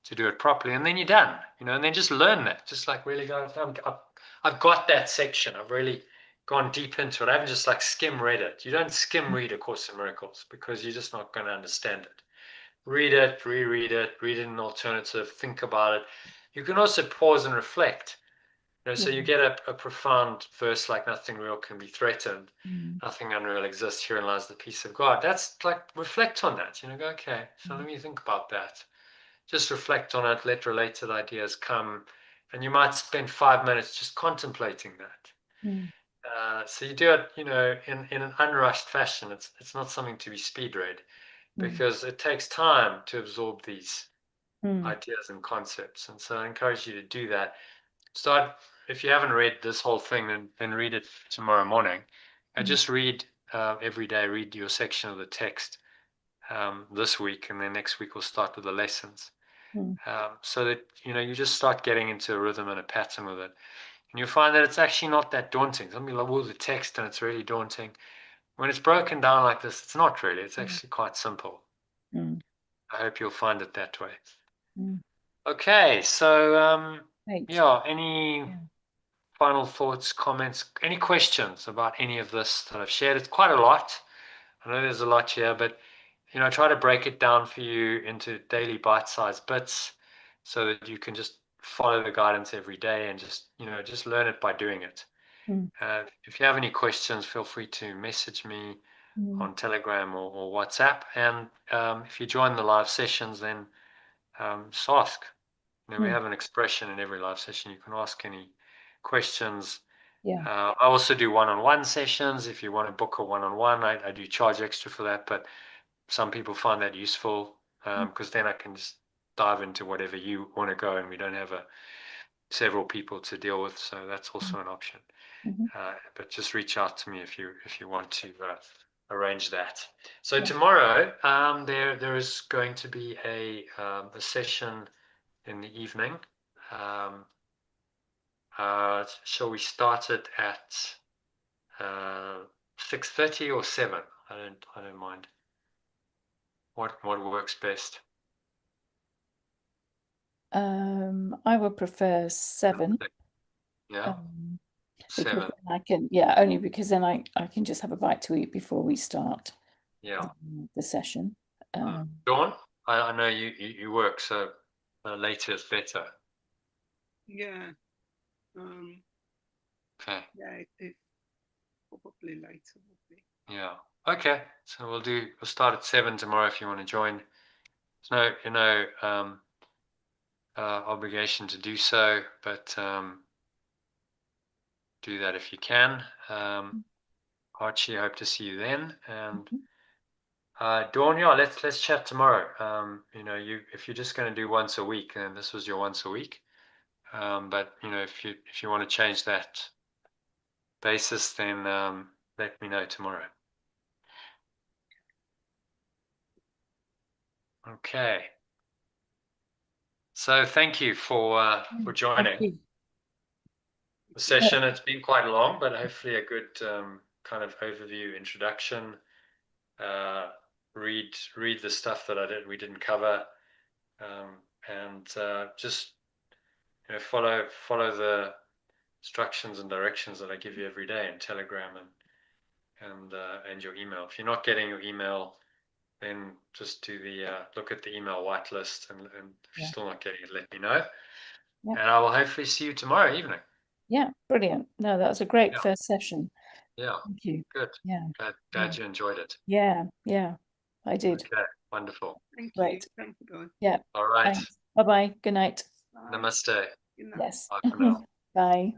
to do it properly, and then you're done. And then just learn that. Just like really go, I've got that section. I've really gone deep into it. I haven't just like skim read it. You don't skim read A Course in Miracles because you're just not going to understand it. Read it, reread it, read it in an alternative, think about it. You can also pause and reflect. You know, so you get a profound verse like nothing real can be threatened, Mm. nothing unreal exists, herein lies the peace of God. That's like, reflect on that, you know, go, okay, so let me think about that. Just reflect on it, let related ideas come, and you might spend 5 minutes just contemplating that. Mm. So you do it, you know, in an unrushed fashion. It's not something to be speed read, because it takes time to absorb these ideas and concepts. And so I encourage you to do that. Start, if you haven't read this whole thing, then read it tomorrow morning. And just read every day, read your section of the text this week, and then next week we'll start with the lessons. So that, you know, you just start getting into a rhythm and a pattern with it. And you'll find that it's actually not that daunting. Some people love the text and it's really daunting. When it's broken down like this, it's not really. It's actually quite simple. I hope you'll find it that way. Okay, so yeah, any final thoughts, comments, any questions about any of this that I've shared? It's quite a lot. I know there's a lot here, but you know, I try to break it down for you into daily bite-sized bits so that you can just follow the guidance every day and just, you know, just learn it by doing it. If you have any questions, feel free to message me on Telegram or WhatsApp. And if you join the live sessions, then just ask. You know, we have an expression in every live session. You can ask any questions. I also do one-on-one sessions. If you want to book a one-on-one, I do charge extra for that, but some people find that useful because then I can just dive into whatever you want to go, and we don't have several people to deal with, so that's also an option. But just reach out to me if you want to arrange that. So tomorrow there is going to be a session in the evening. Shall we start it at 6:30 or 7? I don't mind. What works best? I would prefer 7. Yeah. Because 7. then I can, only because then I can just have a bite to eat before we start the session. Dawn, I know you work, so later is better. Yeah. Okay. Yeah, it's probably later would be. Yeah. Okay. So we'll start at 7 tomorrow if you want to join. There's no obligation to do so, but do that if you can. Archie, I hope to see you then. And Dawn, yeah, let's chat tomorrow. You know, if you're just going to do once a week, then this was your once a week. But you know, if you want to change that basis, then let me know tomorrow. Okay. So thank you for joining the session. It's been quite long, but hopefully a good kind of overview, introduction. Read the stuff that we didn't cover, and just, you know, follow the instructions and directions that I give you every day in Telegram and your email. If you're not getting your email, then just do look at the email whitelist, and if you're still not getting it, let me know. And I will hopefully see you tomorrow evening. Yeah, brilliant. No, that was a great first session. Yeah. Thank you. Good. Yeah. Glad you enjoyed it. Yeah, I did. Okay, wonderful. Thank Right. you. Thank you. Yeah. All right. Thanks. Bye-bye. Good night. Namaste. Good night. Yes. Bye for now. Bye.